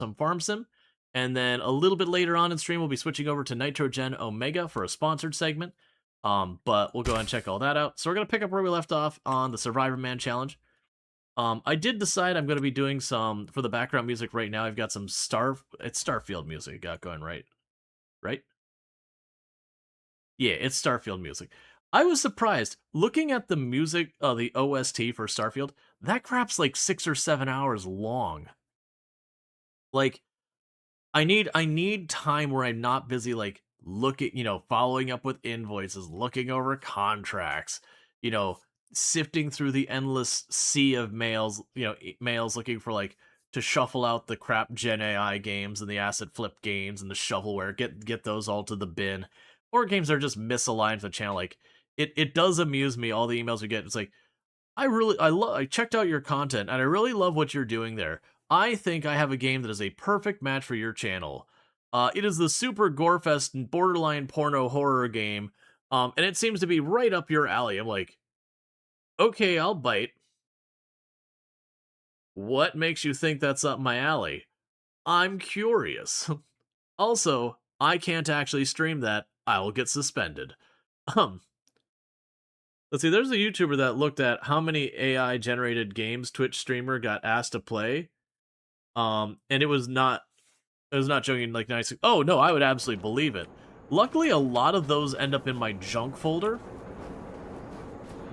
some farm sim. And then a little bit later on in stream, we'll be switching over to Nitrogen Omega for a sponsored segment. But we'll go ahead and check all that out. So we're going to pick up where we left off on the Survivor Man Challenge. I did decide I'm going to be doing some, for the background music right now, I've got some it's Starfield music got going, right? Right? Yeah, it's Starfield music. I was surprised, looking at the music, the OST for Starfield, that crap's like 6 or 7 hours long. Like, I need time where I'm not busy, like, looking, following up with invoices, looking over contracts, you know, sifting through the endless sea of mails, mails looking for, like, to shuffle out the crap Gen AI games and the asset flip games and the shovelware, get those all to the bin. Or games that are just misaligned to the channel. Like, it does amuse me, all the emails we get. It's like, I checked out your content and I really love what you're doing there. I think I have a game that is a perfect match for your channel. It is the super gorefest and borderline porno horror game, and it seems to be right up your alley. I'm like, okay, I'll bite. What makes you think that's up my alley? I'm curious. Also, I can't actually stream that. I'll get suspended. Um, let's see, there's a YouTuber that looked at how many AI generated games Twitch streamer got asked to play. And it was not joking, like, nice. Oh no, I would absolutely believe it. Luckily, a lot of those end up in my junk folder.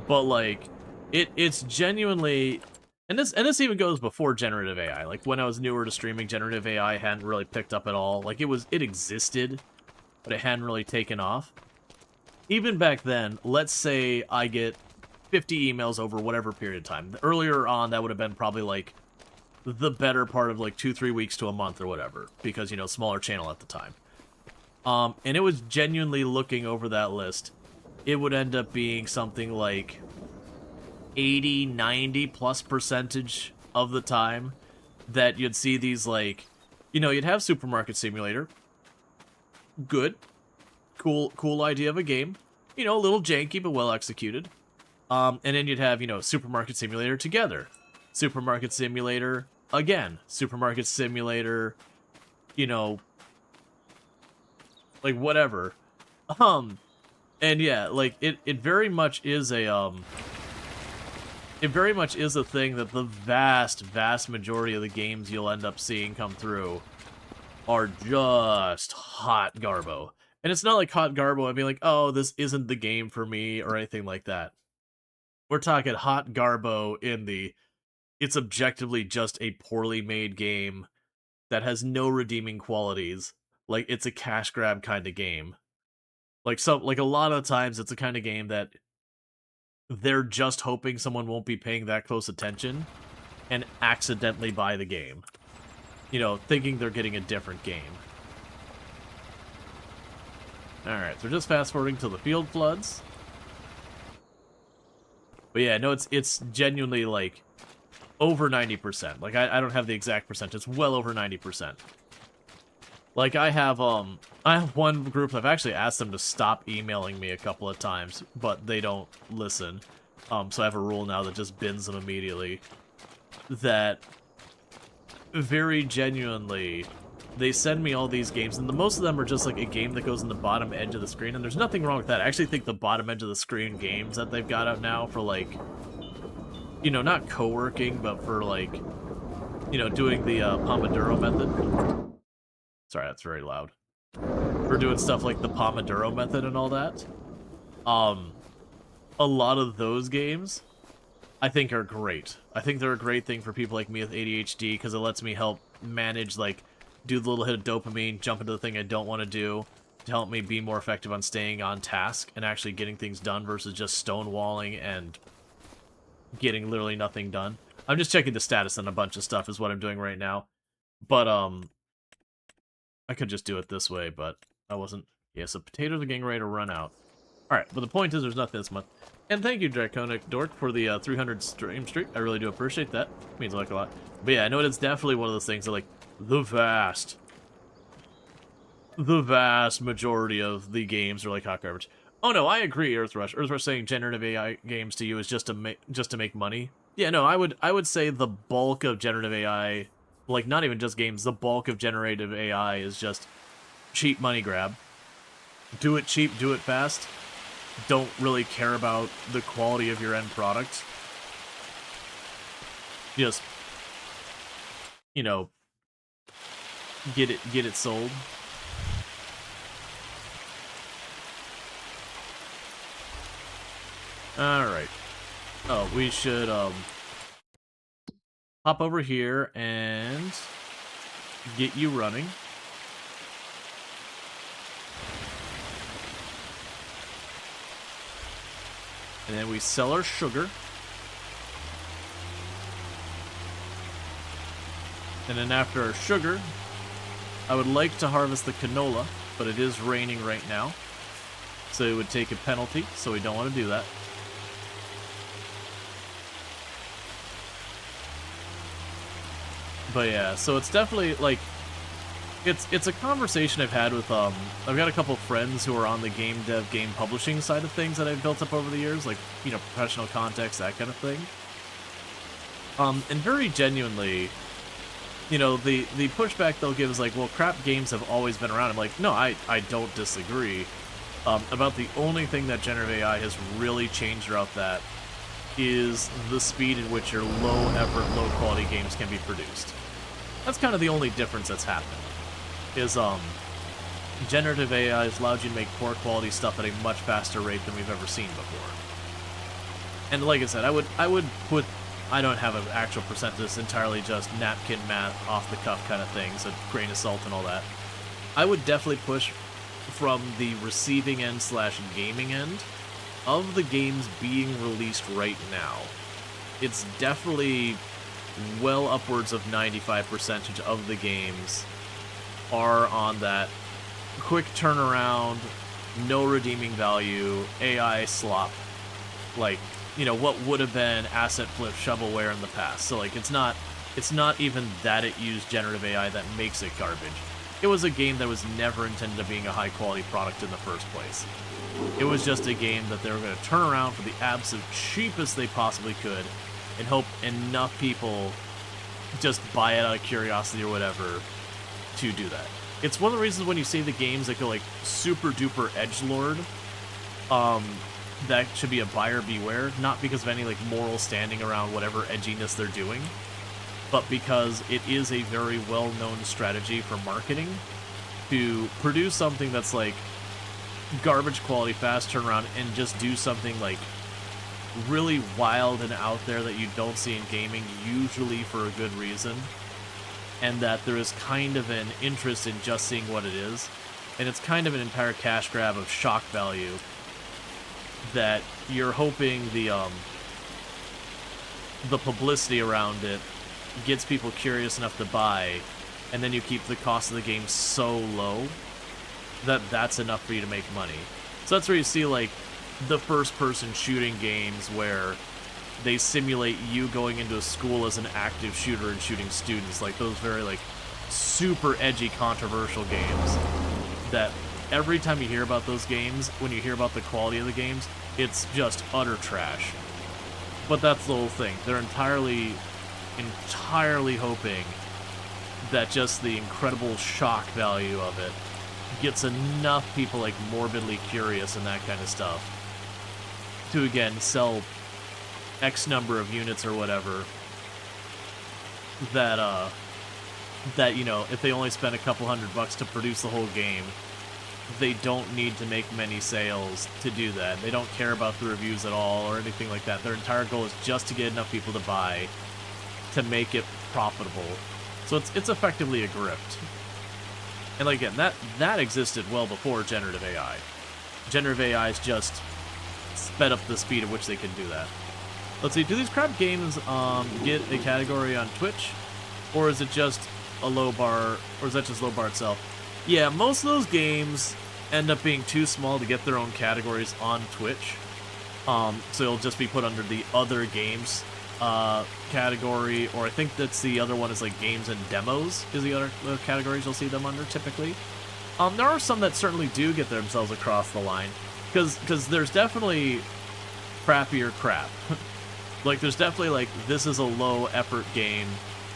But like, it's genuinely, and this even goes before generative AI. Like, when I was newer to streaming, generative AI hadn't really picked up at all. Like, it existed, but it hadn't really taken off. Even back then, let's say I get 50 emails over whatever period of time. Earlier on, that would have been probably like the better part of like 2-3 weeks to a month or whatever, because, smaller channel at the time. And it was genuinely looking over that list. It would end up being something like 80, 90 plus percentage of the time that you'd see these, like, you'd have Supermarket Simulator. Good. Cool idea of a game. A little janky, but well executed. And then you'd have, Supermarket Simulator together. Supermarket Simulator again. Supermarket Simulator, like, whatever. And yeah, like, it very much is a, it very much is a thing that the vast majority of the games you'll end up seeing come through are just hot garbo. And it's not like hot garbo, I mean, like, oh, this isn't the game for me or anything like that. We're talking hot garbo in the, it's objectively just a poorly made game that has no redeeming qualities. Like, it's a cash grab kind of game. Like, a lot of times it's a kind of game that they're just hoping someone won't be paying that close attention and accidentally buy the game. Thinking they're getting a different game. Alright, so just fast forwarding to the field floods. But yeah, no, it's genuinely, like, over 90%. Like, I don't have the exact percent. It's well over 90%. Like, I have one group, I've actually asked them to stop emailing me a couple of times, but they don't listen. So I have a rule now that just bins them immediately. That very genuinely, they send me all these games, and most of them are just like a game that goes in the bottom edge of the screen, and there's nothing wrong with that. I actually think the bottom edge of the screen games that they've got out now for, like, not co-working, but for, like, doing the Pomodoro method. Sorry, that's very loud. For doing stuff like the Pomodoro method and all that. A lot of those games, I think, are great. I think they're a great thing for people like me with ADHD, because it lets me help manage, like, do the little hit of dopamine, jump into the thing I don't want to do, to help me be more effective on staying on task and actually getting things done versus just stonewalling and getting literally nothing done. I'm just checking the status on a bunch of stuff is what I'm doing right now. But, I could just do it this way, but I wasn't. Yeah, so potatoes are getting ready to run out. Alright, but the point is there's nothing this month. And thank you, Draconic Dork, for the 300 stream streak. I really do appreciate that. It means, like, a lot. But yeah, I know it's definitely one of those things that, like, the vast majority of the games are like hot garbage. Oh no, I agree, Earthrush. Earthrush saying generative AI games to you is just to make money. Yeah, no, I would say the bulk of generative AI like, not even just games, the bulk of generative AI is just cheap money grab. Do it cheap, do it fast. Don't really care about the quality of your end product. Just, you know, get it sold. Alright. Oh, we should, hop over here and get you running. And then we sell our sugar. And then after our sugar, I would like to harvest the canola, but it is raining right now. So it would take a penalty, so we don't want to do that. But yeah, so it's definitely, like, it's a conversation I've had with, I've got a couple friends who are on the game dev, game publishing side of things that I've built up over the years, like, you know, professional context, that kind of thing. And very genuinely, you know, the pushback they'll give is like, well, crap games have always been around. I'm like, no, I don't disagree. About the only thing that generative AI has really changed throughout that is the speed in which your low-effort, low-quality games can be produced. That's kind of the only difference that's happened. Is, generative AI has allowed you to make poor-quality stuff at a much faster rate than we've ever seen before. And like I said, I would put... I don't have an actual percentage, it's entirely just napkin math, off-the-cuff kind of things, a grain of salt and all that. I would definitely push from the receiving end / gaming end of the games being released right now. It's definitely well upwards of 95% of the games are on that quick turnaround, no redeeming value, AI slop, like, you know, what would have been asset flip shovelware in the past. So, like, it's not even that it used generative AI that makes it garbage. It was a game that was never intended to being a high-quality product in the first place. It was just a game that they were going to turn around for the absolute cheapest they possibly could and hope enough people just buy it out of curiosity or whatever to do that. It's one of the reasons when you see the games that go, like, super-duper edgelord, that should be a buyer beware, not because of any, like, moral standing around whatever edginess they're doing, but because it is a very well-known strategy for marketing to produce something that's, like, garbage quality, fast turnaround, and just do something, like, really wild and out there that you don't see in gaming, usually for a good reason, and that there is kind of an interest in just seeing what it is, and it's kind of an entire cash grab of shock value that you're hoping the publicity around it gets people curious enough to buy, and then you keep the cost of the game so low that that's enough for you to make money. So that's where you see, like, the first-person shooting games where they simulate you going into a school as an active shooter and shooting students, like those very, like, super edgy, controversial games that every time you hear about those games, when you hear about the quality of the games, it's just utter trash. But that's the whole thing. They're entirely hoping that just the incredible shock value of it gets enough people, like, morbidly curious and that kind of stuff to, again, sell X number of units or whatever that, that, you know, if they only spend a couple $100 to produce the whole game, they don't need to make many sales to do that. They don't care about the reviews at all or anything like that. Their entire goal is just to get enough people to buy to make it profitable. So it's effectively a grift. And, like, again, that existed well before generative AI. Generative AI is just sped up the speed at which they can do that. Let's see, do these crap games get a category on Twitch? Or is it just a low bar, or is that just low bar itself? Yeah, most of those games end up being too small to get their own categories on Twitch. So it'll just be put under the other games category, or I think that's the other one is, like, games and demos is the other categories you'll see them under typically. There are some that certainly do get themselves across the line, because there's definitely crappier crap. Like, there's definitely, like, this is a low effort game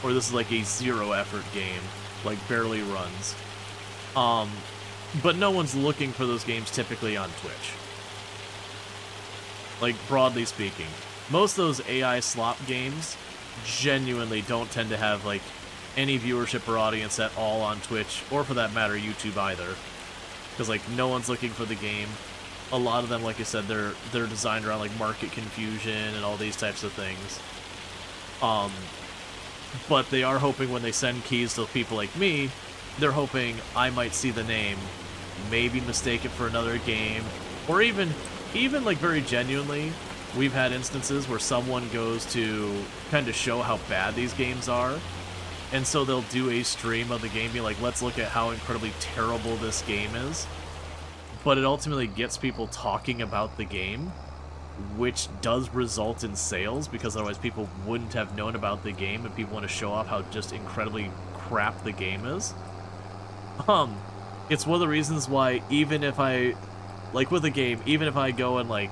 or this is like a zero effort game, like barely runs. But no one's looking for those games typically on Twitch. Like, broadly speaking. Most of those AI slop games genuinely don't tend to have, like, any viewership or audience at all on Twitch, or for that matter, YouTube either. Because, like, no one's looking for the game. A lot of them, like I said, they're designed around, like, market confusion and all these types of things. But they are hoping when they send keys to people like me, they're hoping I might see the name, maybe mistake it for another game, or even like very genuinely, we've had instances where someone goes to kind of show how bad these games are, and so they'll do a stream of the game, be like, let's look at how incredibly terrible this game is, but it ultimately gets people talking about the game, which does result in sales, because otherwise people wouldn't have known about the game, and people want to show off how just incredibly crap the game is. It's one of the reasons why, even if I, like with a game, even if I go and, like,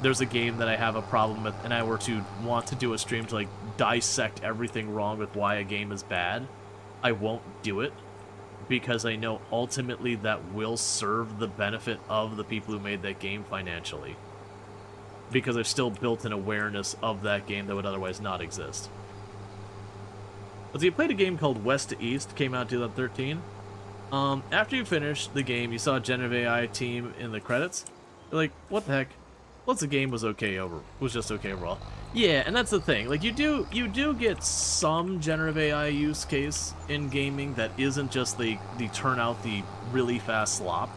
there's a game that I have a problem with, and I were to want to do a stream to, like, dissect everything wrong with why a game is bad, I won't do it, because I know ultimately that will serve the benefit of the people who made that game financially. Because I've still built an awareness of that game that would otherwise not exist. But you played a game called West to East, came out in 2013. After you finished the game, you saw a generative AI team in the credits. You're like, what the heck? Plus the game was just okay overall. Yeah, and that's the thing. Like, you do get some generative AI use case in gaming that isn't just the turn out the really fast slop.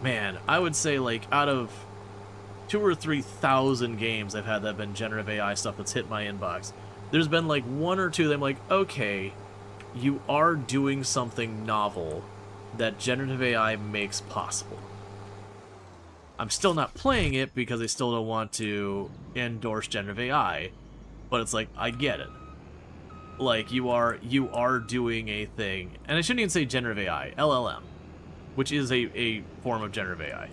Man, I would say, like, out of 2,000 or 3,000 games I've had that have been generative AI stuff that's hit my inbox, there's been, like, 1 or 2 that I'm like, okay, you are doing something novel that generative AI makes possible. I'm still not playing it because I still don't want to endorse generative AI, but it's like, I get it. Like, you are doing a thing, and I shouldn't even say generative AI, LLM, which is a form of generative AI.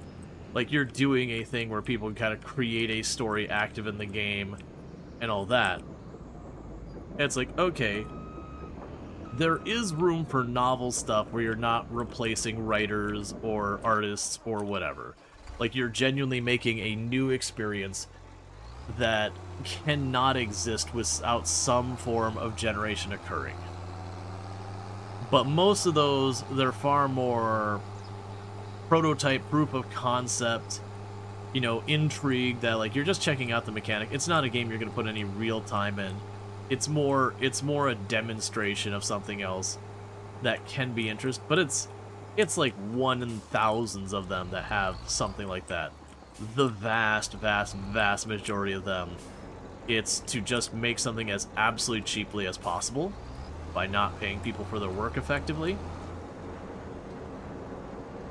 Like, you're doing a thing where people can kind of create a story active in the game and all that. And it's like, okay, there is room for novel stuff where you're not replacing writers or artists or whatever. Like, you're genuinely making a new experience that cannot exist without some form of generation occurring. But most of those, they're far more prototype, proof of concept, you know, intrigue, that, like, you're just checking out the mechanic. It's not a game you're going to put any real time in. It's more a demonstration of something else that can be interesting, but it's like 1 in thousands of them that have something like that. The vast majority of them, it's to just make something as absolutely cheaply as possible by not paying people for their work effectively.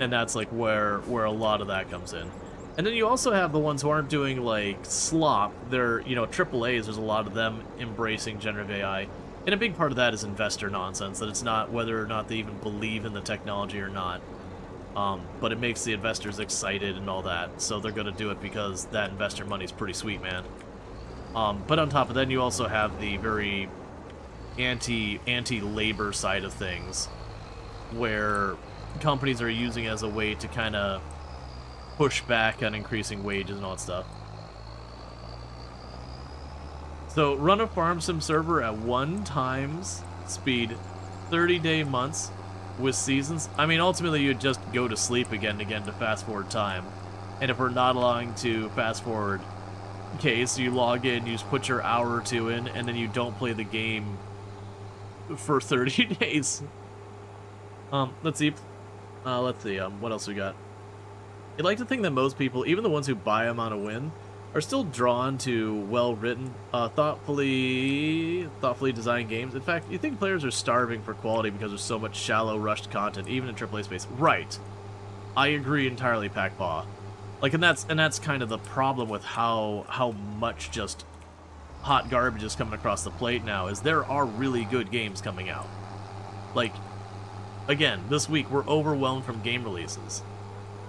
And that's, like, where a lot of that comes in. And then you also have the ones who aren't doing, like, slop. They're, you know, AAAs, there's a lot of them embracing generative AI. And a big part of that is investor nonsense, that it's not whether or not they even believe in the technology or not. But it makes the investors excited and all that, so they're going to do it because that investor money's pretty sweet, man. But on top of that, you also have the very anti-labor side of things, where companies are using it as a way to kind of push back on increasing wages and all that stuff. So, run a farm sim server at 1 times speed, 30-day months with seasons. I mean, ultimately, you'd just go to sleep again and again to fast forward time. And if we're not allowing to fast forward, okay, so you log in, you just put your hour or 2 in, and then you don't play the game for 30 days. Let's see. What else we got? I'd like to think that most people, even the ones who buy them on a win, are still drawn to well-written, thoughtfully designed games. In fact, you think players are starving for quality because there's so much shallow, rushed content, even in AAA space. Right. I agree entirely, Packpaw. Like, and that's kind of the problem with how much just hot garbage is coming across the plate now, is there are really good games coming out. Like, again, this week we're overwhelmed from game releases.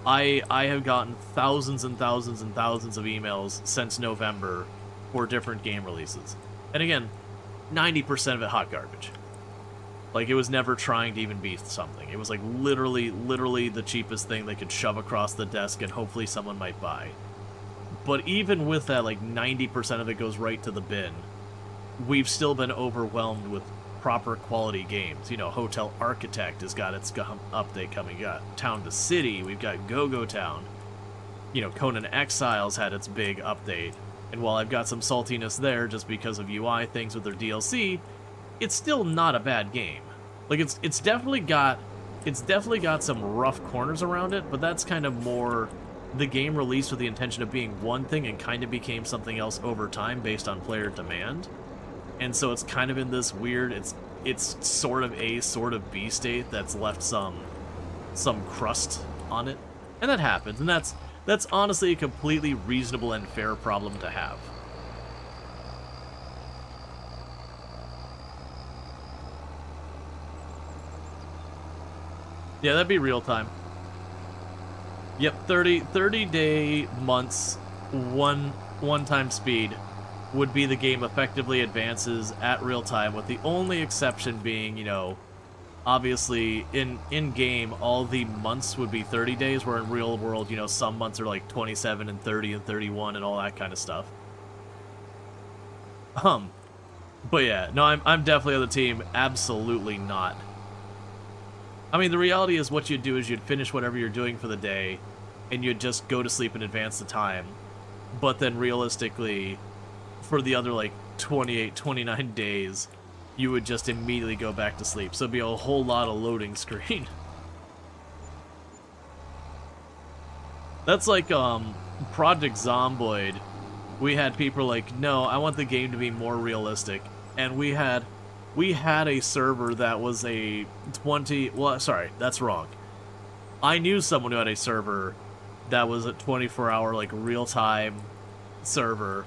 I have gotten thousands and thousands and thousands of emails since November for different game releases. And again, 90% of it hot garbage. Like, it was never trying to even be something. It was like literally the cheapest thing they could shove across the desk and hopefully someone might buy. But even with that, like 90% of it goes right to the bin. We've still been overwhelmed with proper quality games. You know, Hotel Architect has got its update coming. You got Town to City, we've got Go-Go Town. You know, Conan Exiles had its big update. And while I've got some saltiness there just because of UI things with their DLC, it's still not a bad game. Like, it's definitely got some rough corners around it, but that's kind of more the game released with the intention of being one thing and kind of became something else over time based on player demand. And so it's kind of in this weird, it's sort of A, sort of B state that's left some crust on it. And that happens, and that's honestly a completely reasonable and fair problem to have. Yeah, that'd be real time. Yep, 30 day months, one time speed would be the game effectively advances at real time, with the only exception being, you know, obviously in game all the months would be 30 days, where in real world, you know, some months are like 27 and 30 and 31 and all that kind of stuff. But yeah, no, I'm definitely on the team. Absolutely not. I mean, the reality is what you'd do is you'd finish whatever you're doing for the day, and you'd just go to sleep and advance the time. But then realistically, for the other, like, 28, 29 days, you would just immediately go back to sleep. So it'd be a whole lot of loading screen. That's like, Project Zomboid. We had people like, no, I want the game to be more realistic. And we had a server that was a 20... Well, sorry, that's wrong. I knew someone who had a server that was a 24-hour, like, real-time server.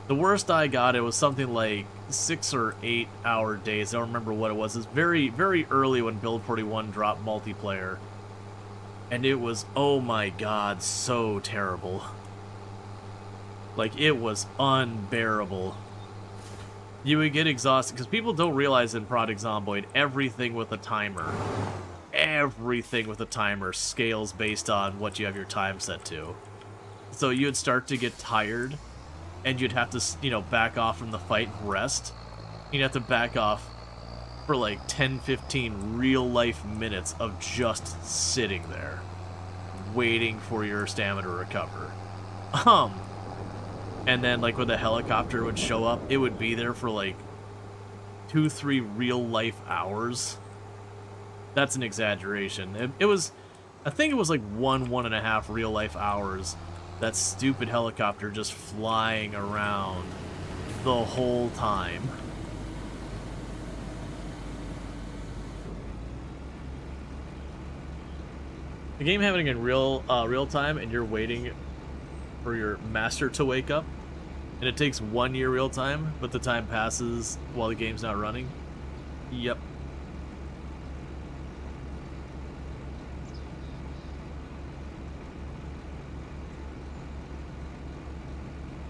The worst I got, it was something like 6 or 8 hour days. I don't remember what it was. It was very, very early when Build 41 dropped multiplayer. And it was, oh my god, so terrible. Like, it was unbearable. You would get exhausted, because people don't realize in Project Zomboid, everything with a timer scales based on what you have your time set to. So you'd start to get tired, and you'd have to, you know, back off from the fight and rest. You'd have to back off for like 10-15 real-life minutes of just sitting there, waiting for your stamina to recover. And then, like, when the helicopter would show up, it would be there for, like, 2-3 real-life hours. That's an exaggeration. It was... I think it was, like, 1.5 real-life hours. That stupid helicopter just flying around the whole time. The game happening in real time, and you're waiting for your master to wake up. And it takes 1 year real time, but the time passes while the game's not running. Yep.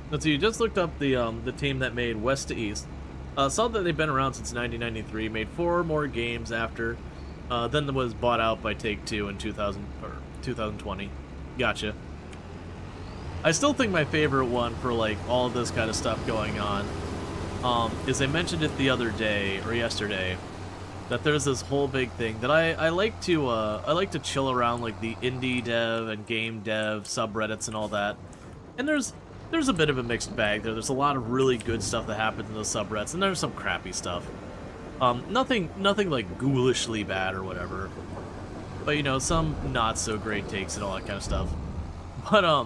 Let's see, you just looked up the team that made West to East. Saw that they've been around since 1993, made 4 more games after, then was bought out by Take-Two in 2020. Gotcha. I still think my favorite one for, like, all this kind of stuff going on, is I mentioned it the other day, or yesterday, that there's this whole big thing that I like to chill around, like, the indie dev and game dev subreddits and all that. And there's a bit of a mixed bag there. There's a lot of really good stuff that happens in those subreddits, and there's some crappy stuff. Nothing like ghoulishly bad or whatever. But, you know, some not so great takes and all that kind of stuff. But,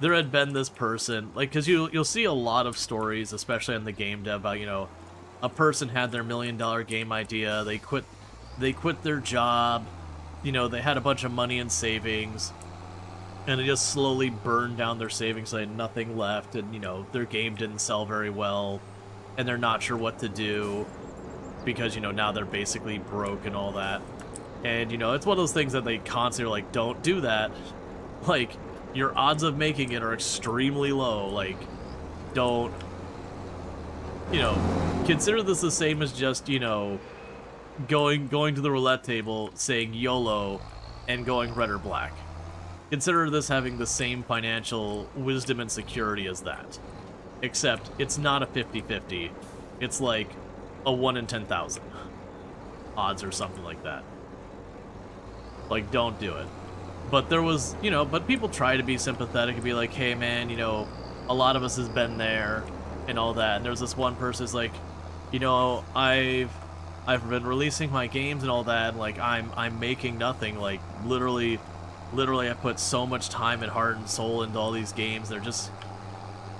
there had been this person, like, because you'll see a lot of stories, especially on the game dev, about, you know, a person had their $1 million game idea, they quit their job, you know, they had a bunch of money in savings, and they just slowly burned down their savings, they had nothing left, and, you know, their game didn't sell very well, and they're not sure what to do, because, you know, now they're basically broke and all that. And, you know, it's one of those things that they constantly are like, don't do that. Like, your odds of making it are extremely low. Like, don't you know, consider this the same as just, you know, going to the roulette table, saying YOLO, and going red or black. Consider this having the same financial wisdom and security as that. Except, it's not a 50-50. It's like a 1 in 10,000 odds or something like that. Like, don't do it. But there was, you know, but people try to be sympathetic and be like, hey man, you know, a lot of us has been there and all that. And there was this one person who's like, you know, I've been releasing my games and all that, and like I'm making nothing. Like literally I put so much time and heart and soul into all these games. They're just,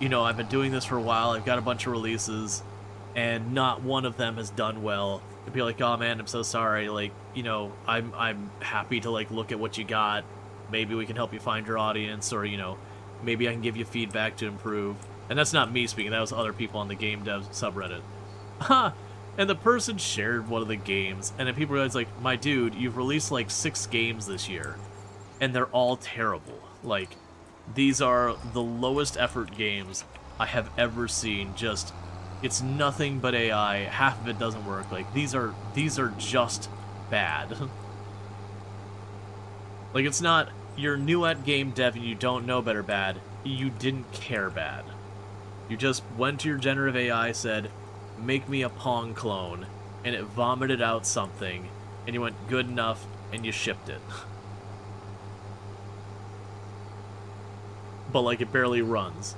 you know, I've been doing this for a while. I've got a bunch of releases, and not one of them has done well. To be like, oh man, I'm so sorry. Like, you know, I'm happy to like look at what you got. Maybe we can help you find your audience, or you know, maybe I can give you feedback to improve. And that's not me speaking. That was other people on the game dev subreddit. Ha. And the person shared one of the games, and then people realized, like, my dude, you've released like 6 games this year, and they're all terrible. Like, these are the lowest effort games I have ever seen. Just, it's nothing but AI. Half of it doesn't work. Like, these are just bad. Like, it's not, you're new at game dev and you don't know better bad. You didn't care bad. You just went to your generative AI, said, make me a Pong clone, and it vomited out something, and you went good enough, and you shipped it. But like it barely runs.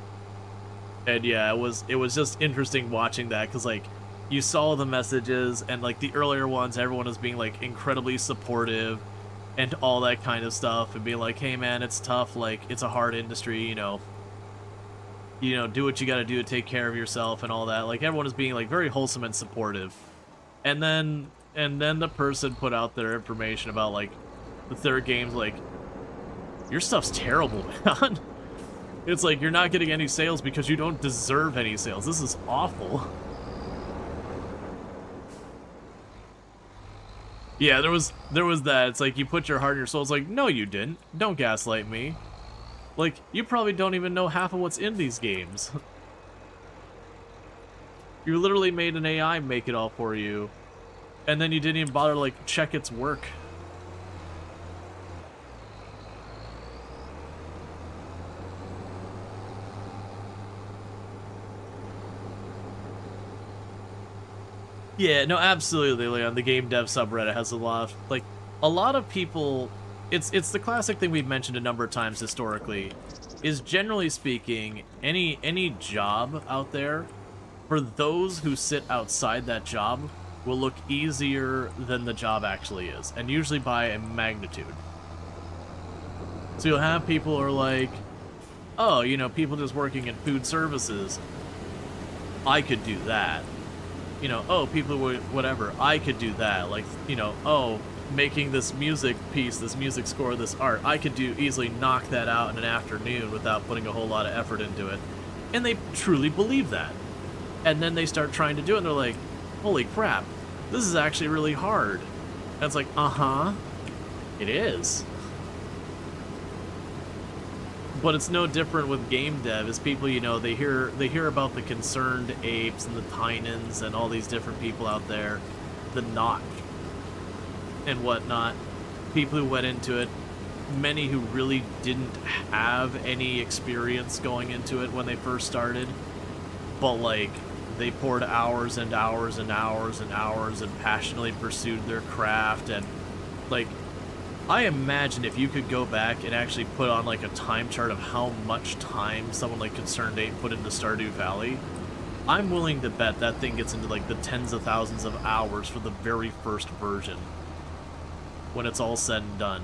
And yeah, it was just interesting watching that, because like you saw the messages, and like the earlier ones, everyone was being like incredibly supportive and all that kind of stuff, and being like, hey man, it's tough, like it's a hard industry, you know, do what you gotta do to take care of yourself and all that. Like, everyone is being, like, very wholesome and supportive. And then the person put out their information about, like, the third game's like, your stuff's terrible, man. It's like, you're not getting any sales because you don't deserve any sales. This is awful. Yeah, there was that. It's like, you put your heart and your soul. It's like, no, you didn't. Don't gaslight me. Like, you probably don't even know half of what's in these games. You literally made an AI make it all for you, and then you didn't even bother to, like, check its work. Yeah, no, absolutely, Leon. The game dev subreddit has a lot of people. It's the classic thing we've mentioned a number of times historically, is generally speaking, any job out there, for those who sit outside that job, will look easier than the job actually is, and usually by a magnitude. So you'll have people who are like, oh, you know, people just working in food services, I could do that. You know, oh, people would, whatever, I could do that. Like, you know, oh, making this music piece, this music score, this art, I could easily knock that out in an afternoon without putting a whole lot of effort into it. And they truly believe that. And then they start trying to do it, and they're like, holy crap, this is actually really hard. And it's like, uh-huh, it is. But it's no different with game dev, as people, you know, they hear about the Concerned Apes and the Tynans and all these different people out there, the Notch and whatnot, people who went into it, many who really didn't have any experience going into it when they first started, but like, they poured hours and hours and hours and hours and passionately pursued their craft. And like, I imagine if you could go back and actually put on like a time chart of how much time someone like Concerned Ape put into Stardew Valley, I'm willing to bet that thing gets into like the tens of thousands of hours for the very first version, when it's all said and done.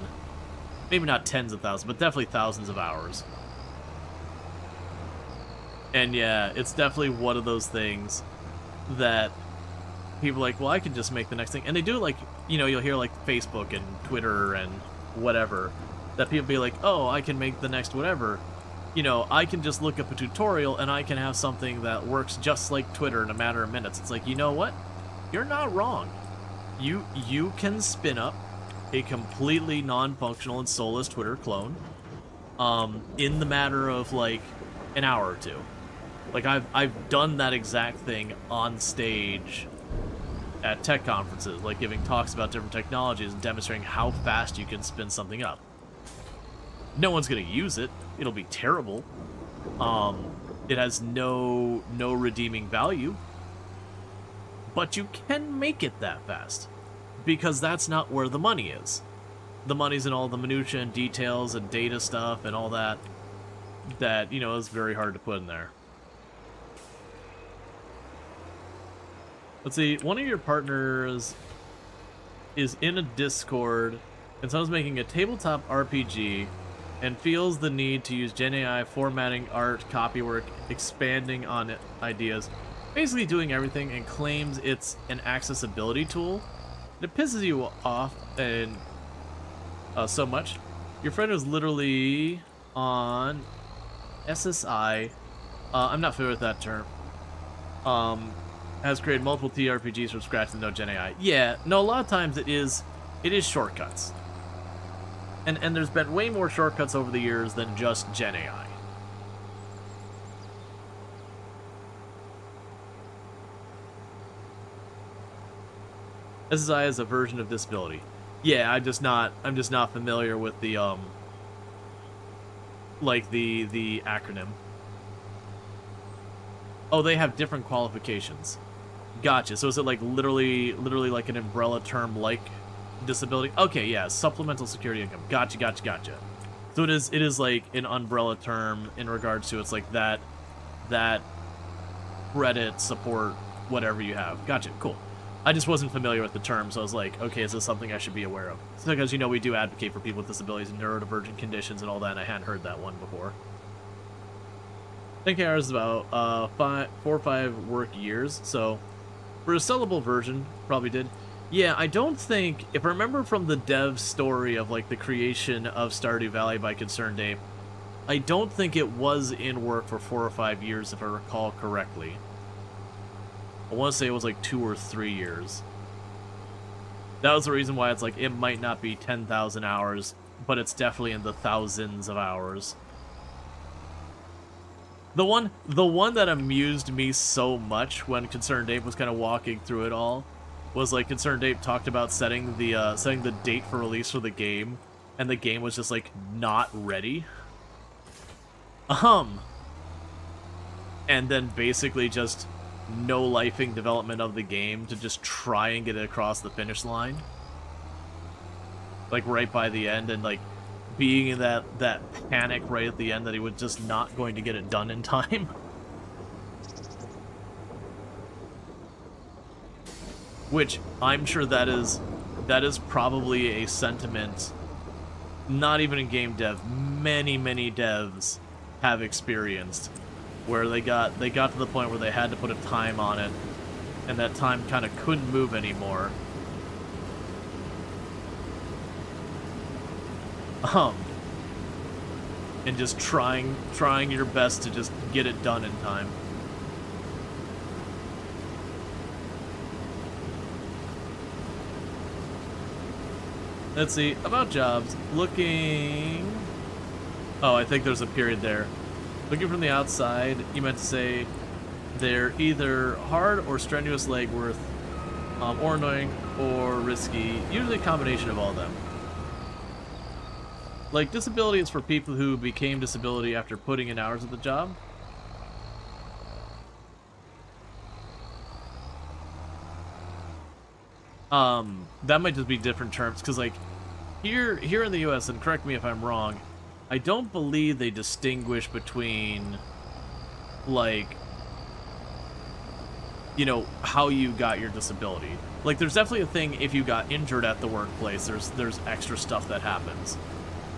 Maybe not tens of thousands, but definitely thousands of hours. And yeah, it's definitely one of those things that people are like, well, I can just make the next thing. And they do, like, you know, you'll hear like Facebook and Twitter and whatever, that people be like, oh, I can make the next whatever. You know, I can just look up a tutorial and I can have something that works just like Twitter in a matter of minutes. It's like, you know what? You're not wrong. You can spin up a completely non-functional and soulless Twitter clone in the matter of like an hour or two. Like, I've done that exact thing on stage at tech conferences, like giving talks about different technologies and demonstrating how fast you can spin something up. No one's gonna use it. It'll be terrible. It has no redeeming value. But you can make it that fast. Because that's not where the money is. The money's in all the minutia and details and data stuff and all that. That, you know, is very hard to put in there. Let's see, one of your partners is in a Discord, and someone's making a tabletop RPG and feels the need to use Gen AI formatting, art, copywork, expanding on ideas, basically doing everything, and claims it's an accessibility tool. It pisses you off and so much. Your friend is literally on SSI. I'm not familiar with that term. Has created multiple TRPGs from scratch with no Gen AI. Yeah, no, a lot of times it is shortcuts. And there's been way more shortcuts over the years than just Gen AI. SSI is a version of disability. Yeah, I'm just not familiar with the like the acronym. Oh, they have different qualifications. Gotcha. So is it like literally like an umbrella term like disability? Okay, yeah, supplemental security income. Gotcha. So it is like an umbrella term in regards to it's like that credit support whatever you have. Gotcha. Cool. I just wasn't familiar with the term, so I was like, okay, is this something I should be aware of? It's because, you know, we do advocate for people with disabilities and neurodivergent conditions and all that, and I hadn't heard that one before. 10K hours is about 4 or 5 work years, so for a sellable version, probably did. Yeah, I don't think, if I remember from the dev story of like the creation of Stardew Valley by Concerned Ape, I don't think it was in work for 4 or 5 years, if I recall correctly. I want to say it was like 2 or 3 years. That was the reason why it's like, it might not be 10,000 hours, but it's definitely in the thousands of hours. The one that amused me so much when Concerned Ape was kind of walking through it all was like Concerned Ape talked about setting the date for release for the game, and the game was just like not ready. And then basically just no-lifing development of the game to just try and get it across the finish line. Like right by the end, and like being in that panic right at the end that he was just not going to get it done in time. Which I'm sure that is probably a sentiment not even in game dev, many devs have experienced, where they got to the point where they had to put a time on it, and that time kind of couldn't move anymore. And just trying your best to just get it done in time. Let's see, about jobs, looking... Oh, I think there's a period there. Looking from the outside, you meant to say they're either hard or strenuous legwork, or annoying, or risky, usually a combination of all of them. Like, disability is for people who became disability after putting in hours at the job. That might just be different terms, because, like, here in the US, and correct me if I'm wrong, I don't believe they distinguish between, like, you know, how you got your disability. Like, there's definitely a thing if you got injured at the workplace, there's extra stuff that happens.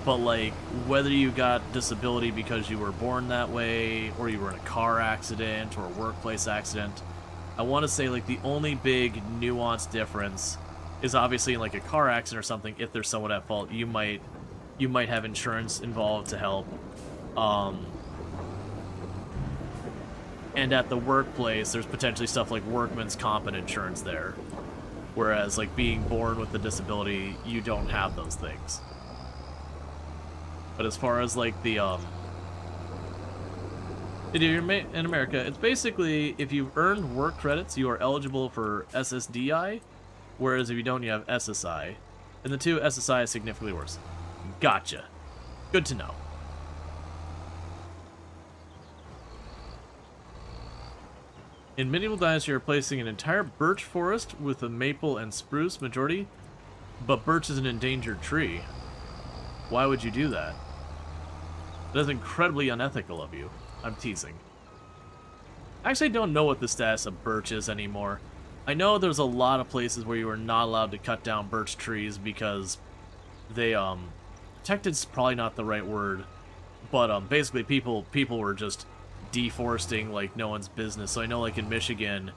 But, like, whether you got disability because you were born that way, or you were in a car accident, or a workplace accident, I want to say, like, the only big nuanced difference is obviously in, like, a car accident or something, if there's someone at fault, you might have insurance involved to help. And at the workplace, there's potentially stuff like workman's comp and insurance there. Whereas, like, being born with a disability, you don't have those things. But as far as, like, the In America, it's basically if you've earned work credits, you are eligible for SSDI, whereas if you don't, you have SSI. And the two, SSI is significantly worse. Gotcha. Good to know. In Medieval Dynasty, you're replacing an entire birch forest with a maple and spruce majority, but birch is an endangered tree. Why would you do that? That is incredibly unethical of you. I'm teasing. I actually don't know what the status of birch is anymore. I know there's a lot of places where you are not allowed to cut down birch trees because they, protected's probably not the right word, but, basically people were just deforesting like no one's business. So I know like in Michigan,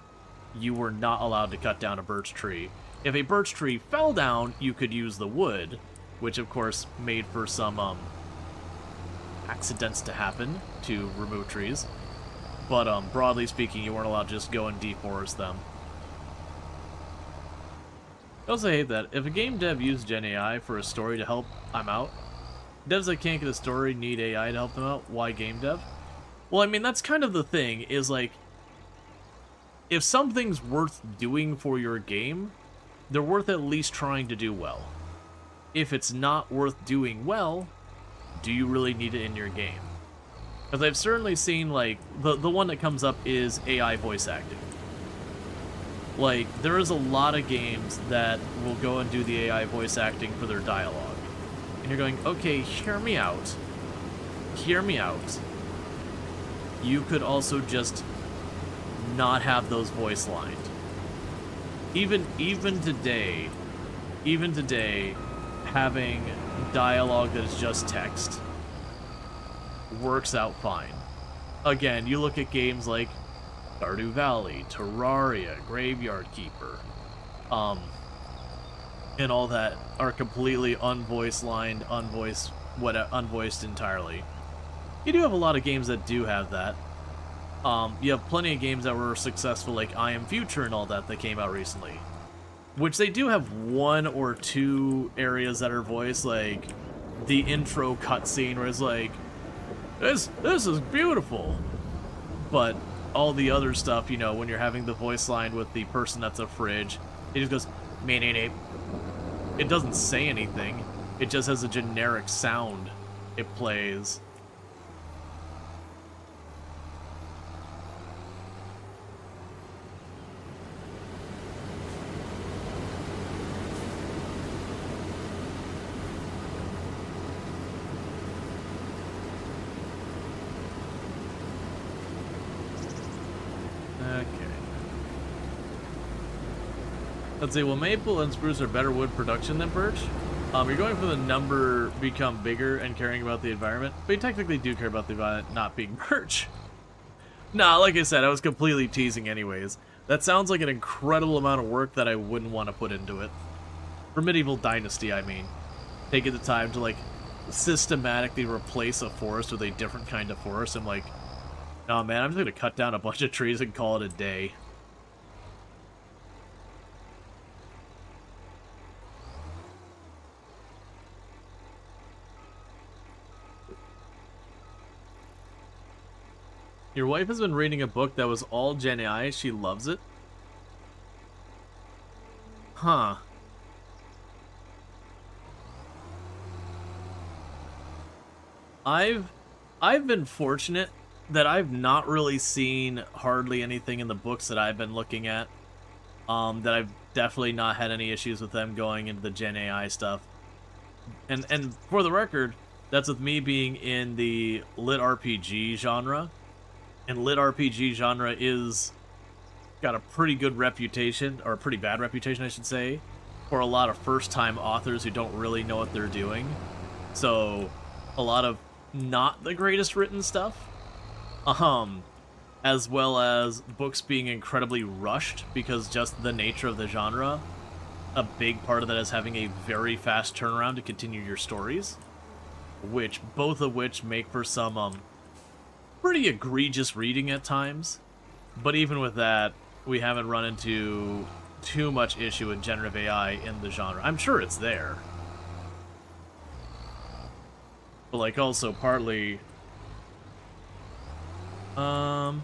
you were not allowed to cut down a birch tree. If a birch tree fell down, you could use the wood, which of course made for some, accidents to happen to remove trees. But, broadly speaking, you weren't allowed to just go and deforest them. I also hate that. If a game dev used Gen AI for a story to help, I'm out. Devs that can't get a story need AI to help them out. Why game dev? Well, I mean, that's kind of the thing, is like, if something's worth doing for your game, they're worth at least trying to do well. If it's not worth doing well, do you really need it in your game? Because I've certainly seen, like, the one that comes up is AI voice acting. Like, there is a lot of games that will go and do the AI voice acting for their dialogue. And you're going, okay, hear me out. Hear me out. You could also just not have those voice lined. Even today, having dialogue that is just text works out fine. Again, you look at games like Stardew Valley, Terraria, Graveyard Keeper, and all that are completely unvoice lined, unvoiced entirely. You do have a lot of games that do have that. You have plenty of games that were successful, like I Am Future and all that came out recently. Which they do have one or two areas that are voiced, like the intro cutscene where it's like, this is beautiful. But all the other stuff, you know, when you're having the voice line with the person that's a fridge, it just goes, me. It doesn't say anything. It just has a generic sound it plays. Let's see, well, maple and spruce are better wood production than birch. You're going for the number become bigger and caring about the environment, but you technically do care about the environment not being birch. Nah, like I said, I was completely teasing anyways. That sounds like an incredible amount of work that I wouldn't want to put into it. For Medieval Dynasty, I mean. Taking the time to, like, systematically replace a forest with a different kind of forest. I'm like, oh man, I'm just gonna cut down a bunch of trees and call it a day. Your wife has been reading a book that was all Gen AI. She loves it. Huh. I've been fortunate that I've not really seen hardly anything in the books that I've been looking at. That I've definitely not had any issues with them going into the Gen AI stuff. And for the record, that's with me being in the lit RPG genre. And lit RPG genre is got a pretty good reputation, or a pretty bad reputation, I should say, for a lot of first-time authors who don't really know what they're doing. So, a lot of not the greatest written stuff. As well as books being incredibly rushed, because just the nature of the genre, a big part of that is having a very fast turnaround to continue your stories. Both of which make for some, pretty egregious reading at times, but even with that, we haven't run into too much issue with generative AI in the genre. I'm sure it's there. But, like, also partly Um...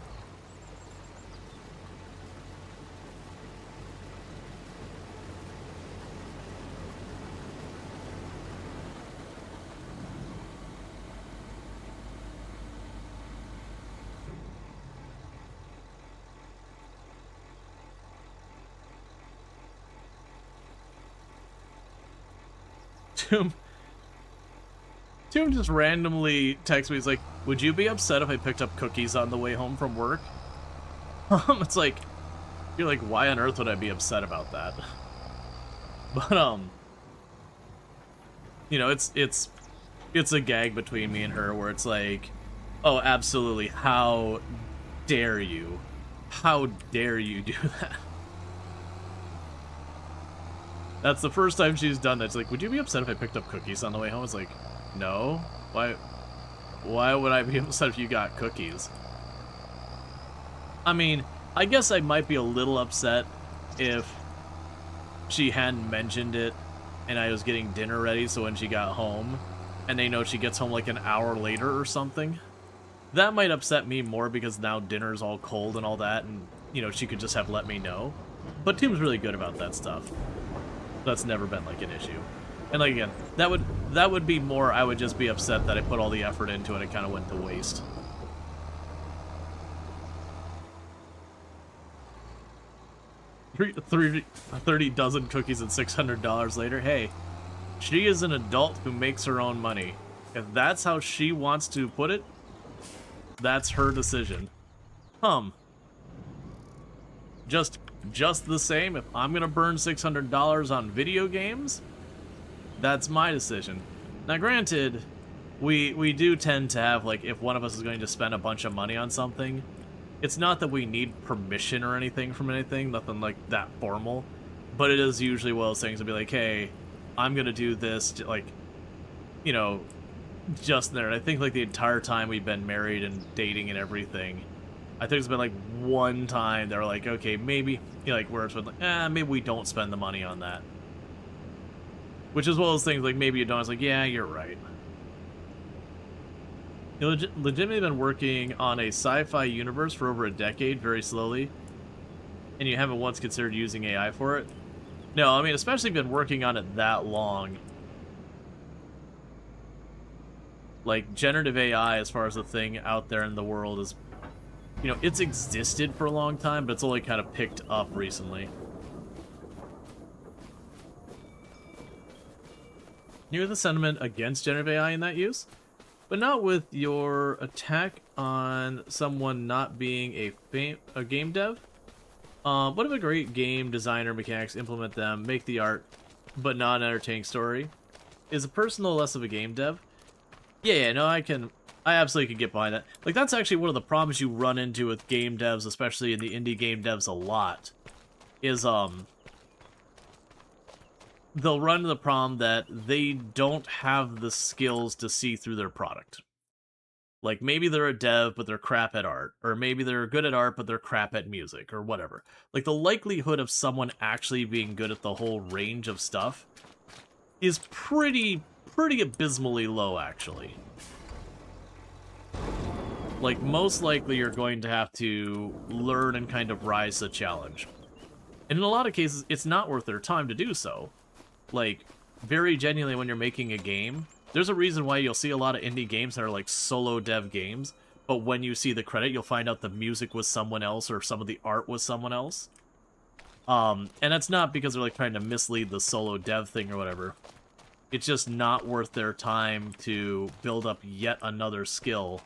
Tomb just randomly texts me, he's like, would you be upset if I picked up cookies on the way home from work? It's like, you're like, why on earth would I be upset about that? But, you know, it's a gag between me and her where it's like, oh, absolutely, how dare you? How dare you do that? That's the first time she's done that. It's like, would you be upset if I picked up cookies on the way home? It's like, no. Why would I be upset if you got cookies? I mean, I guess I might be a little upset if she hadn't mentioned it and I was getting dinner ready, so when she got home, and they know she gets home like an hour later or something, that might upset me more because now dinner's all cold and all that, and, you know, she could just have let me know. But Tomb's really good about that stuff. That's never been like an issue. And like again, that would be more, I would just be upset that I put all the effort into it and it kind of went to waste. $30 dozen cookies and $600 later. Hey, she is an adult who makes her own money. If that's how she wants to put it, that's her decision. Just the same, if I'm gonna burn $600 on video games, that's my decision. Now granted, we do tend to have, like, if one of us is going to spend a bunch of money on something, it's not that we need permission or anything from anything, nothing like that formal, but it is usually one of those things to be like, hey, I'm gonna do this, like, you know, just there. And I think, like, the entire time we've been married and dating and everything, I think it's been, like, one time they're like, okay, maybe, you know, like, where it's been like, maybe we don't spend the money on that. Which is one of those things, like, maybe you don't. It's like, yeah, you're right. You've legitimately been working on a sci-fi universe for over a decade, very slowly, and you haven't once considered using AI for it? No, I mean, especially been working on it that long. Like, generative AI, as far as the thing out there in the world, is, you know, it's existed for a long time, but it's only kind of picked up recently. You hear the sentiment against generative AI in that use? But not with your attack on someone not being a game dev. What if a great game designer mechanics implement them, make the art, but not an entertaining story? Is a person no less of a game dev? Yeah, no, I absolutely can get behind that. Like, that's actually one of the problems you run into with game devs, especially in the indie game devs a lot, is, they'll run into the problem that they don't have the skills to see through their product. Like, maybe they're a dev, but they're crap at art. Or maybe they're good at art, but they're crap at music, or whatever. Like, the likelihood of someone actually being good at the whole range of stuff is pretty abysmally low, actually. Like, most likely you're going to have to learn and kind of rise to the challenge. And in a lot of cases, it's not worth their time to do so. Like, very genuinely, when you're making a game, there's a reason why you'll see a lot of indie games that are like solo dev games, but when you see the credit, you'll find out the music was someone else or some of the art was someone else. And that's not because they're like trying to mislead the solo dev thing or whatever. It's just not worth their time to build up yet another skill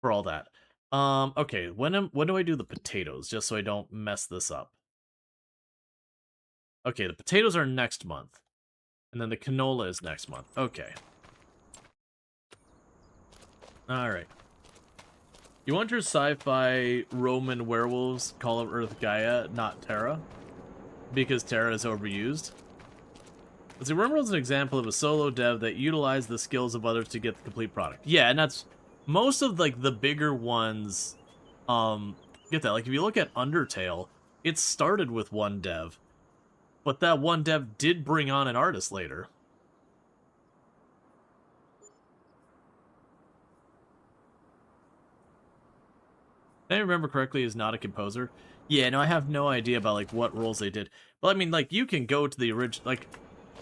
for all that. Okay, when do I do the potatoes, just so I don't mess this up? Okay, the potatoes are next month. And then the canola is next month. Okay. Alright. You want your sci-fi Roman werewolves Call of Earth Gaia, not Terra? Because Terra is overused? Let's see, Rimworld's an example of a solo dev that utilized the skills of others to get the complete product. Yeah, and that's... most of, like, the bigger ones... get that. Like, if you look at Undertale, it started with one dev. But that one dev did bring on an artist later. I remember correctly, is not a composer. Yeah, no, I have no idea about like what roles they did. But I mean, like you can go to the original, like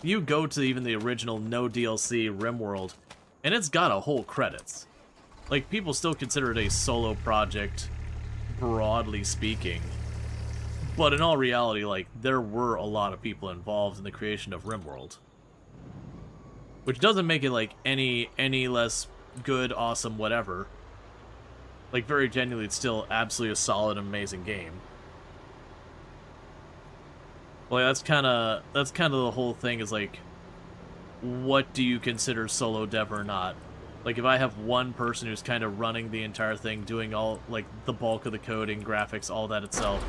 you go to even the original no DLC RimWorld, and it's got a whole credits. Like people still consider it a solo project, broadly speaking. But in all reality, like there were a lot of people involved in the creation of RimWorld, which doesn't make it like any less good, awesome, whatever. Like, very genuinely, it's still absolutely a solid, amazing game. Well, that's kind of the whole thing is, like, what do you consider solo dev or not? Like, if I have one person who's kind of running the entire thing, doing all, like, the bulk of the coding, graphics, all that itself,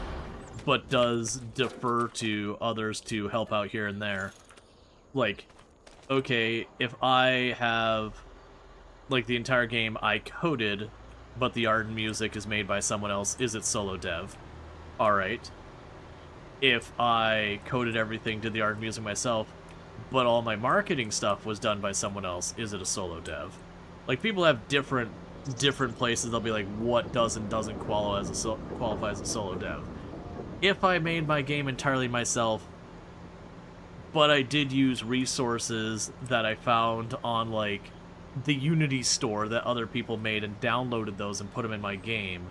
but does defer to others to help out here and there. Like, okay, if I have, like, the entire game I coded, but the art and music is made by someone else, is it solo dev? Alright. If I coded everything, did the art and music myself, but all my marketing stuff was done by someone else, is it a solo dev? Like, people have different places, they'll be like, what does and doesn't qualify as a solo dev. If I made my game entirely myself, but I did use resources that I found on, like, the Unity store that other people made and downloaded those and put them in my game,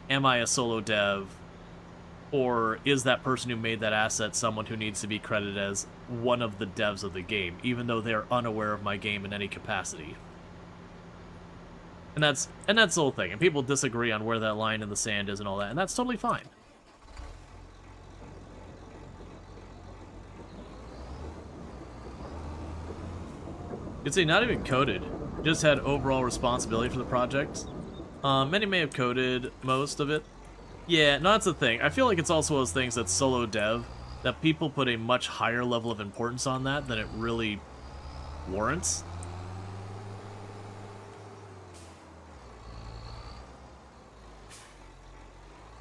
am I a solo dev? Or is that person who made that asset someone who needs to be credited as one of the devs of the game, even though they're unaware of my game in any capacity? And that's the whole thing. And people disagree on where that line in the sand is and all that, and that's totally fine. You'd say not even coded, just had overall responsibility for the project. Many may have coded most of it. Yeah, no, that's the thing. I feel like it's also one of those things that's solo dev, that people put a much higher level of importance on that than it really warrants.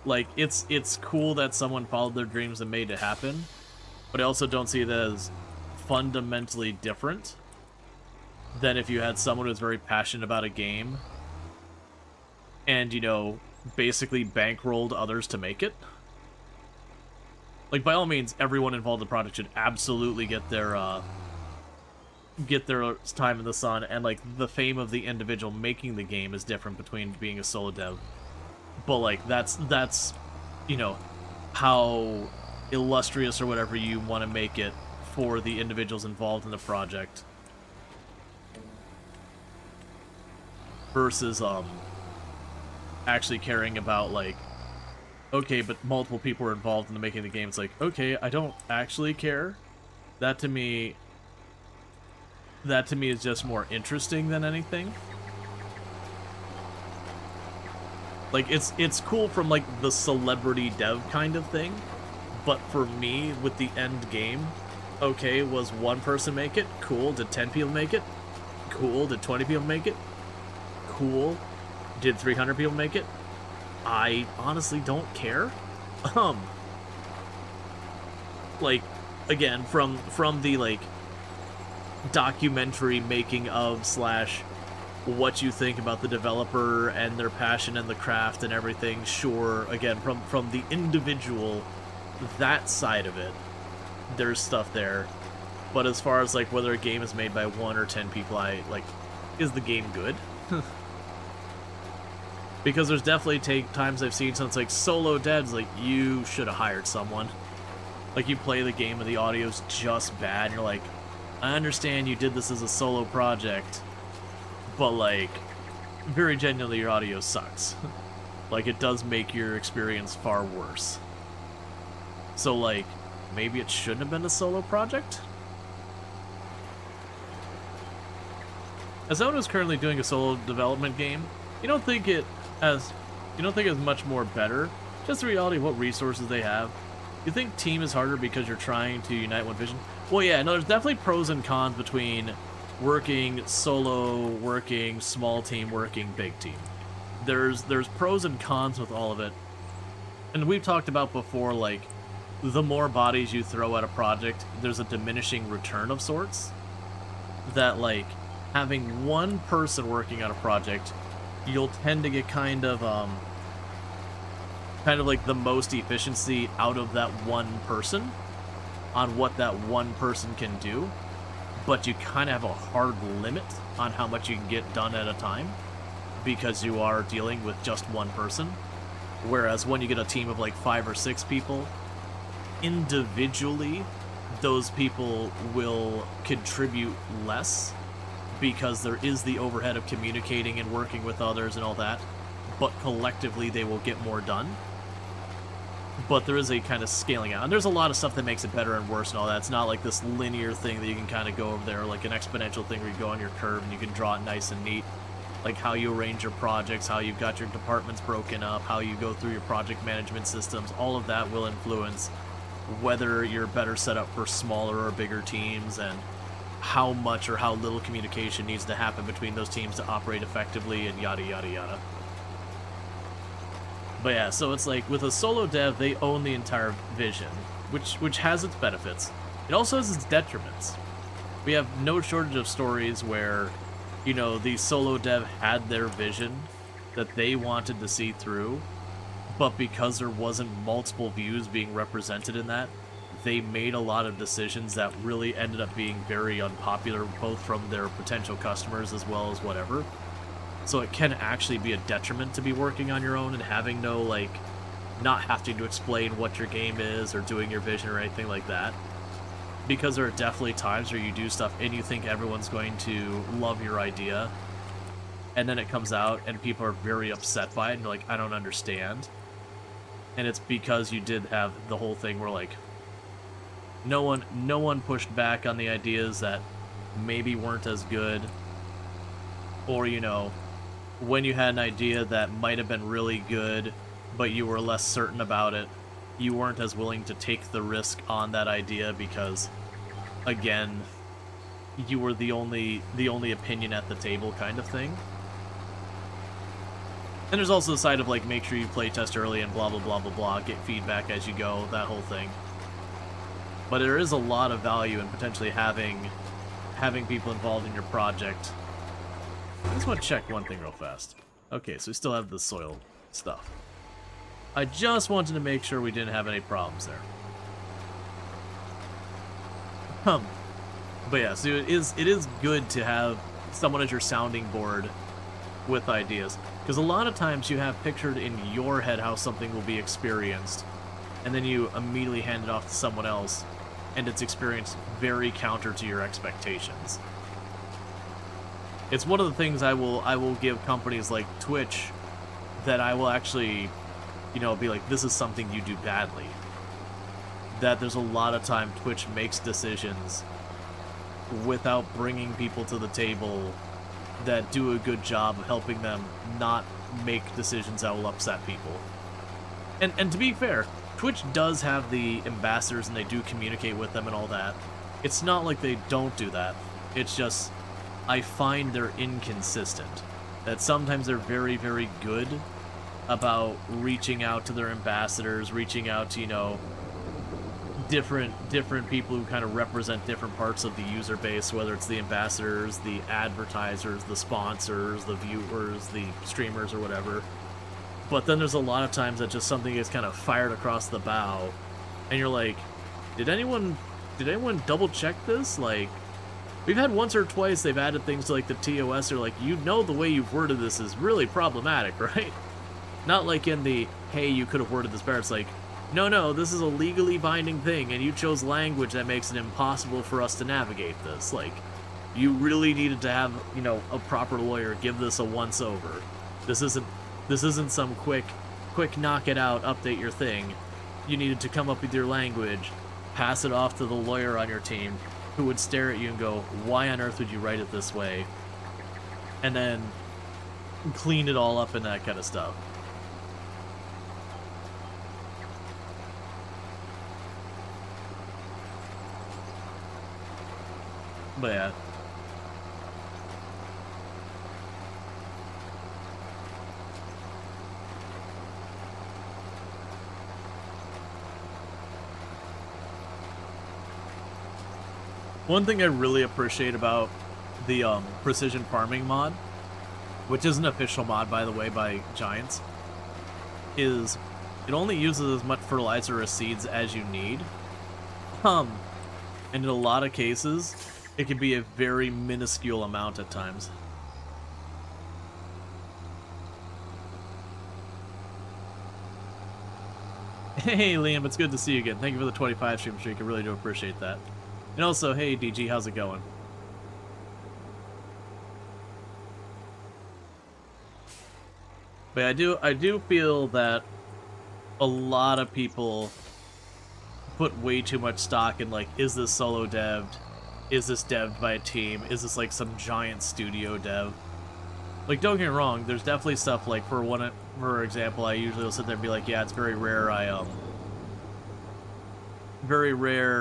Like, it's cool that someone followed their dreams and made it happen, but I also don't see it as fundamentally different than if you had someone who's very passionate about a game and, you know, basically bankrolled others to make it. Like, by all means, everyone involved in the project should absolutely get their time in the sun, and, like, the fame of the individual making the game is different between being a solo dev. But, like, that's, you know, how illustrious or whatever you want to make it for the individuals involved in the project. Versus, actually caring about, like, okay, but multiple people are involved in the making of the game. It's like, okay, I don't actually care. That to me is just more interesting than anything. Like, it's cool from, like, the celebrity dev kind of thing, but for me, with the end game, okay, was one person make it? Cool. Did 10 people make it? Cool. Did 20 people make it? Cool. Did 300 people make it? I honestly don't care. Like, again, from the, like, documentary making of / what you think about the developer and their passion and the craft and everything, sure, again, from the individual, that side of it, there's stuff there. But as far as, like, whether a game is made by 1 or 10 people, is the game good? Because there's definitely times I've seen something like solo devs, like, you should have hired someone. Like, you play the game and the audio's just bad, and you're like, I understand you did this as a solo project, but, like, very genuinely, your audio sucks. Like, it does make your experience far worse. So, like, maybe it shouldn't have been a solo project? As someone who's currently doing a solo development game, you don't think it's much more better? Just the reality of what resources they have. You think team is harder because you're trying to unite one vision? Well, yeah, no, there's definitely pros and cons between working solo, working small team, working big team. There's pros and cons with all of it. And we've talked about before, like, the more bodies you throw at a project, there's a diminishing return of sorts. That, like, having one person working on a project, you'll tend to get kind of kind of like the most efficiency out of that one person on what that one person can do, but you kind of have a hard limit on how much you can get done at a time because you are dealing with just one person. Whereas when you get a team of like 5 or 6 people, individually, those people will contribute less because there is the overhead of communicating and working with others and all that, but collectively they will get more done. But there is a kind of scaling out, and there's a lot of stuff that makes it better and worse and all that. It's not like this linear thing that you can kind of go over there, like an exponential thing where you go on your curve and you can draw it nice and neat. Like how you arrange your projects, how you've got your departments broken up, how you go through your project management systems, all of that will influence whether you're better set up for smaller or bigger teams, and how much or how little communication needs to happen between those teams to operate effectively, and yada yada yada. But yeah, so it's like with a solo dev, they own the entire vision, which has its benefits. It also has its detriments. We have no shortage of stories where, you know, the solo dev had their vision that they wanted to see through, but because there wasn't multiple views being represented in that, they made a lot of decisions that really ended up being very unpopular, both from their potential customers as well as whatever. So it can actually be a detriment to be working on your own and having no, like, not having to explain what your game is or doing your vision or anything like that. Because there are definitely times where you do stuff and you think everyone's going to love your idea, and then it comes out and people are very upset by it and you're like, I don't understand. And it's because you did have the whole thing where, like, no one pushed back on the ideas that maybe weren't as good, or, you know, when you had an idea that might have been really good, but you were less certain about it, you weren't as willing to take the risk on that idea because, again, you were the only opinion at the table kind of thing. And there's also the side of, like, make sure you play test early and blah blah blah blah blah, get feedback as you go, that whole thing. But there is a lot of value in potentially having people involved in your project. I just want to check one thing real fast. Okay, so we still have the soil stuff. I just wanted to make sure we didn't have any problems there. But yeah, so it is good to have someone as your sounding board with ideas. Because a lot of times you have pictured in your head how something will be experienced, and then you immediately hand it off to someone else, and it's experienced very counter to your expectations. It's one of the things I will give companies like Twitch that I will actually, you know, be like, this is something you do badly. That there's a lot of time Twitch makes decisions without bringing people to the table that do a good job of helping them not make decisions that will upset people. And to be fair, Twitch does have the ambassadors and they do communicate with them and all that. It's not like they don't do that. It's just, I find they're inconsistent. That sometimes they're very, very good about reaching out to their ambassadors, reaching out to, you know, different people who kind of represent different parts of the user base, whether it's the ambassadors, the advertisers, the sponsors, the viewers, the streamers, or whatever. But then there's a lot of times that just something is kind of fired across the bow, and you're like, did anyone double check this? Like, we've had once or twice they've added things to, like, the TOS, they're like, you know, the way you've worded this is really problematic, right? Not like in the, hey, you could have worded this better. It's like, no, this is a legally binding thing, and you chose language that makes it impossible for us to navigate this. Like, you really needed to have, you know, a proper lawyer give this a once-over. This isn't some quick knock it out, update your thing. You needed to come up with your language, pass it off to the lawyer on your team, who would stare at you and go, why on earth would you write it this way? And then clean it all up and that kind of stuff. But yeah. One thing I really appreciate about the precision farming mod, which is an official mod, by the way, by Giants, is it only uses as much fertilizer or seeds as you need. And in a lot of cases, it can be a very minuscule amount at times. Hey, Liam, it's good to see you again. Thank you for the 25 stream streak. I really do appreciate that. And also, hey, DG, how's it going? But I do feel that a lot of people put way too much stock in, like, is this solo devved? Is this devved by a team? Is this, like, some giant studio dev? Like, don't get me wrong, there's definitely stuff, like, for example, I usually will sit there and be like, yeah, it's very rare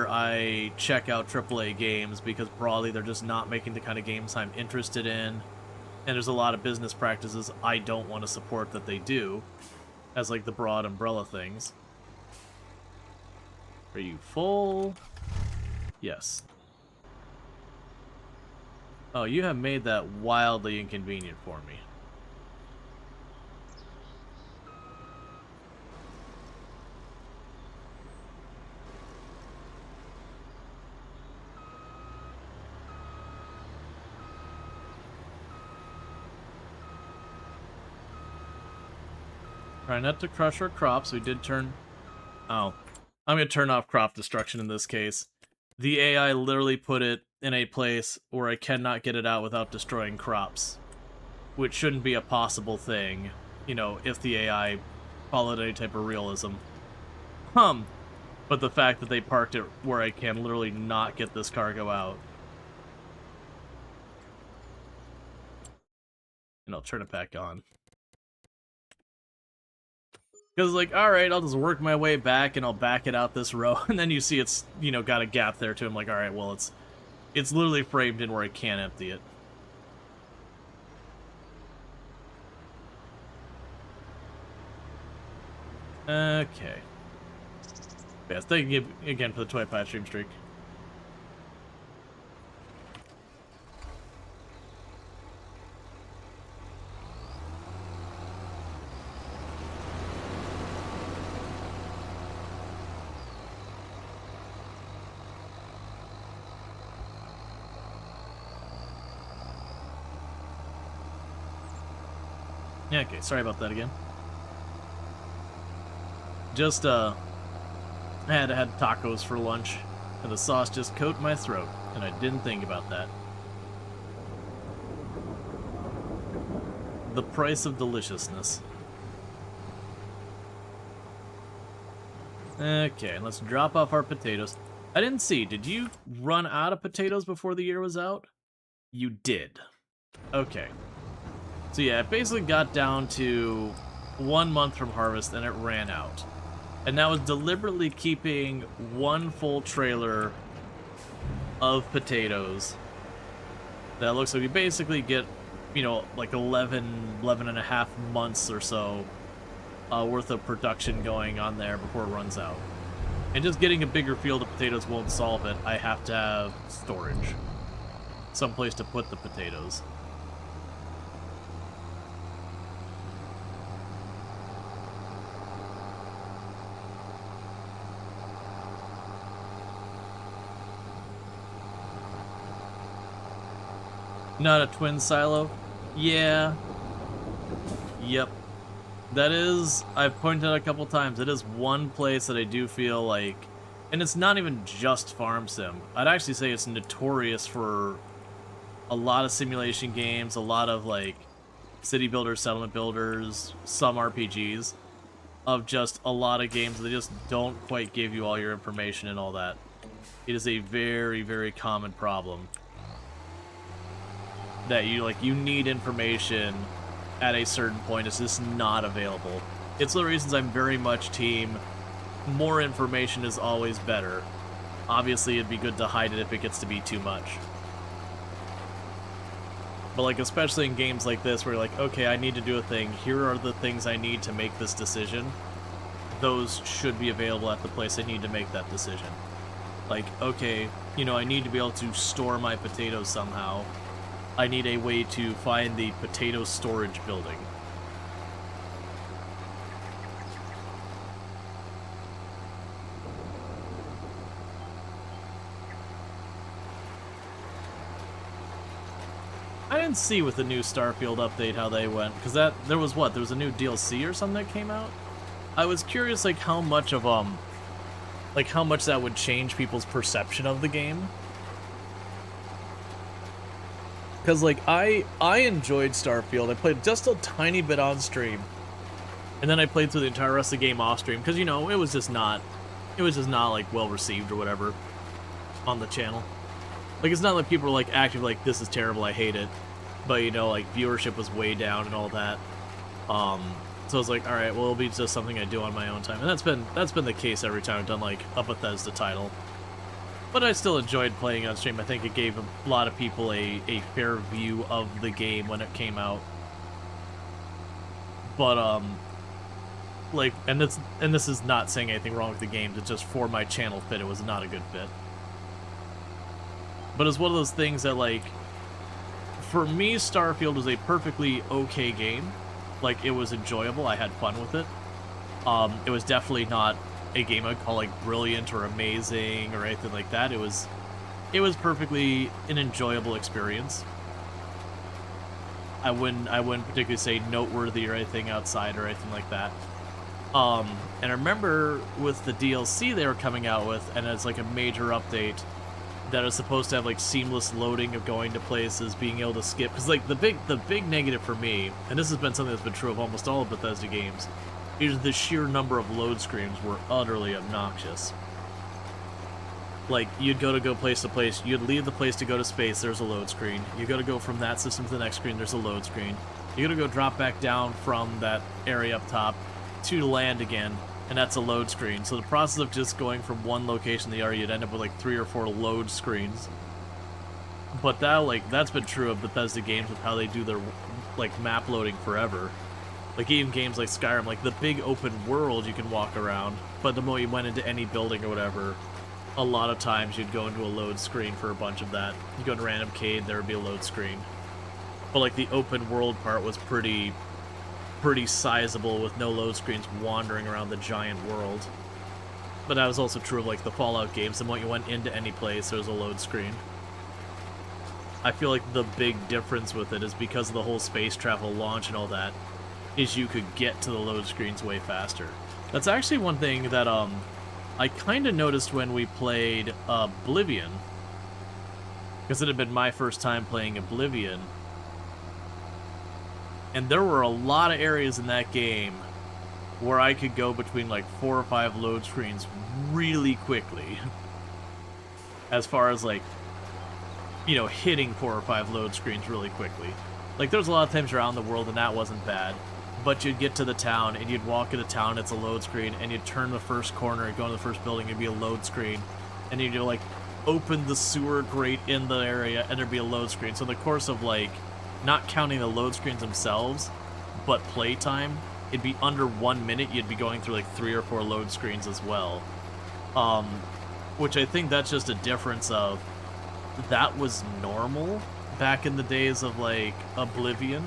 I check out AAA games because broadly they're just not making the kind of games I'm interested in, and there's a lot of business practices I don't want to support that they do, as, like, the broad umbrella things. Are you full? Yes. Oh, you have made that wildly inconvenient for me. Try not to crush our crops. We did turn... Oh. I'm going to turn off crop destruction in this case. The AI literally put it in a place where I cannot get it out without destroying crops, which shouldn't be a possible thing, you know, if the AI followed any type of realism. But the fact that they parked it where I can literally not get this cargo out. And I'll turn it back on. Because, like, alright, I'll just work my way back and I'll back it out this row, and then you see it's, you know, got a gap there too. I'm like, alright, well, it's literally framed in where I can't empty it. Okay. Yes, thank you again for the 25 stream streak. Yeah, okay, sorry about that again. Just, I had tacos for lunch, and the sauce just coated my throat, and I didn't think about that. The price of deliciousness. Okay, let's drop off our potatoes. I didn't see, did you run out of potatoes before the year was out? You did. Okay. So yeah, it basically got down to 1 month from harvest, and it ran out. And that was deliberately keeping one full trailer of potatoes. That looks like we basically get, you know, like 11 and a half months or so worth of production going on there before it runs out. And just getting a bigger field of potatoes won't solve it. I have to have storage. Someplace to put the potatoes. Not a twin silo? Yeah. Yep. That is, I've pointed out a couple times, it is one place that I do feel like, and it's not even just farm sim. I'd actually say it's notorious for a lot of simulation games, a lot of like city builders, settlement builders, some RPGs, of just a lot of games that just don't quite give you all your information and all that. It is a very, very common problem. That you need information at a certain point. It's just not available. It's one of the reasons I'm very much team more information is always better. Obviously, it'd be good to hide it if it gets to be too much. But, like, especially in games like this where you're like, okay, I need to do a thing. Here are the things I need to make this decision. Those should be available at the place I need to make that decision. Like, okay, you know, I need to be able to store my potatoes somehow. I need a way to find the potato storage building. didn't see with the new Starfield update how they went, because there was a new DLC or something that came out. I was curious, like, how much of how much that would change people's perception of the game. Because, like, I enjoyed Starfield. I played just a tiny bit on stream, and then I played through the entire rest of the game off stream, because, you know, it was just not like well received or whatever on the channel. Like, it's not like people were like actively like, this is terrible, I hate it, but, you know, like, viewership was way down and all that. So I was like, all right, well, it'll be just something I do on my own time, and that's been the case every time I've done like a Bethesda title. But I still enjoyed playing on stream. I think it gave a lot of people a fair view of the game when it came out. But like, and this is not saying anything wrong with the games. It's just for my channel fit, it was not a good fit. But it's one of those things that, like, for me, Starfield was a perfectly okay game. Like, it was enjoyable. I had fun with it. It was definitely not a game I'd call, like, brilliant or amazing or anything like that. It was perfectly an enjoyable experience. I wouldn't particularly say noteworthy or anything outside or anything like that. And I remember with the DLC they were coming out with, and it's like a major update that is supposed to have like seamless loading of going to places, being able to skip. Because like the big negative for me, and this has been something that's been true of almost all of Bethesda games, is the sheer number of load screens were utterly obnoxious. Like, you'd go place to place, you'd leave the place to go to space, there's a load screen. You gotta go from that system to the next screen, there's a load screen. You gotta go drop back down from that area up top to land again, and that's a load screen. So the process of just going from one location to the other, you'd end up with like 3 or 4 load screens. But that's been true of Bethesda games with how they do their like map loading forever. Like even games like Skyrim, like the big open world you can walk around, but the moment you went into any building or whatever, a lot of times you'd go into a load screen for a bunch of that. You go to random cave, there would be a load screen. But like the open world part was pretty sizable with no load screens wandering around the giant world. But that was also true of like the Fallout games. The moment you went into any place, there was a load screen. I feel like the big difference with it is because of the whole space travel launch and all that, is you could get to the load screens way faster. That's actually one thing that I kind of noticed when we played Oblivion, because it had been my first time playing Oblivion, and there were a lot of areas in that game where I could go between like 4 or 5 load screens really quickly. As far as like, you know, hitting 4 or 5 load screens really quickly. Like there's a lot of times around the world and that wasn't bad, but you'd get to the town and you'd walk into town, it's a load screen, and you'd turn the first corner and go into the first building, it'd be a load screen, and you'd like open the sewer grate in the area and there'd be a load screen. So in the course of like, not counting the load screens themselves, but playtime, it'd be under 1 minute, you'd be going through like 3 or 4 load screens as well. Which I think that's just a difference of, that was normal back in the days of like Oblivion.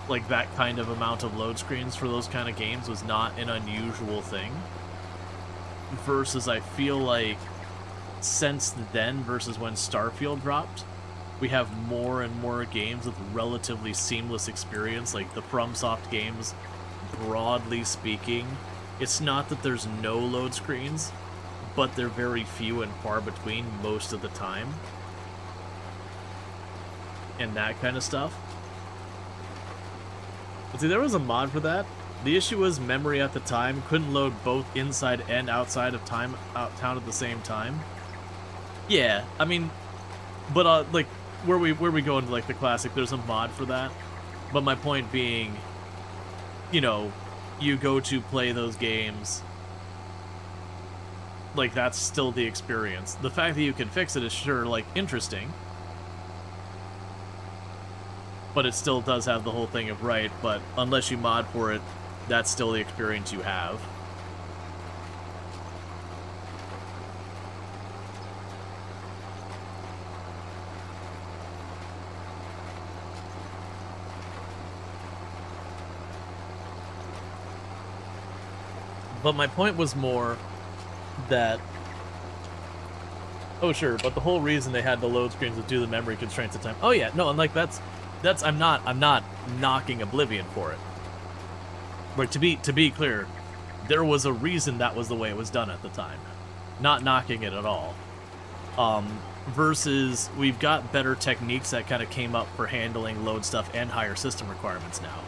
Like that kind of amount of load screens for those kind of games was not an unusual thing. Versus I feel like since then, versus when Starfield dropped, we have more and more games with relatively seamless experience. Like the FromSoft games, broadly speaking, it's not that there's no load screens, but they're very few and far between most of the time. And that kind of stuff. But see, there was a mod for that. The issue was memory at the time couldn't load both inside and outside of town at the same time. Yeah, I mean, but like where we go into like the classic, there's a mod for that. But my point being, you know, you go to play those games, like that's still the experience. The fact that you can fix it is sure like interesting, but it still does have the whole thing of right, but unless you mod for it, that's still the experience you have. But my point was more that Oh sure, but the whole reason they had the load screens was due to the memory constraints at time. Oh yeah, no, and like that's I'm not knocking Oblivion for it. But to be clear, there was a reason that was the way it was done at the time. Not knocking it at all. Versus we've got better techniques that kind of came up for handling load stuff and higher system requirements now.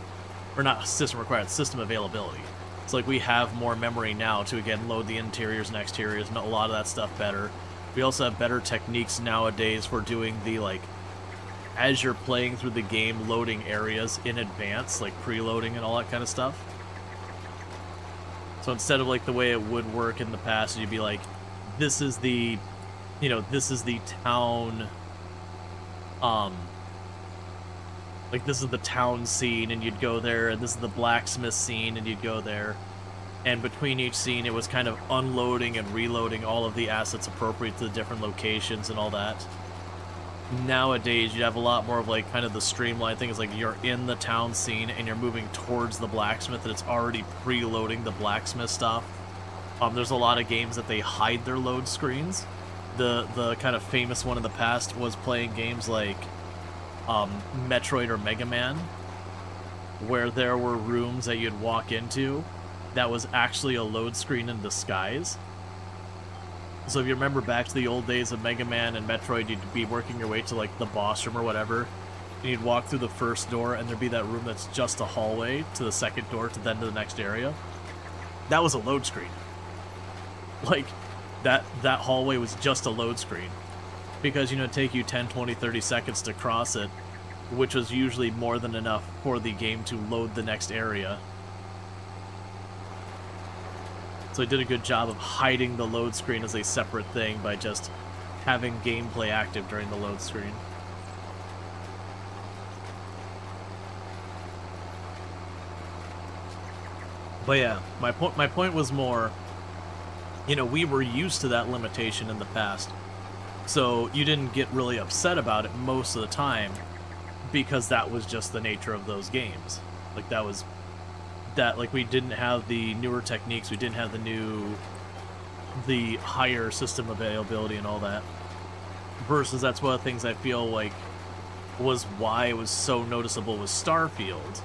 Or not system requirements, system availability. It's like we have more memory now to again load the interiors and exteriors and a lot of that stuff better. We also have better techniques nowadays for doing the, like, as you're playing through the game, loading areas in advance, like preloading and all that kind of stuff. So instead of, like, the way it would work in the past, you'd be like, this is the, you know, this is the town, like, this is the town scene, and you'd go there, and this is the blacksmith scene, and you'd go there. And between each scene, it was kind of unloading and reloading all of the assets appropriate to the different locations and all that. Nowadays, you have a lot more of, like, kind of the streamlined thing. It's like you're in the town scene and you're moving towards the blacksmith, and it's already preloading the blacksmith stuff. There's a lot of games that they hide their load screens. The kind of famous one in the past was playing games like Metroid or Mega Man, where there were rooms that you'd walk into that was actually a load screen in disguise. So if you remember back to the old days of Mega Man and Metroid, you'd be working your way to, like, the boss room or whatever, and you'd walk through the first door, and there'd be that room that's just a hallway to the second door to then to the next area. That was a load screen. Like, that hallway was just a load screen. Because, you know, it'd take you 10, 20, 30 seconds to cross it, which was usually more than enough for the game to load the next area. So they did a good job of hiding the load screen as a separate thing by just having gameplay active during the load screen. But yeah, my point was more, you know, we were used to that limitation in the past. So you didn't get really upset about it most of the time because that was just the nature of those games. Like, that was that, like, we didn't have the newer techniques, we didn't have the higher system availability and all that. Versus that's one of the things I feel like was why it was so noticeable with Starfield,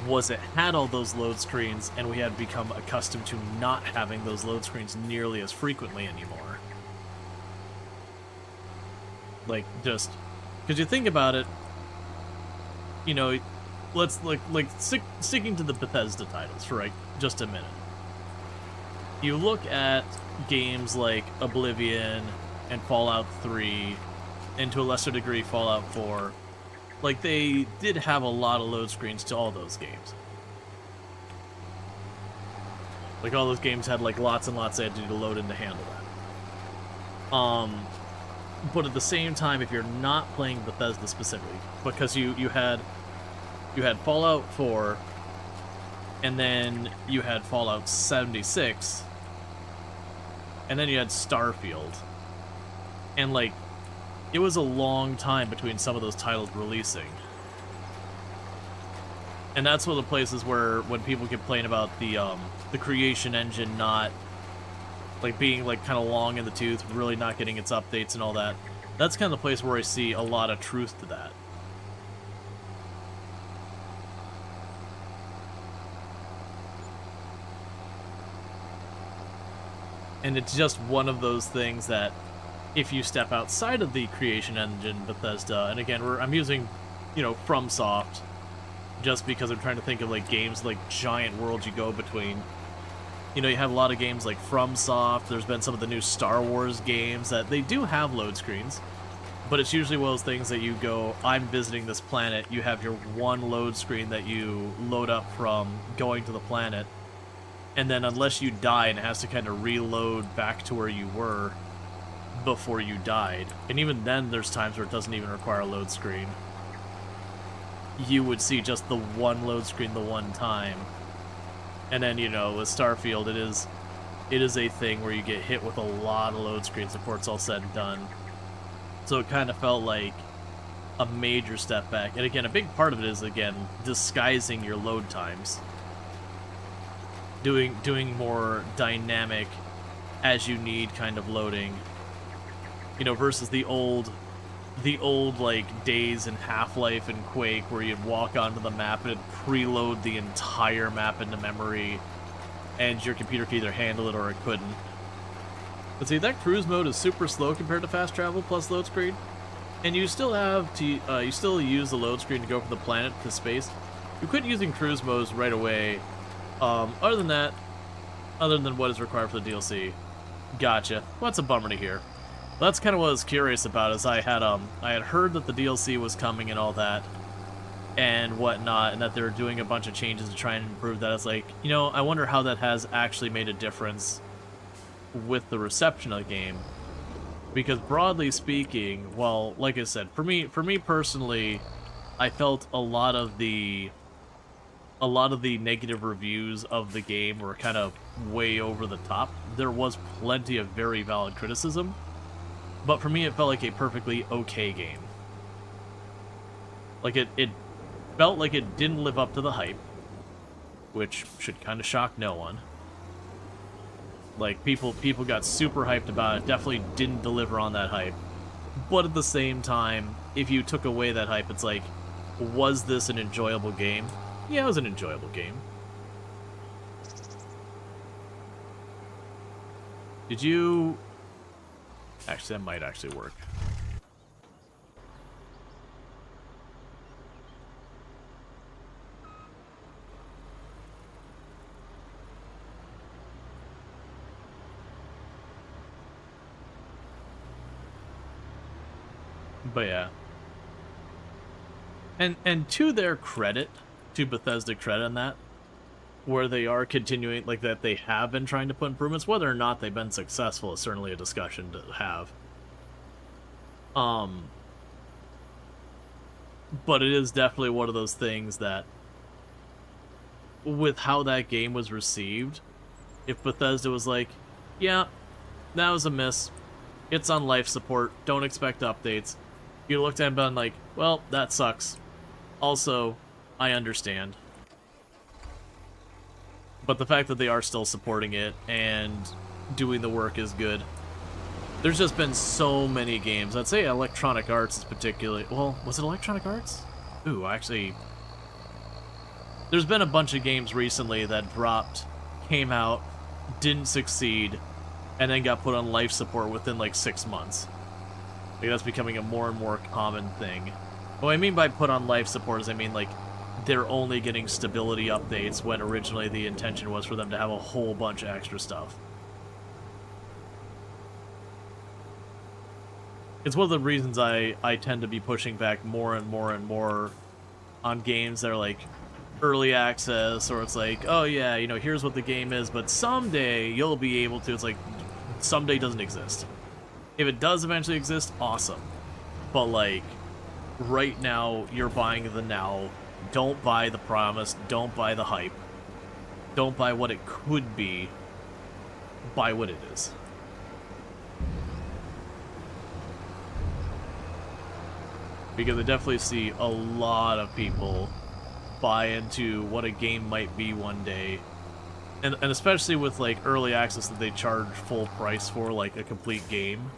was it had all those load screens, and we had become accustomed to not having those load screens nearly as frequently anymore. Like, just because you think about it, you know, let's sticking to the Bethesda titles for, like, just a minute. You look at games like Oblivion and Fallout 3, and to a lesser degree Fallout 4. Like, they did have a lot of load screens to all those games. Like, all those games had, like, lots and lots they had to do to load in to handle that. But at the same time, if you're not playing Bethesda specifically, because you had Fallout 4, and then you had Fallout 76, and then you had Starfield. And, like, it was a long time between some of those titles releasing. And that's one of the places where, when people complain about the creation engine not, like, being, like, kind of long in the tooth, really not getting its updates and all that, that's kind of the place where I see a lot of truth to that. And it's just one of those things that, if you step outside of the creation engine, Bethesda, and again, I'm using, you know, FromSoft, just because I'm trying to think of, like, games, like, giant worlds you go between. You know, you have a lot of games like FromSoft, there's been some of the new Star Wars games that they do have load screens, but it's usually one of those things that you go, I'm visiting this planet, you have your one load screen that you load up from going to the planet, and then unless you die, and it has to kind of reload back to where you were before you died, and even then there's times where it doesn't even require a load screen. You would see just the one load screen the one time. And then, you know, with Starfield, it is a thing where you get hit with a lot of load screens before it's all said and done. So it kind of felt like a major step back. And again, a big part of it is, again, disguising your load times. Doing more dynamic, as you need kind of loading, You know, versus the old like days in Half-Life and Quake where you'd walk onto the map and it'd preload the entire map into memory, and your computer could either handle it or it couldn't. But see, that cruise mode is super slow compared to fast travel plus load screen, and you still have to you still use the load screen to go from the planet to space. You quit using cruise modes right away. Other than that, other than what is required for the DLC. Gotcha. Well, that's a bummer to hear. That's kind of what I was curious about, is I had heard that the DLC was coming and all that, and whatnot, and that they were doing a bunch of changes to try and improve that. It's like, you know, I wonder how that has actually made a difference with the reception of the game. Because broadly speaking, well, like I said, for me personally, I felt a lot of the negative reviews of the game were kind of way over the top. There was plenty of very valid criticism, but for me it felt like a perfectly okay game. Like it felt like it didn't live up to the hype, which should kind of shock no one. Like, people got super hyped about it, definitely didn't deliver on that hype. But at the same time, if you took away that hype, it's like, was this an enjoyable game? Yeah, it was an enjoyable game. Did you... Actually, that might actually work. But yeah. And to their credit, to Bethesda credit on that, where they are continuing, like, that they have been trying to put improvements, whether or not they've been successful is certainly a discussion to have. But it is definitely one of those things that, with how that game was received, if Bethesda was like, yeah, that was a miss, it's on life support, don't expect updates, you looked at it and been like, well, that sucks. Also, I understand. But the fact that they are still supporting it and doing the work is good. There's just been so many games. I'd say Electronic Arts is particularly... Well, was it Electronic Arts? Ooh, actually... There's been a bunch of games recently that dropped, came out, didn't succeed, and then got put on life support within like 6 months. Like, that's becoming a more and more common thing. What I mean by put on life support is I mean, like, they're only getting stability updates when originally the intention was for them to have a whole bunch of extra stuff. It's one of the reasons I tend to be pushing back more and more and more on games that are like early access, or it's like, oh yeah, you know, here's what the game is, but someday you'll be able to. It's like, someday doesn't exist. If it does eventually exist, awesome. But like, right now, you're buying the now. Don't buy the promise. Don't buy the hype. Don't buy what it could be. Buy what it is. Because I definitely see a lot of people buy into what a game might be one day. And especially with like early access that they charge full price for, like a complete game.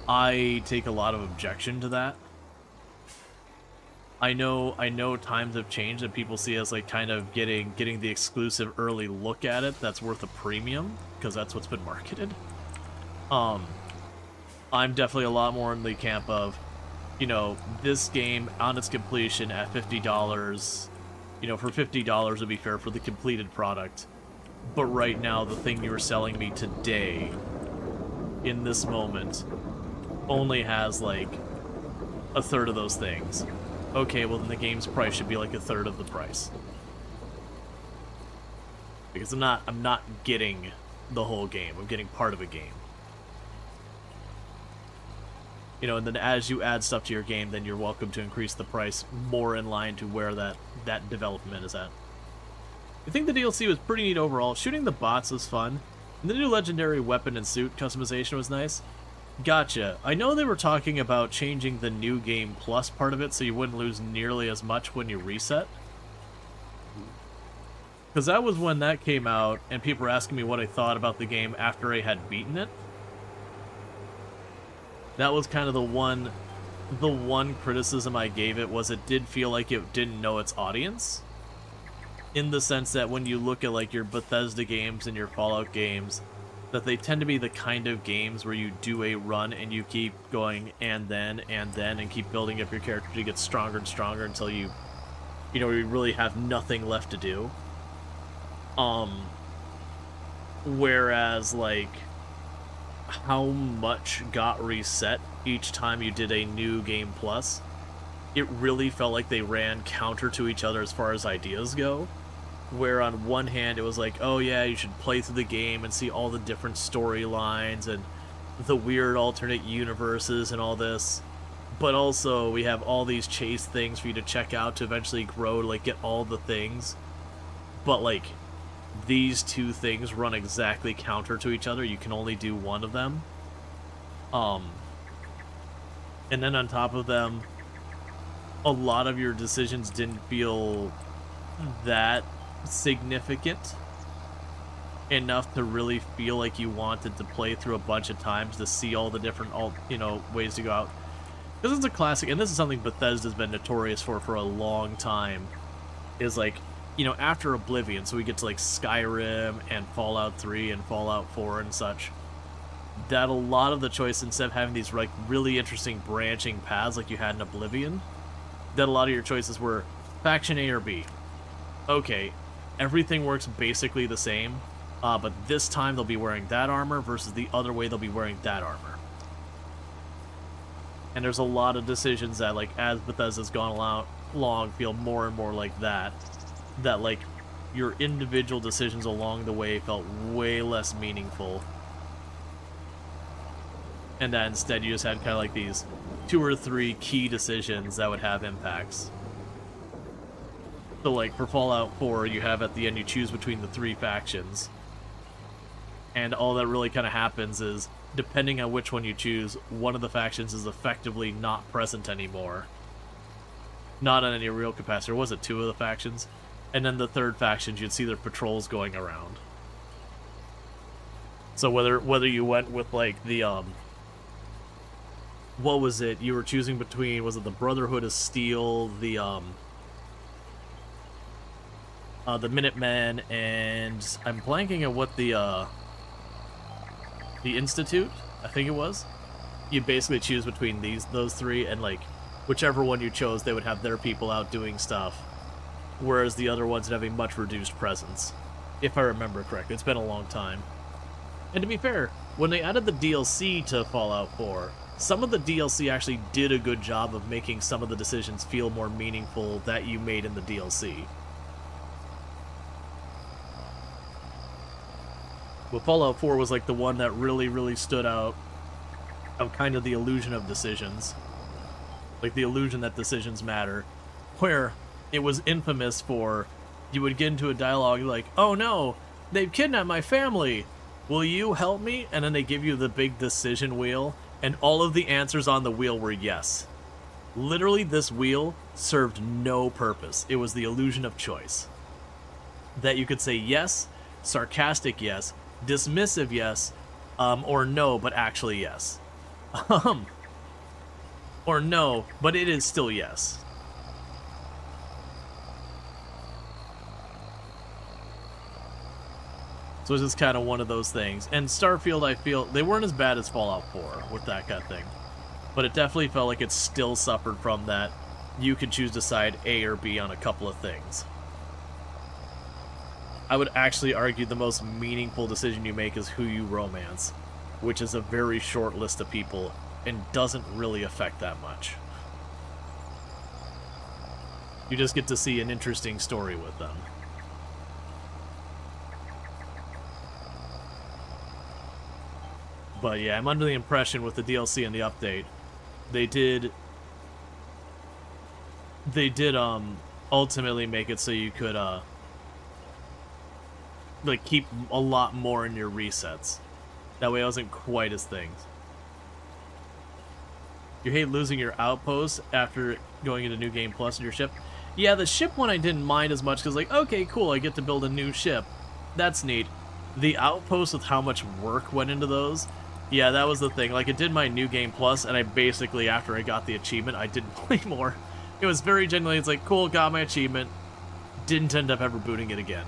I take a lot of objection to that. I know times have changed and people see as like kind of getting the exclusive early look at it that's worth a premium, because that's what's been marketed. I'm definitely a lot more in the camp of, you know, this game on its completion at $50, you know, for $50 would be fair for the completed product. But right now, the thing you're selling me today, in this moment, only has like a third of those things. Okay, well then the game's price should be like a third of the price. Because I'm not getting the whole game. I'm getting part of a game. You know, and then as you add stuff to your game, then you're welcome to increase the price more in line to where that development is at. I think the DLC was pretty neat overall. Shooting the bots was fun. And the new legendary weapon and suit customization was nice. Gotcha. I know they were talking about changing the New Game Plus part of it so you wouldn't lose nearly as much when you reset. Because that was when that came out, and people were asking me what I thought about the game after I had beaten it. That was kind of the one criticism I gave it, was it did feel like it didn't know its audience. In the sense that when you look at like your Bethesda games and your Fallout games, that they tend to be the kind of games where you do a run and you keep going and then and keep building up your character to get stronger and stronger until you really have nothing left to do. Whereas like how much got reset each time you did a new game plus, it really felt like they ran counter to each other as far as ideas go. Where on one hand it was like, oh yeah, you should play through the game and see all the different storylines and the weird alternate universes and all this, but also we have all these chase things for you to check out to eventually grow to like get all the things. But like these two things run exactly counter to each other. You can only do one of them. And then on top of them, a lot of your decisions didn't feel that significant enough to really feel like you wanted to play through a bunch of times to see all the different ways to go out. This is a classic, and this is something Bethesda's been notorious for a long time, is like, after Oblivion, so we get to like Skyrim and Fallout 3 and Fallout 4 and such, that a lot of the choice, instead of having these like really interesting branching paths like you had in Oblivion, that a lot of your choices were faction A or B. Okay, everything works basically the same, but this time they'll be wearing that armor versus the other way they'll be wearing that armor. And there's a lot of decisions that, like, as Bethesda's gone along, feel more and more like that like your individual decisions along the way felt way less meaningful, and that instead you just had kind of like these 2 or 3 key decisions that would have impacts. So like for Fallout 4, you have at the end you choose between the 3 factions, and all that really kind of happens is, depending on which one you choose, one of the factions is effectively not present anymore. Not on any real capacity. Or was it 2 of the factions? And then the third faction, you'd see their patrols going around. So whether you went with like the what was it? You were choosing between, was it the Brotherhood of Steel, the Minutemen, and I'm blanking at what the Institute, I think it was. You basically choose between those 3, and like whichever one you chose, they would have their people out doing stuff, whereas the other ones would have a much reduced presence, if I remember correctly. It's been a long time. And to be fair, when they added the DLC to Fallout 4, some of the DLC actually did a good job of making some of the decisions feel more meaningful that you made in the DLC. But Fallout 4 was like the one that really, really stood out of kind of the illusion of decisions. Like the illusion that decisions matter. Where it was infamous for, you would get into a dialogue like, oh no, they've kidnapped my family. Will you help me? And then they give you the big decision wheel, and all of the answers on the wheel were yes. Literally, this wheel served no purpose. It was the illusion of choice. That you could say yes, sarcastic yes, dismissive yes, or no, but actually yes. Or no, but it is still yes. So it's just kind of one of those things. And Starfield, I feel, they weren't as bad as Fallout 4 with that kind of thing. But it definitely felt like it still suffered from that. You could choose to side A or B on a couple of things. I would actually argue the most meaningful decision you make is who you romance, which is a very short list of people and doesn't really affect that much. You just get to see an interesting story with them. But yeah, I'm under the impression with the DLC and the update, they did ultimately make it so you could like keep a lot more in your resets. That way it wasn't quite as things. You hate losing your outpost after going into New Game Plus in your ship? Yeah, the ship one I didn't mind as much because, like, okay, cool, I get to build a new ship. That's neat. The outpost with how much work went into those Yeah, that was the thing. Like, it did my New Game Plus, and I basically, after I got the achievement, I didn't play more. It was very genuinely, it's like, cool, got my achievement, didn't end up ever booting it again.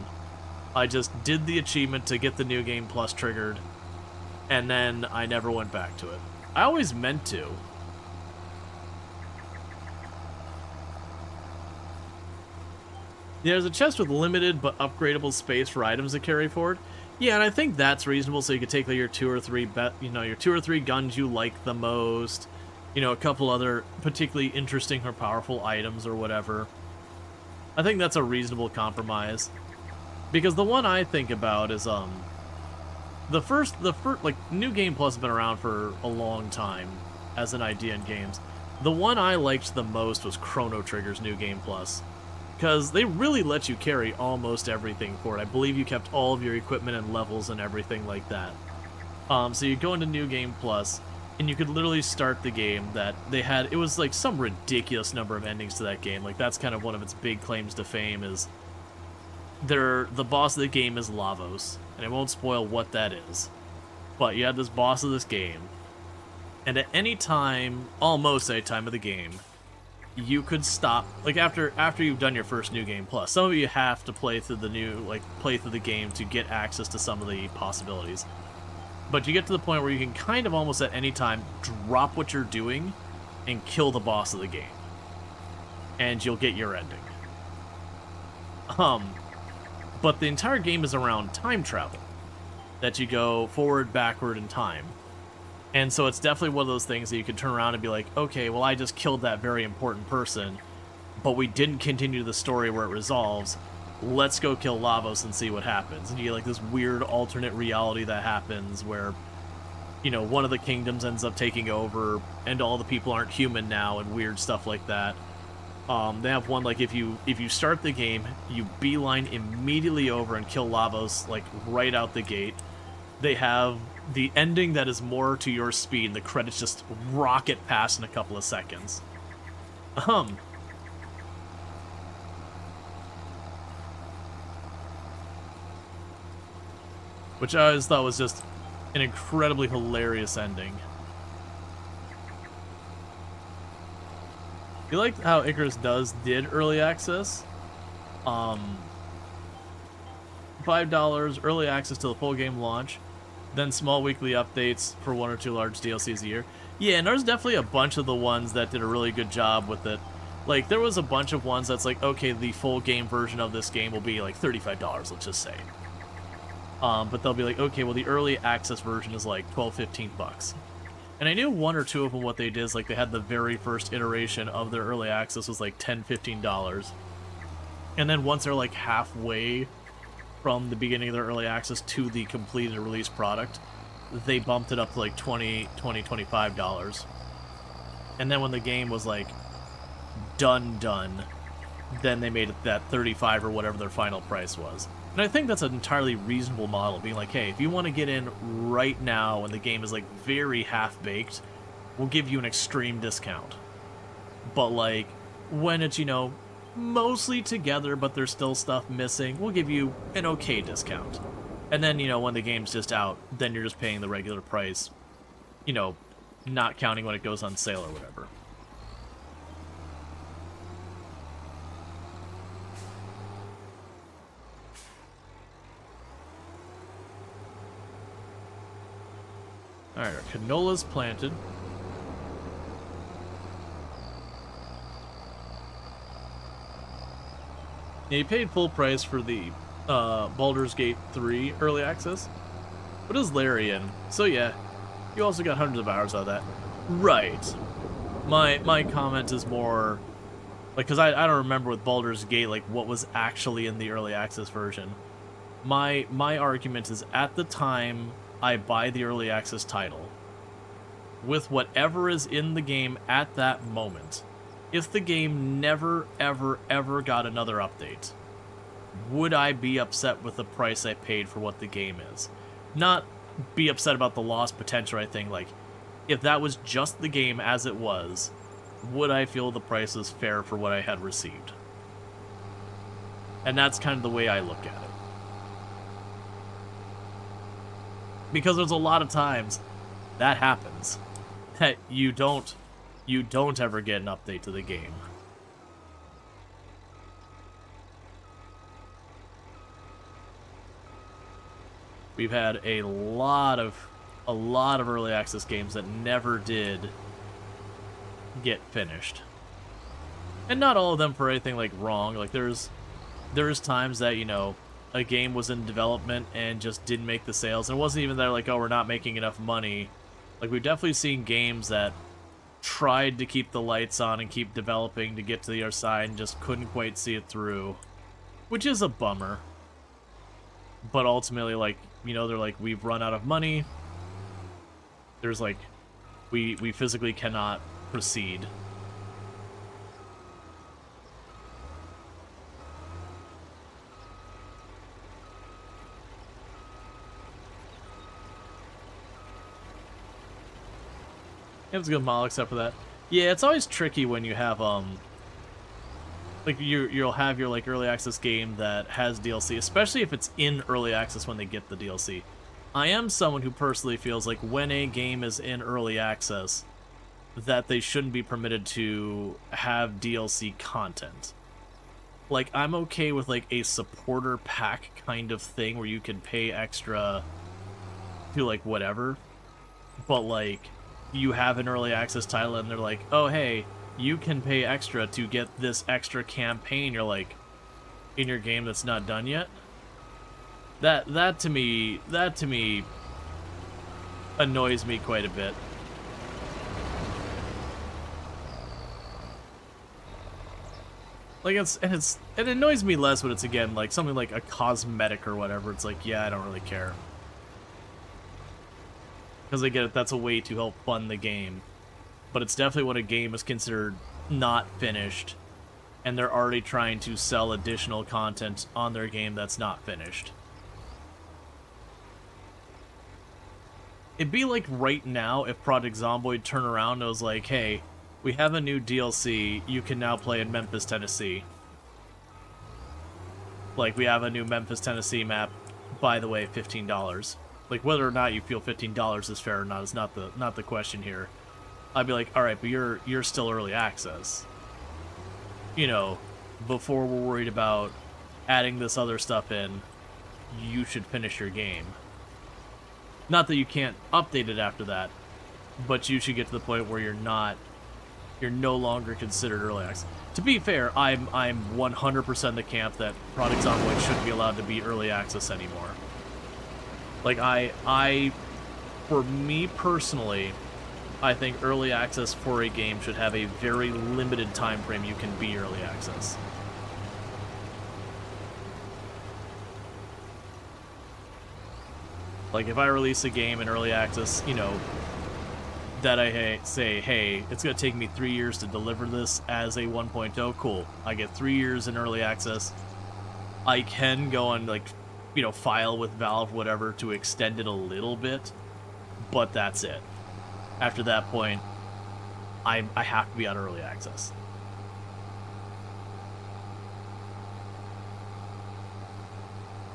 I just did the achievement to get the New Game Plus triggered, and then I never went back to it. I always meant to. There's a chest with limited but upgradable space for items to carry forward. Yeah, and I think that's reasonable, so you could take like your two or three guns you like the most, a couple other particularly interesting or powerful items or whatever. I think that's a reasonable compromise. Because the one I think about is the first like New Game Plus has been around for a long time as an idea in games. The one I liked the most was Chrono Trigger's New Game Plus. Because they really let you carry almost everything for it. I believe you kept all of your equipment and levels and everything like that. So you go into New Game Plus, and you could literally start the game that they had. It was like some ridiculous number of endings to that game. Like, that's kind of one of its big claims to fame is the boss of the game is Lavos. And I won't spoil what that is. But you had this boss of this game, and at any time, almost any time of the game, you could stop, like after you've done your first New Game Plus. Some of you have to play through the game to get access to some of the possibilities. But you get to the point where you can kind of almost at any time drop what you're doing and kill the boss of the game. And you'll get your ending. But the entire game is around time travel. That you go forward, backward in time. And so it's definitely one of those things that you can turn around and be like, okay, well, I just killed that very important person, but we didn't continue the story where it resolves. Let's go kill Lavos and see what happens. And you get like this weird alternate reality that happens where, one of the kingdoms ends up taking over and all the people aren't human now and weird stuff like that. They have one, like, if you start the game, you beeline immediately over and kill Lavos, like, right out the gate. They have the ending that is more to your speed, and the credits just rocket past in a couple of seconds. Which I always thought was just an incredibly hilarious ending. You liked how Icarus did early access? $5 early access to the full game launch, then small weekly updates for 1 or 2 large DLCs a year. Yeah, and there's definitely a bunch of the ones that did a really good job with it. Like, there was a bunch of ones that's like, okay, the full game version of this game will be like $35, let's just say. But they'll be like, okay, well, the early access version is like $12-15. And I knew 1 or 2 of them, what they did is like they had the very first iteration of their early access was like $10-15. And then once they're like halfway from the beginning of their early access to the completed release product, they bumped it up to like $20-25. And then when the game was like done, then they made it that $35 or whatever their final price was. And I think that's an entirely reasonable model, being like, hey, if you want to get in right now when the game is like very half-baked, we'll give you an extreme discount. But like, when it's, mostly together, but there's still stuff missing, we'll give you an okay discount. And then, when the game's just out, then you're just paying the regular price, not counting when it goes on sale or whatever. Alright, our canola's planted. Yeah, you paid full price for the Baldur's Gate 3 early access. What is Larian? So yeah, you also got hundreds of hours out of that. Right. My comment is more like, because I don't remember with Baldur's Gate like what was actually in the early access version. My argument is, at the time I buy the early access title, with whatever is in the game at that moment, if the game never, ever, ever got another update, would I be upset with the price I paid for what the game is? Not be upset about the lost potential or anything. Like, if that was just the game as it was, would I feel the price was fair for what I had received? And that's kind of the way I look at it. Because there's a lot of times That happens. you don't ever get an update to the game. We've had a lot of early access games that never did get finished. And not all of them for anything like wrong. Like there's times that, you know, a game was in development and just didn't make the sales. And it wasn't even that like, oh, we're not making enough money. Like we've definitely seen games that tried to keep the lights on and keep developing to get to the other side and just couldn't quite see it through, which is a bummer. But ultimately, like, you know, they're like, we've run out of money. There's like, we physically cannot proceed. It was a good model except for that. Yeah, it's always tricky when you have like you'll have your like early access game that has DLC, especially if it's in early access when they get the DLC. I am someone who personally feels like when a game is in early access that they shouldn't be permitted to have DLC content. Like I'm okay with like a supporter pack kind of thing where you can pay extra to like whatever. But like you have an early access title and they're like, oh hey, you can pay extra to get this extra campaign. You're like, in your game that's not done yet. That to me annoys me quite a bit. Like it annoys me less when it's again like something like a cosmetic or whatever. It's like, yeah, I don't really care. Because I get it, that's a way to help fund the game. But it's definitely when a game is considered not finished, and they're already trying to sell additional content on their game that's not finished. It'd be like right now if Project Zomboid turned around and was like, hey, we have a new DLC, you can now play in Memphis, Tennessee. Like, we have a new Memphis, Tennessee map, by the way, $15. Like, whether or not you feel $15 is fair or not is not the question here. I'd be like, all right, but you're still early access. You know, before we're worried about adding this other stuff in, you should finish your game. Not that you can't update it after that, but you should get to the point where you're no longer considered early access. To be fair, I'm 100% the camp that Project Zomboid shouldn't be allowed to be early access anymore. Like, for me personally, I think early access for a game should have a very limited time frame you can be early access. Like, if I release a game in early access, you know, that I say, hey, it's going to take me 3 years to deliver this as a 1.0, cool. I get 3 years in early access. I can go and, like, you know, file with Valve, whatever, to extend it a little bit, but that's it. After that point, I have to be on early access.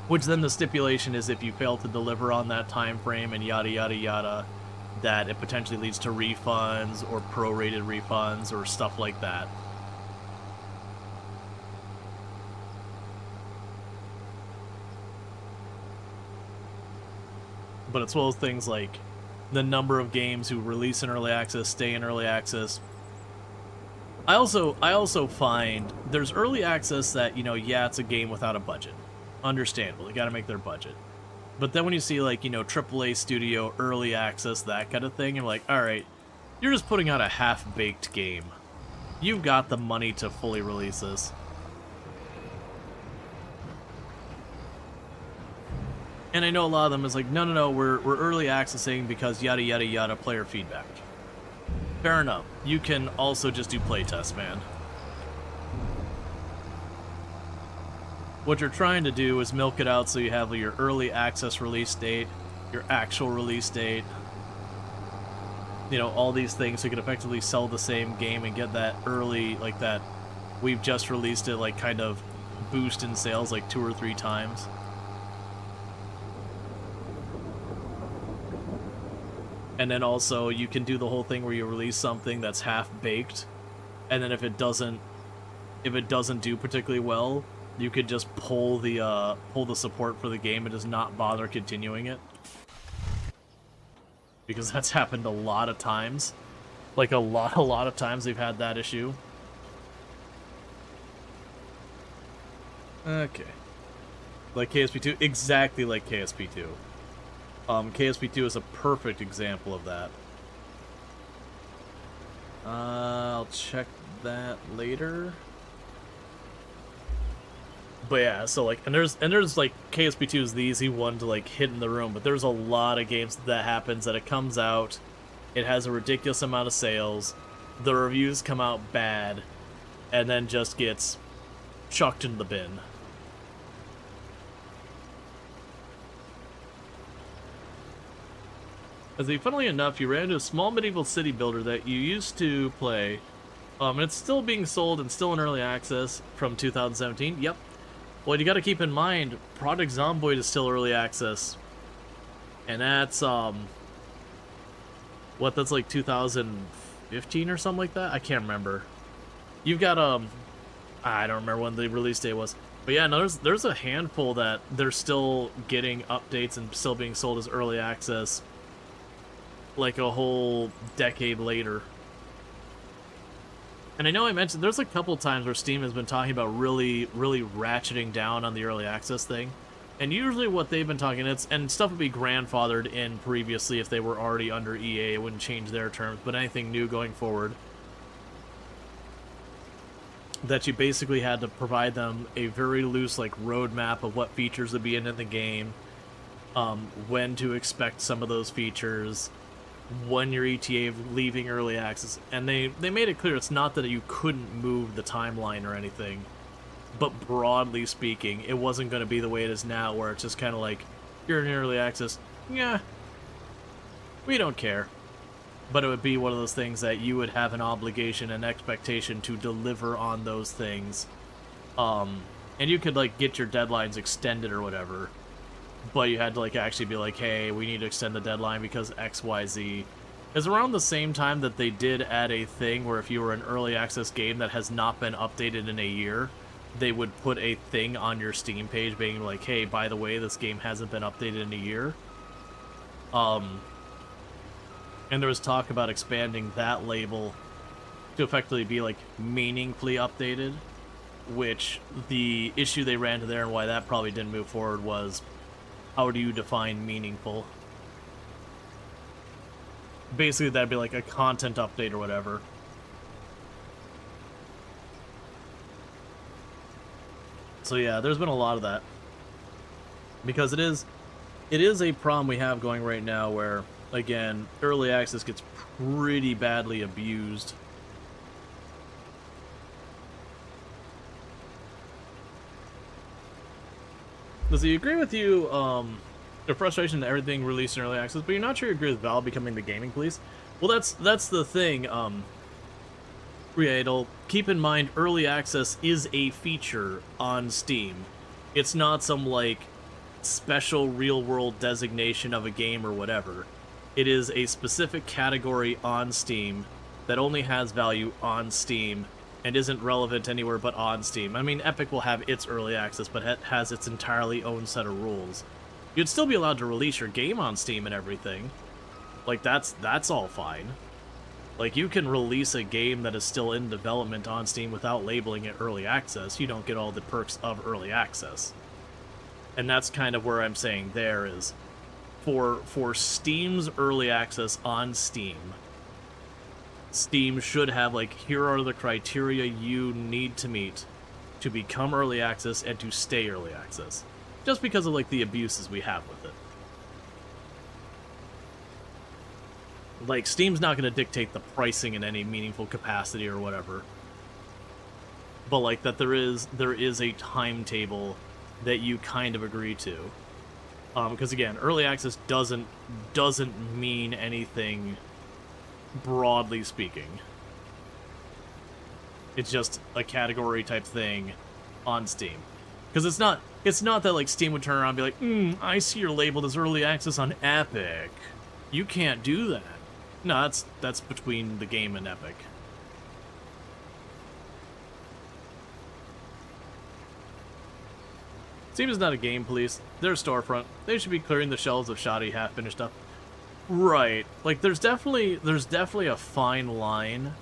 Which then the stipulation is if you fail to deliver on that time frame and yada yada yada, that it potentially leads to refunds or prorated refunds or stuff like that. But it's one of those things like the number of games who release in early access stay in early access. I also find there's early access that, you know, yeah, it's a game without a budget. Understandable, they gotta make their budget. But then when you see, like, you know, AAA studio, early access, that kind of thing, you're like, alright, you're just putting out a half-baked game. You've got the money to fully release this. And I know a lot of them is like, no, we're early accessing because yada yada yada player feedback. Fair enough. You can also just do playtests, man. What you're trying to do is milk it out so you have your early access release date, your actual release date, you know, all these things so you can effectively sell the same game and get that early, like that we've just released it, like, kind of boost in sales like 2 or 3 times. And then also you can do the whole thing where you release something that's half-baked, and then if it doesn't do particularly well, you could just pull the support for the game and just not bother continuing it. Because that's happened a lot of times. Like a lot of times they've had that issue. Okay. Like KSP2, exactly like KSP2. KSP2 is a perfect example of that. I'll check that later. But yeah, so like, and there's like KSP2 is the easy one to like hit in the room, but there's a lot of games that happens that it comes out, it has a ridiculous amount of sales, the reviews come out bad, and then just gets chucked in the bin. As funnily enough, you ran into a small medieval city builder that you used to play, and it's still being sold and still in early access from 2017. Yep. Well, you got to keep in mind, Project Zomboid is still early access, and that's that's like 2015 or something like that. I can't remember. You've got I don't remember when the release date was, but yeah, no, there's a handful that they're still getting updates and still being sold as early access. Like a whole decade later. And I know I mentioned there's a couple times where Steam has been talking about really ratcheting down on the early access thing. And usually what they've been talking, and stuff would be grandfathered in previously if they were already under EA, it wouldn't change their terms, but anything new going forward, that you basically had to provide them a very loose like roadmap of what features would be in the game, when to expect some of those features, when your ETA leaving early access, and they made it clear it's not that you couldn't move the timeline or anything, but broadly speaking, it wasn't going to be the way it is now, where it's just kind of like, you're in early access, yeah, we don't care. But it would be one of those things that you would have an obligation and expectation to deliver on those things, and you could like get your deadlines extended or whatever. But you had to like actually be like, hey, we need to extend the deadline because XYZ. It's around the same time that they did add a thing where if you were an early access game that has not been updated in a year, they would put a thing on your Steam page being like, hey, by the way, this game hasn't been updated in a year. And there was talk about expanding that label to effectively be like meaningfully updated, which the issue they ran to there and why that probably didn't move forward was, how do you define meaningful? Basically, that'd be like a content update or whatever. So yeah, there's been a lot of that. Because it is a problem we have going right now where, again, early access gets pretty badly abused. Does he agree with you, the frustration that everything released in early access, but you're not sure you agree with Valve becoming the gaming police? Well, that's the thing, Riedel. Keep in mind, early access is a feature on Steam. It's not some, like, special real-world designation of a game or whatever. It is a specific category on Steam that only has value on Steam and isn't relevant anywhere but on Steam. I mean, Epic will have its early access, but it has its entirely own set of rules. You'd still be allowed to release your game on Steam and everything. Like, that's all fine. Like, you can release a game that is still in development on Steam without labeling it early access. You don't get all the perks of early access. And that's kind of where I'm saying there is, for Steam's early access on Steam, Steam should have, like, here are the criteria you need to meet to become early access and to stay early access. Just because of, like, the abuses we have with it. Like, Steam's not going to dictate the pricing in any meaningful capacity or whatever. But, like, that there is a timetable that you kind of agree to. Because, again, early access doesn't mean anything broadly speaking. It's just a category type thing on Steam. Because it's not that like Steam would turn around and be like, I see you're labeled as early access on Epic. You can't do that. No, that's between the game and Epic. Steam is not a game police. They're a storefront. They should be clearing the shelves of shoddy, half-finished stuff. Right. Like, there's definitely a fine line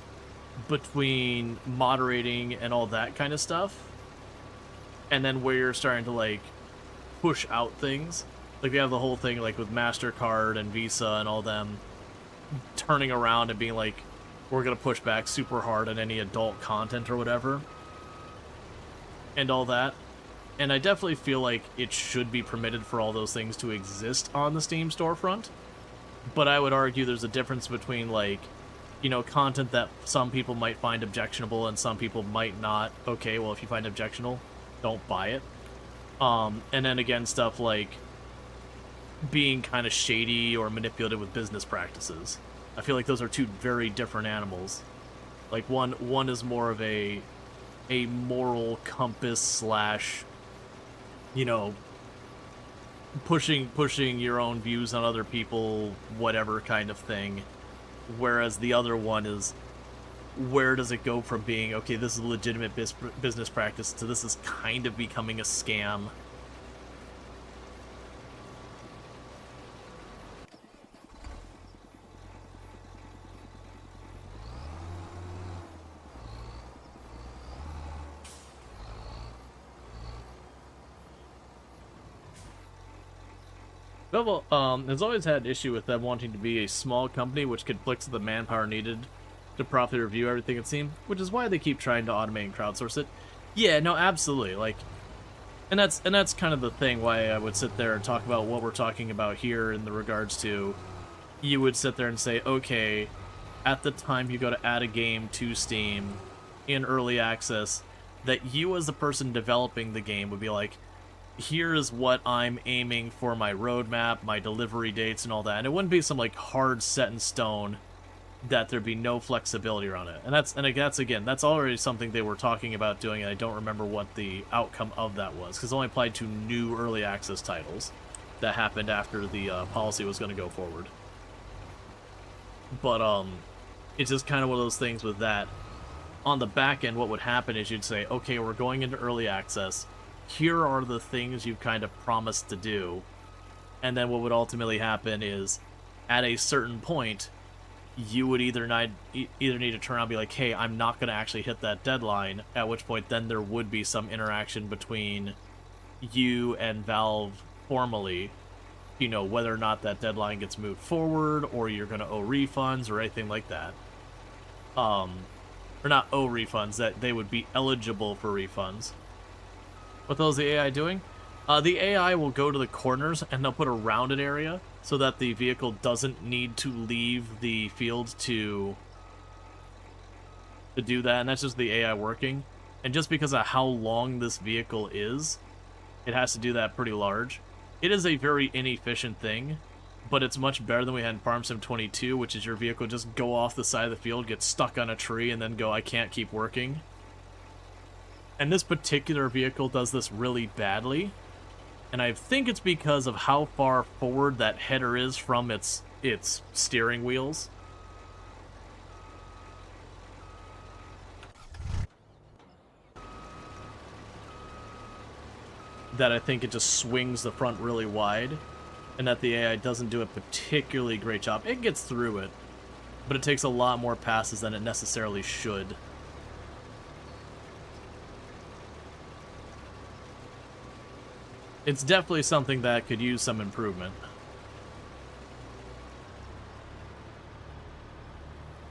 between moderating and all that kind of stuff, and then where you're starting to, like, push out things. Like, we have the whole thing, like, with MasterCard and Visa and all them turning around and being like, we're gonna push back super hard on any adult content or whatever. And all that. And I definitely feel like it should be permitted for all those things to exist on the Steam storefront. But I would argue there's a difference between, like, you know, content that some people might find objectionable and some people might not. Okay, well, if you find it objectionable, don't buy it. And then again, stuff like being kind of shady or manipulative with business practices. I feel like those are two very different animals. Like, one is more of a moral compass slash, you know, pushing your own views on other people, whatever kind of thing. Whereas the other one is, where does it go from being, okay, this is a legitimate business practice, to this is kind of becoming a scam. Well, has always had issue with them wanting to be a small company, which conflicts with the manpower needed to properly review everything, it seems, which is why they keep trying to automate and crowdsource it. Yeah, no, absolutely. Like, and that's kind of the thing why I would sit there and talk about what we're talking about here in the regards to, you would sit there and say, okay, at the time you go to add a game to Steam in early access, that you as the person developing the game would be like, here is what I'm aiming for, my roadmap, my delivery dates, and all that. And it wouldn't be some, like, hard set in stone that there'd be no flexibility around it. And that's already something they were talking about doing, and I don't remember what the outcome of that was, because it only applied to new early access titles that happened after the policy was going to go forward. But, it's just kind of one of those things with that. On the back end, what would happen is you'd say, okay, we're going into early access. Here are the things you've kind of promised to do. And then what would ultimately happen is, at a certain point, you would either need to turn around and be like, hey, I'm not going to actually hit that deadline, at which point then there would be some interaction between you and Valve formally, you know, whether or not that deadline gets moved forward, or you're going to owe refunds or anything like that. Or not owe refunds, that they would be eligible for refunds. What the hell is the AI doing? The AI will go to the corners and they'll put a rounded area so that the vehicle doesn't need to leave the field to do that, and that's just the AI working. And just because of how long this vehicle is, it has to do that pretty large. It is a very inefficient thing, but it's much better than we had in Farm Sim 22, which is your vehicle just go off the side of the field, get stuck on a tree, and then go, I can't keep working. And this particular vehicle does this really badly, and I think it's because of how far forward that header is from its steering wheels. That I think it just swings the front really wide, and that the AI doesn't do a particularly great job. It gets through it, but it takes a lot more passes than it necessarily should. It's definitely something that could use some improvement.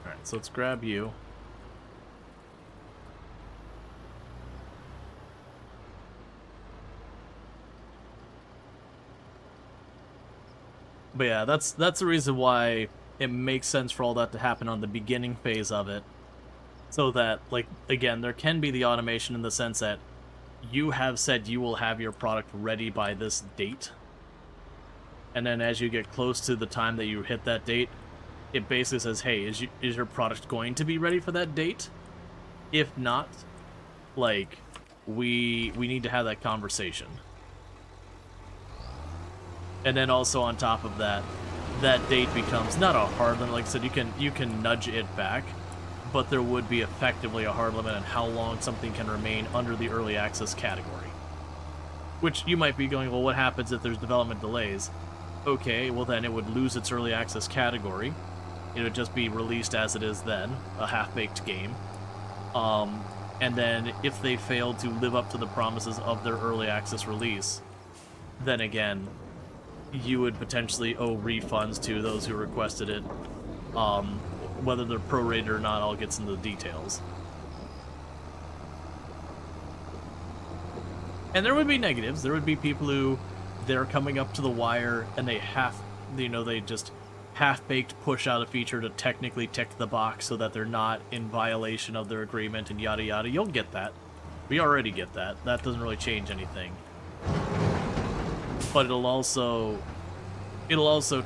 Alright, so let's grab you. But yeah, that's the reason why it makes sense for all that to happen on the beginning phase of it. So that, like, again, there can be the automation in the sense that you have said you will have your product ready by this date. And then as you get close to the time that you hit that date, it basically says, hey, is your product going to be ready for that date? If not, like, we need to have that conversation. And then also on top of that, that date becomes not a hard limit. Like I said, you can nudge it back, but there would be effectively a hard limit on how long something can remain under the early access category. Which you might be going, well, what happens if there's development delays? Okay, well then it would lose its early access category. It would just be released as it is then, a half-baked game. And then if they fail to live up to the promises of their early access release, then again, you would potentially owe refunds to those who requested it. Whether they're prorated or not all gets into the details. And there would be negatives. There would be people who they're coming up to the wire and they just half-baked push out a feature to technically tick the box so that they're not in violation of their agreement and yada yada. You'll get that. We already get that. That doesn't really change anything. But it'll also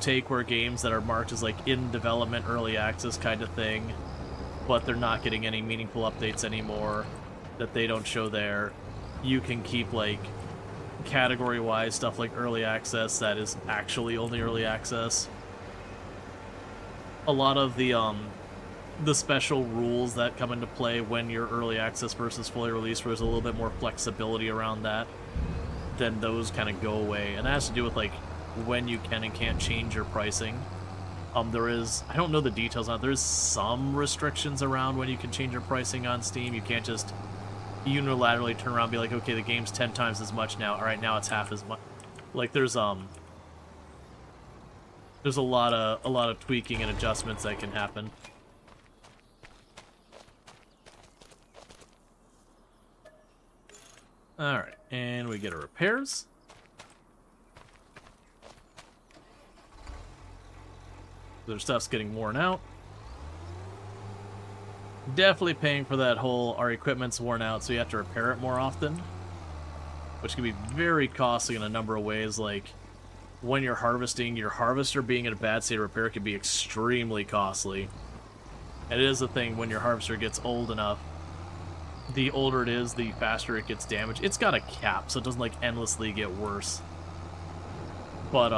take where games that are marked as like in development, early access kind of thing, but they're not getting any meaningful updates anymore that they don't show there. You can keep like category-wise stuff like early access that is actually only early access. A lot of the special rules that come into play when you're early access versus fully released, where there's a little bit more flexibility around that, then those kind of go away. And that has to do with like when you can and can't change your pricing. There is, I don't know the details on it, there's some restrictions around when you can change your pricing on Steam. You can't just unilaterally turn around and be like, okay, the game's 10 times as much now, alright, now it's half as much. Like there's a lot of tweaking and adjustments that can happen. Alright, and we get our repairs. Their stuff's getting worn out. Definitely paying for that whole, our equipment's worn out, so you have to repair it more often. Which can be very costly in a number of ways, like when you're harvesting, your harvester being in a bad state of repair can be extremely costly. And it is a thing when your harvester gets old enough. The older it is, the faster it gets damaged. It's got a cap, so it doesn't like endlessly get worse. But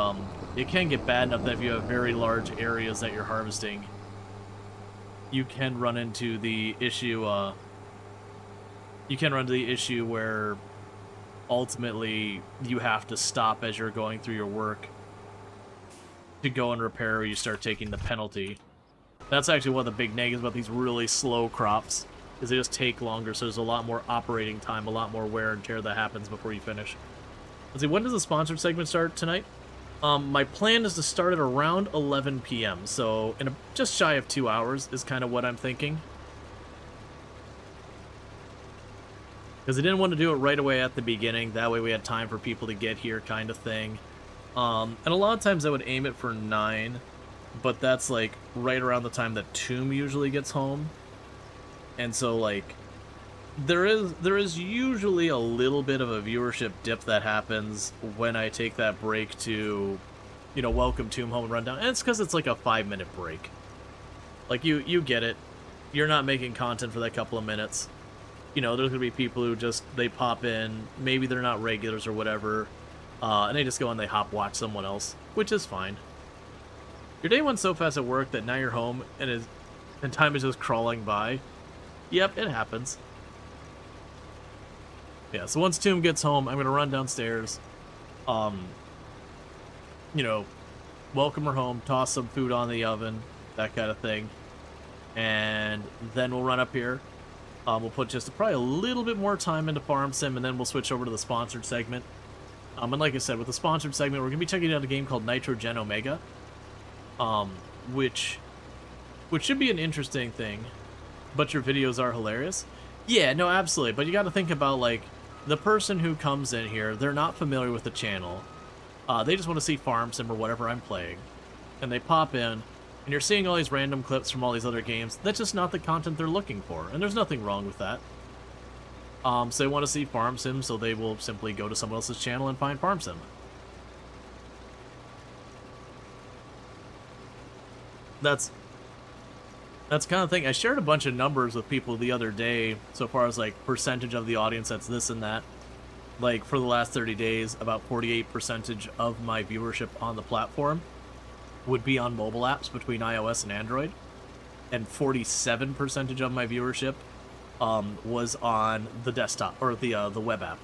it can get bad enough that if you have very large areas that you're harvesting, you can run into the issue. Where ultimately you have to stop as you're going through your work to go and repair, or you start taking the penalty. That's actually one of the big negatives about these really slow crops, is they just take longer, so there's a lot more operating time, a lot more wear and tear that happens before you finish. Let's see, when does the sponsored segment start tonight? My plan is to start at around 11 p.m., so in just shy of 2 hours is kind of what I'm thinking. Because I didn't want to do it right away at the beginning, that way we had time for people to get here kind of thing. And a lot of times I would aim it for 9, but that's like right around the time that Tomb usually gets home. And so like, there is usually a little bit of a viewership dip that happens when I take that break to, you know, welcome Tomb home and run down. And it's because it's like a 5-minute break. Like, you get it. You're not making content for that couple of minutes. You know, there's going to be people who just, they pop in, maybe they're not regulars or whatever, and they just go and they hop watch someone else, which is fine. Your day went so fast at work that now you're home and time is just crawling by. Yep, it happens. Yeah, so once Tomb gets home, I'm going to run downstairs, you know, welcome her home, toss some food on the oven, that kind of thing, and then we'll run up here. We'll put just probably a little bit more time into Farm Sim, and then we'll switch over to the sponsored segment. And like I said, with the sponsored segment, we're going to be checking out a game called Nitrogen Omega, which should be an interesting thing, but your videos are hilarious. Yeah, no, absolutely, but you got to think about, like, the person who comes in here, they're not familiar with the channel. They just want to see Farm Sim or whatever I'm playing. And they pop in, and you're seeing all these random clips from all these other games. That's just not the content they're looking for, and there's nothing wrong with that. So they want to see Farm Sim, so they will simply go to someone else's channel and find Farm Sim. That's the kind of thing. I shared a bunch of numbers with people the other day, so far as like percentage of the audience that's this and that. Like for the last 30 days, about 48% of my viewership on the platform would be on mobile apps between iOS and Android, and 47% of my viewership was on the desktop or the web app.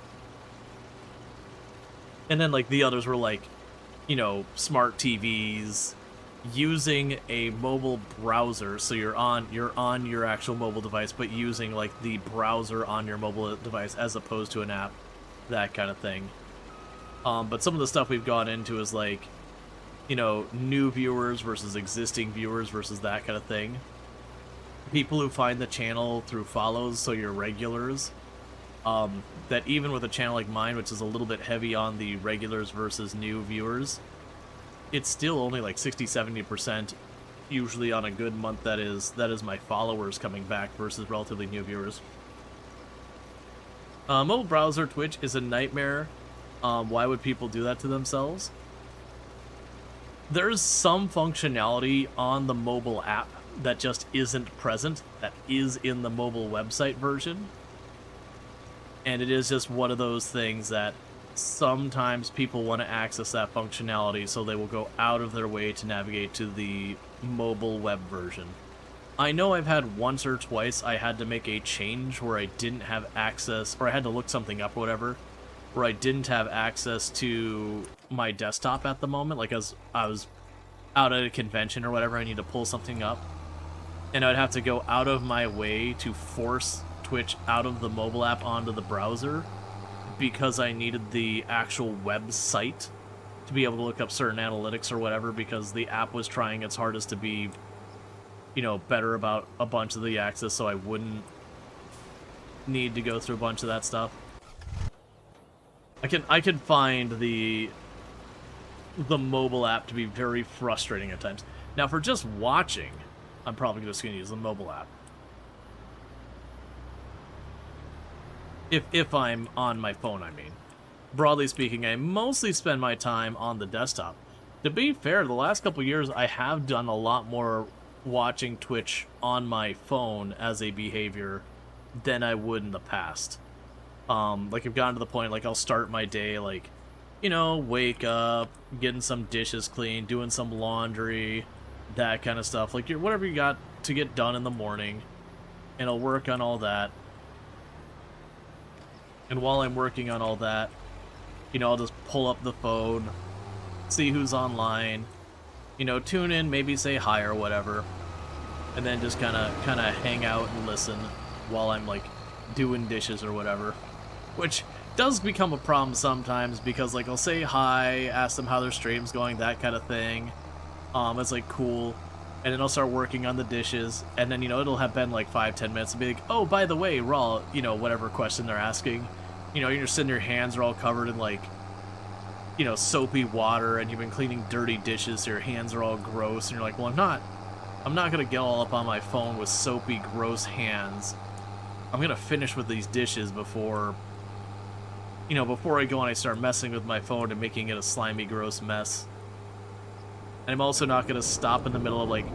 And then like the others were like, you know, smart TVs, using a mobile browser, so you're on your actual mobile device, but using like the browser on your mobile device as opposed to an app, that kind of thing. But some of the stuff we've gone into is like, you know, new viewers versus existing viewers versus that kind of thing. People who find the channel through follows, so your regulars. That even with a channel like mine, which is a little bit heavy on the regulars versus new viewers, it's still only like 60-70% usually on a good month that is my followers coming back versus relatively new viewers. Mobile browser Twitch is a nightmare. Why would people do that to themselves? There's some functionality on the mobile app that just isn't present, that is in the mobile website version. And it is just one of those things that sometimes people want to access that functionality, so they will go out of their way to navigate to the mobile web version. I know I've had once or twice I had to make a change where I didn't have access, or I had to look something up or whatever, where I didn't have access to my desktop at the moment, like as I was out at a convention or whatever, I need to pull something up, and I'd have to go out of my way to force Twitch out of the mobile app onto the browser because I needed the actual website to be able to look up certain analytics or whatever, because the app was trying its hardest to be, you know, better about a bunch of the access, so I wouldn't need to go through a bunch of that stuff. I can find the mobile app to be very frustrating at times. Now, for just watching, I'm probably just going to use the mobile app. If I'm on my phone, I mean. Broadly speaking, I mostly spend my time on the desktop. To be fair, the last couple years, I have done a lot more watching Twitch on my phone as a behavior than I would in the past. Like, I've gotten to the point, like, I'll start my day, like, you know, wake up, getting some dishes clean, doing some laundry, that kind of stuff. Like, whatever you got to get done in the morning, and I'll work on all that. And while I'm working on all that, you know, I'll just pull up the phone, see who's online, you know, tune in, maybe say hi or whatever, and then just kind of hang out and listen while I'm, like, doing dishes or whatever. Which does become a problem sometimes, because, like, I'll say hi, ask them how their stream's going, that kind of thing. It's, like, cool. And then I'll start working on the dishes, and then, you know, it'll have been, like, 5-10 minutes and be like, oh, by the way, Rual, you know, whatever question they're asking. You know, you're just sitting, your hands are all covered in, like, you know, soapy water, and you've been cleaning dirty dishes, so your hands are all gross, and you're like, well, I'm not gonna get all up on my phone with soapy, gross hands. I'm gonna finish with these dishes before, you know, before I go and I start messing with my phone and making it a slimy, gross mess. And I'm also not gonna stop in the middle of, like,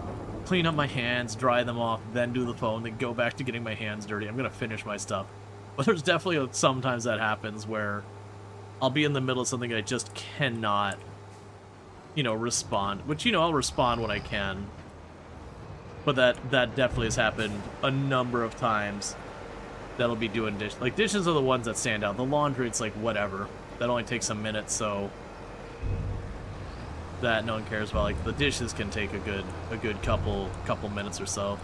clean up my hands, dry them off, then do the phone, then go back to getting my hands dirty. I'm gonna finish my stuff. But there's definitely sometimes that happens where I'll be in the middle of something I just cannot, you know, respond. Which, you know, I'll respond when I can. But that definitely has happened a number of times. That'll be doing dishes. Like, dishes are the ones that stand out. The laundry, it's like, whatever. That only takes a minute, so that no one cares about. Like, the dishes can take a good couple minutes or so.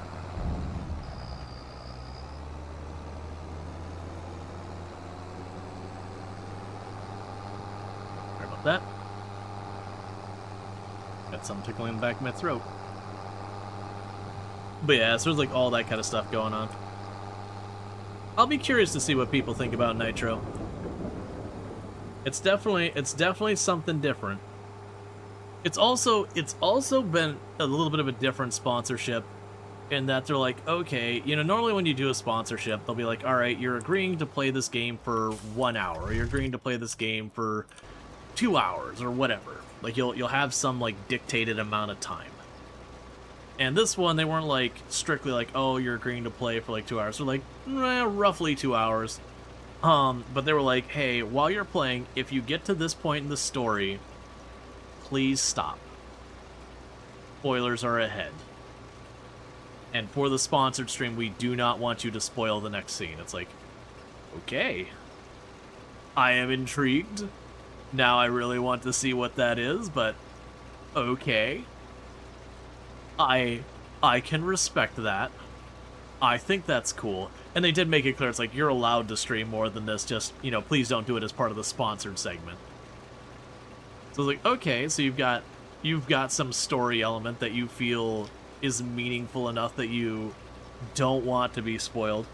Sorry about that. Got something tickling in the back of my throat. But yeah, so there's, like, all that kind of stuff going on. I'll be curious to see what people think about Nitro. It's definitely something different. It's also been a little bit of a different sponsorship in that they're like, okay, you know, normally when you do a sponsorship, they'll be like, all right, you're agreeing to play this game for 1 hour, or you're agreeing to play this game for 2 hours, or whatever. Like, you'll have some, like, dictated amount of time. And this one, they weren't, like, strictly like, oh, you're agreeing to play for, like, 2 hours. They're like, roughly 2 hours. But they were like, hey, while you're playing, if you get to this point in the story, please stop. spoilers are ahead. And for the sponsored stream, we do not want you to spoil the next scene. It's like, okay. I am intrigued. Now I really want to see what that is, but okay. I can respect that. I think that's cool. And they did make it clear, it's like, you're allowed to stream more than this, just, you know, please don't do it as part of the sponsored segment. So it's like, okay, so you've got some story element that you feel is meaningful enough that you don't want to be spoiled.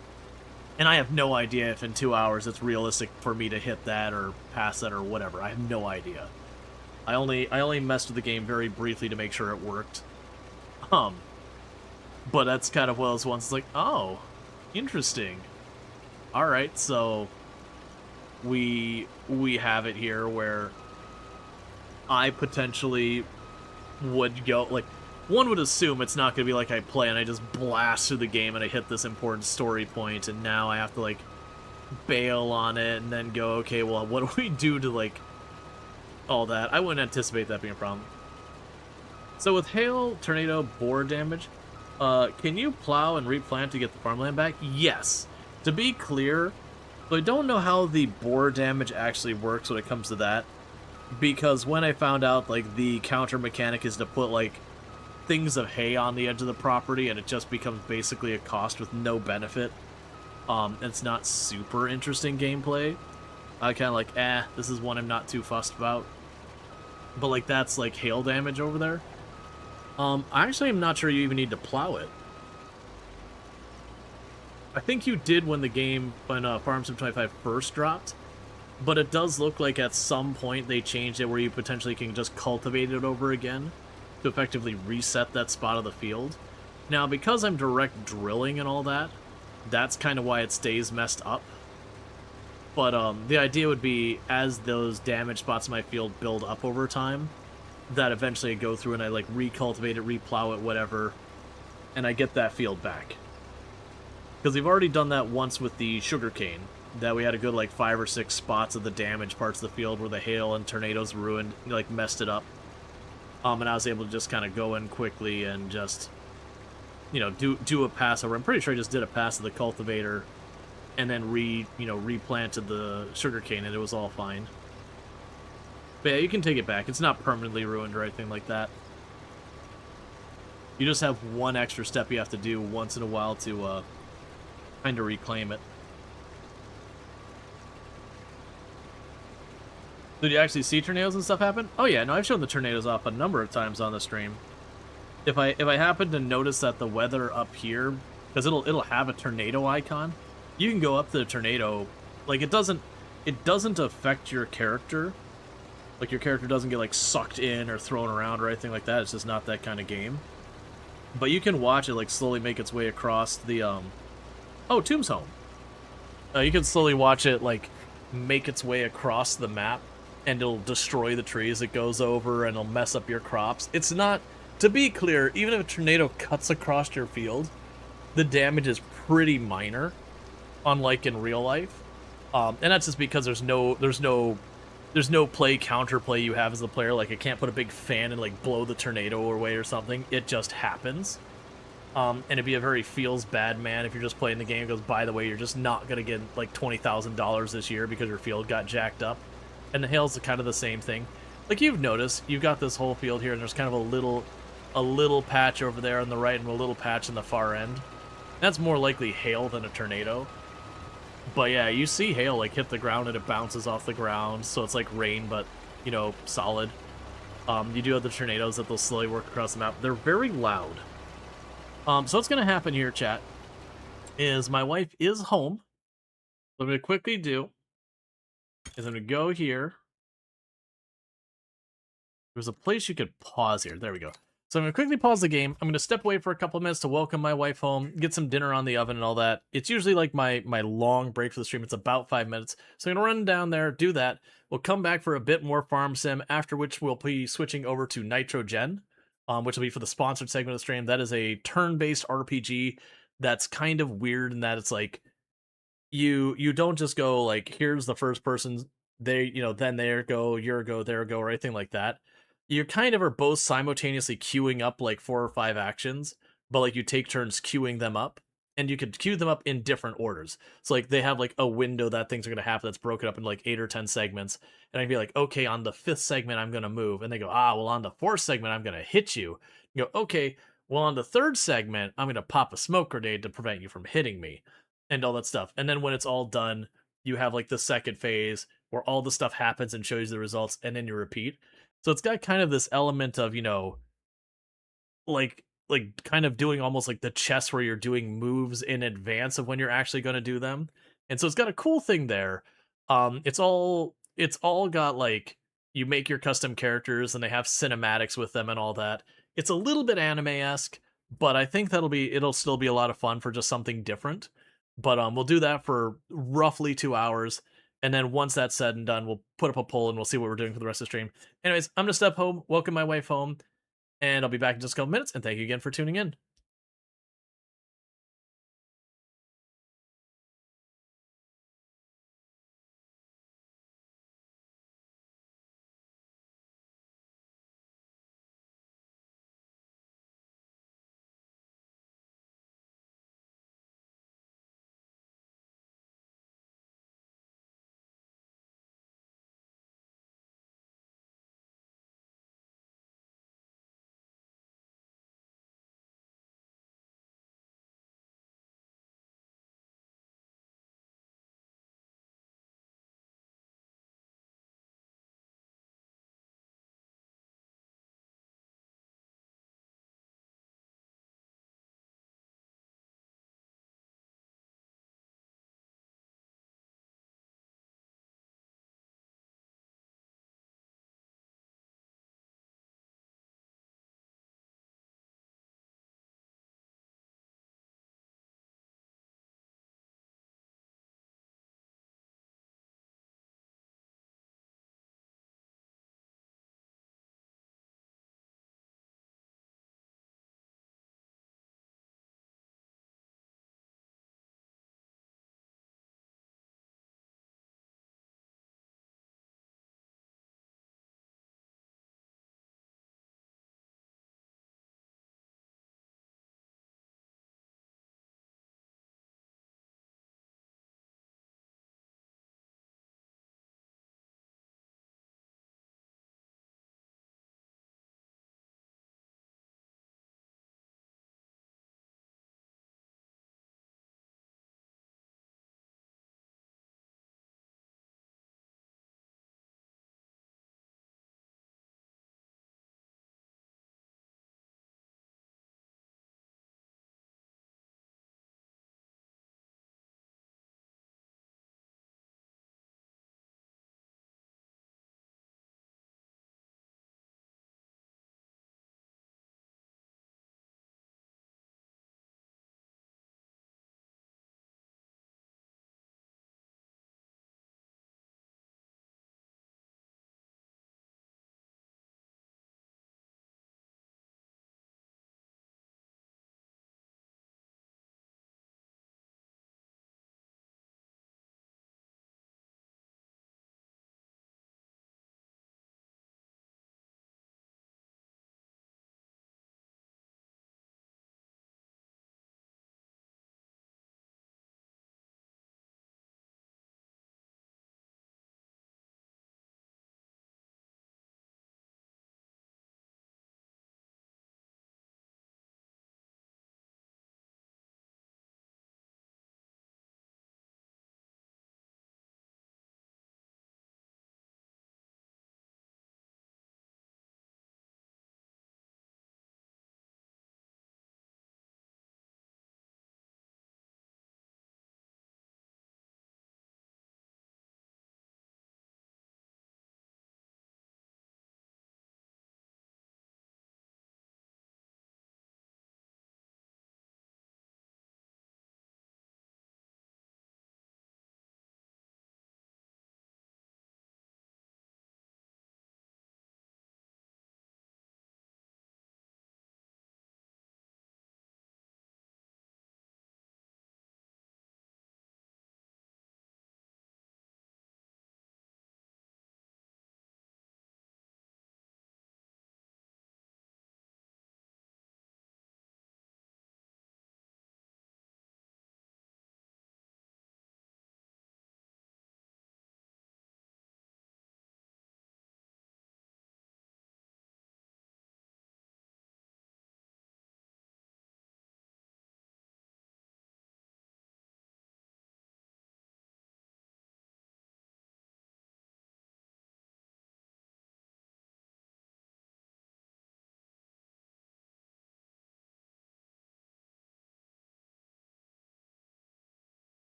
And I have no idea if in 2 hours it's realistic for me to hit that or pass that or whatever. I have no idea. I only messed with the game very briefly to make sure it worked. But that's kind of one of those ones, like, oh, interesting. Alright, so we have it here where I potentially would go, like, one would assume it's not going to be like I play and I just blast through the game and I hit this important story point and now I have to, like, bail on it and then go, okay, well, what do we do to, like, all that? I wouldn't anticipate that being a problem. So with hail, tornado, boar damage, can you plow and replant to get the farmland back? Yes. To be clear, so I don't know how the boar damage actually works when it comes to that, because when I found out, like, the counter mechanic is to put, like, things of hay on the edge of the property, and it just becomes basically a cost with no benefit. It's not super interesting gameplay. I kind of like, this is one I'm not too fussed about. But, like, that's, like, hail damage over there. I actually am not sure you even need to plow it. I think you did when the game, when Farm Sim 25 first dropped, but it does look like at some point they changed it where you potentially can just cultivate it over again to effectively reset that spot of the field. Now, because I'm direct drilling and all that, that's kind of why it stays messed up. But the idea would be, as those damaged spots in my field build up over time, that eventually I go through and I, like, recultivate it, replow it, whatever, and I get that field back. Because we've already done that once with the sugarcane, that we had a good, like, 5 or 6 spots of the damaged parts of the field where the hail and tornadoes ruined, like, messed it up. And I was able to just kind of go in quickly and just, you know, do a pass over. I'm pretty sure I just did a pass of the cultivator and then replanted the sugarcane and it was all fine. But yeah, you can take it back. It's not permanently ruined or anything like that. You just have one extra step you have to do once in a while to kind of reclaim it. Did you actually see tornadoes and stuff happen? Oh yeah, no, I've shown the tornadoes off a number of times on the stream. If I happen to notice that the weather up here, because it'll have a tornado icon, you can go up to the tornado. Like, it doesn't affect your character. Like, your character doesn't get, like, sucked in or thrown around or anything like that. It's just not that kind of game. But you can watch it, like, slowly make its way across the, Oh, Tomb's home. You can slowly watch it, like, make its way across the map, and it'll destroy the trees it goes over, and it'll mess up your crops. It's not... To be clear, even if a tornado cuts across your field, the damage is pretty minor, unlike in real life. And that's just because there's no play counterplay you have as a player. Like, I can't put a big fan and, like, blow the tornado away or something. It just happens. And it'd be a very feels bad man if you're just playing the game and goes, by the way, you're just not gonna get, like, $20,000 this year because your field got jacked up. And the hail's kind of the same thing. Like, you've noticed, you've got this whole field here and there's kind of a little patch over there on the right and a little patch on the far end. That's more likely hail than a tornado. But yeah, you see hail, like, hit the ground and it bounces off the ground, so it's like rain, but, you know, solid. You do have the tornadoes that they'll slowly work across the map. They're very loud. So what's going to happen here, chat, is my wife is home. What I'm going to quickly do is I'm going to go here. There's a place you could pause here. There we go. So I'm going to quickly pause the game. I'm going to step away for a couple of minutes to welcome my wife home, get some dinner on the oven and all that. It's usually like my long break for the stream. It's about 5 minutes. So I'm going to run down there, do that. We'll come back for a bit more Farm Sim, after which we'll be switching over to Nitrogen, which will be for the sponsored segment of the stream. That is a turn-based RPG that's kind of weird in that it's like, you don't just go, like, here's the first person, they, you know, then there go, you're go, there go, or anything like that. you kind of are both simultaneously queuing up like 4 or 5 actions, but like you take turns queuing them up, and you could queue them up in different orders. So like they have like a window that things are gonna happen that's broken up in like 8 or 10 segments, and I'd be like, okay, on the 5th segment I'm gonna move, and they go, ah, well on the 4th segment I'm gonna hit you. You go, okay, well on the 3rd segment I'm gonna pop a smoke grenade to prevent you from hitting me, and all that stuff. And then when it's all done, you have like the second phase where all the stuff happens and shows you the results, and then you repeat. So it's got kind of this element of, like kind of doing almost like the chess where you're doing moves in advance of when you're actually going to do them. And so it's got a cool thing there. It's all got like you make your custom characters and they have cinematics with them and all that. It's a little bit anime-esque, but I think it'll still be a lot of fun for just something different. But we'll do that for roughly 2 hours. And then once that's said and done, we'll put up a poll and we'll see what we're doing for the rest of the stream. Anyways, I'm gonna step home, welcome my wife home, and I'll be back in just a couple minutes. And thank you again for tuning in.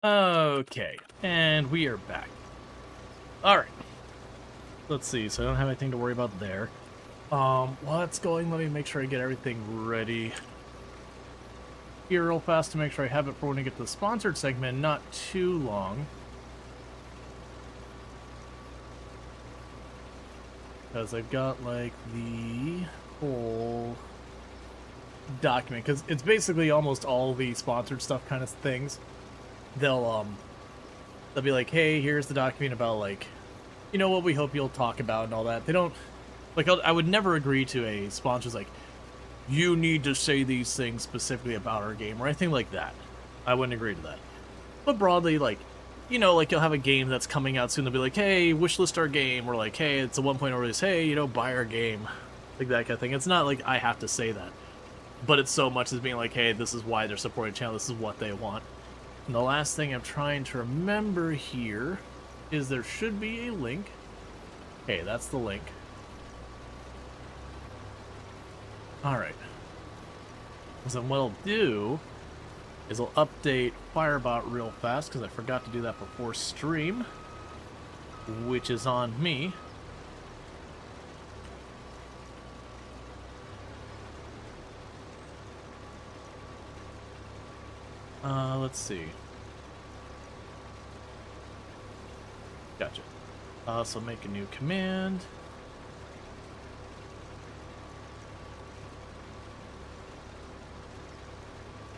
Okay, and we are back. Alright. Let's see, so I don't have anything to worry about there. While that's going, let me make sure I get everything ready here real fast to make sure I have it for when we get to the sponsored segment, not too long. Because I've got, like, the whole document, because it's basically almost all the sponsored stuff kind of things. They'll be like, hey, here's the document about, like, you know, what we hope you'll talk about and all that. They don't, like, I would never agree to a sponsor's like, you need to say these things specifically about our game or anything like that. I wouldn't agree to that. But broadly, like, you know, like, you'll have a game that's coming out soon. They'll be like, hey, wishlist our game, or like, hey, it's a 1.0 release, hey, you know, buy our game, like that kind of thing. It's not like I have to say that, but it's so much as being like, hey, this is why they're supporting the channel, this is what they want. And the last thing I'm trying to remember here is there should be a link. Okay, that's the link. Alright. So what I'll do is I'll update Firebot real fast, because I forgot to do that before stream, which is on me. Let's see. Gotcha. So make a new command.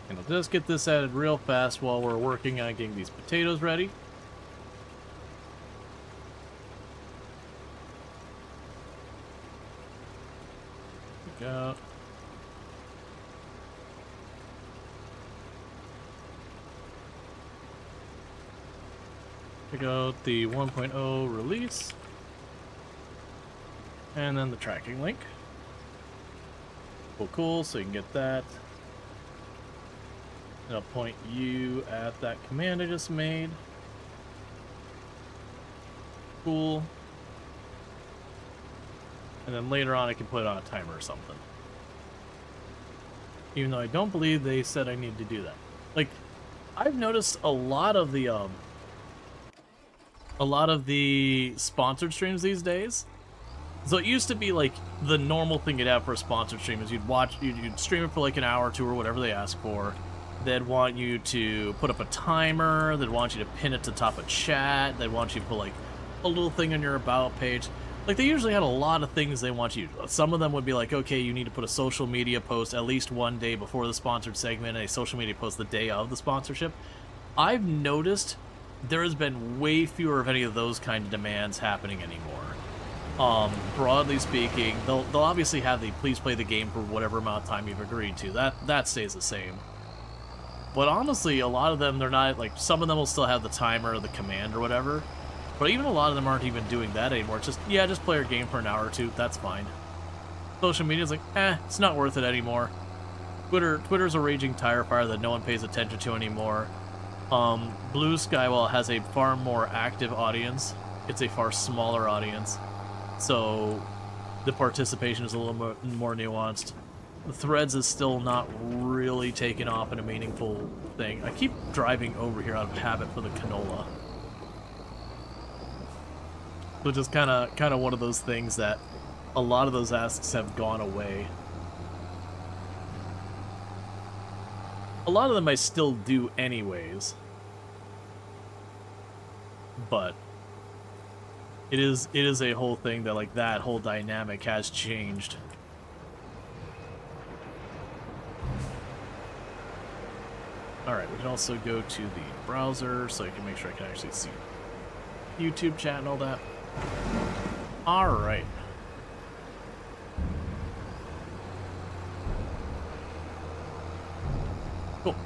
And I'll just get this added real fast while we're working on getting these potatoes ready. Go. Check out the 1.0 release. And then the tracking link. Cool, so you can get that. And I'll point you at that command I just made. Cool. And then later on I can put it on a timer or something. Even though I don't believe they said I need to do that. Like, I've noticed a lot of the sponsored streams these days. So it used to be like the normal thing you'd have for a sponsored stream is you'd stream it for like an hour or two or whatever they ask for. They'd want you to put up a timer, they'd want you to pin it to the top of chat, they'd want you to put like a little thing on your about page. Like, they usually had a lot of things they want you to. Some of them would be like, okay, you need to put a social media post at least one day before the sponsored segment and a social media post the day of the sponsorship. I've noticed there has been way fewer of any of those kind of demands happening anymore. Broadly speaking, they'll obviously have the please play the game for whatever amount of time you've agreed to. That stays the same. But honestly, a lot of them, they're not, like, some of them will still have the timer or the command or whatever. But even a lot of them aren't even doing that anymore. It's just, yeah, just play your game for an hour or two, that's fine. Social media's like, it's not worth it anymore. Twitter's a raging tire fire that no one pays attention to anymore. Blue Sky, while it has a far more active audience, it's a far smaller audience. So the participation is a little more nuanced. The Threads is still not really taken off in a meaningful thing. I keep driving over here out of habit for the canola. Which is kind of one of those things that a lot of those asks have gone away. A lot of them I still do anyways. But it is a whole thing that, like, that whole dynamic has changed. Alright, we can also go to the browser so I can make sure I can actually see YouTube chat and all that. Alright. Cool.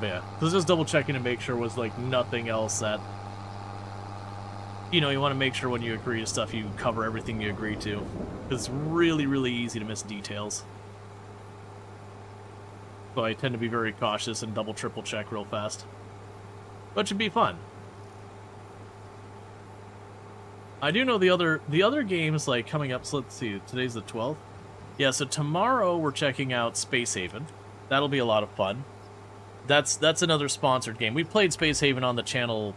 But yeah, so just double checking to make sure was like nothing else that, you know, you want to make sure when you agree to stuff you cover everything you agree to, because it's really, really easy to miss details. So I tend to be very cautious and double, triple check real fast. But it should be fun. I do know the other games like coming up. So let's see. Today's the 12th. Yeah, so tomorrow we're checking out Space Haven. That'll be a lot of fun. That's another sponsored game. We played Space Haven on the channel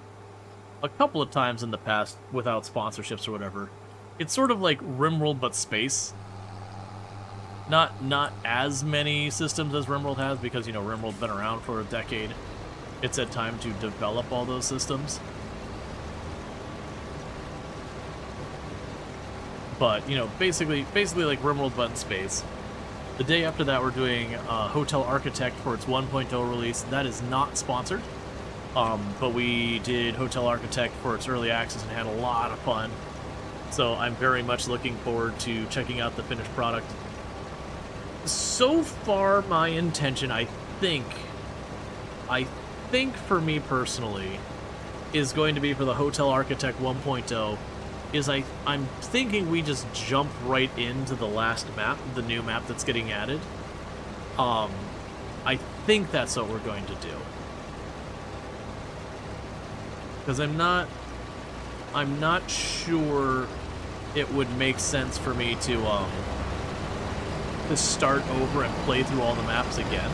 a couple of times in the past without sponsorships or whatever. It's sort of like RimWorld but space. Not as many systems as RimWorld has because, you know, RimWorld's been around for a decade. It's had time to develop all those systems. But, you know, basically like RimWorld but in space. The day after that, we're doing Hotel Architect for its 1.0 release. That is not sponsored, but we did Hotel Architect for its early access and had a lot of fun. So I'm very much looking forward to checking out the finished product. So far, my intention, I think for me personally, is going to be for the Hotel Architect 1.0, is I'm thinking we just jump right into the last map, the new map that's getting added. I think that's what we're going to do. Because I'm not sure it would make sense for me to start over and play through all the maps again.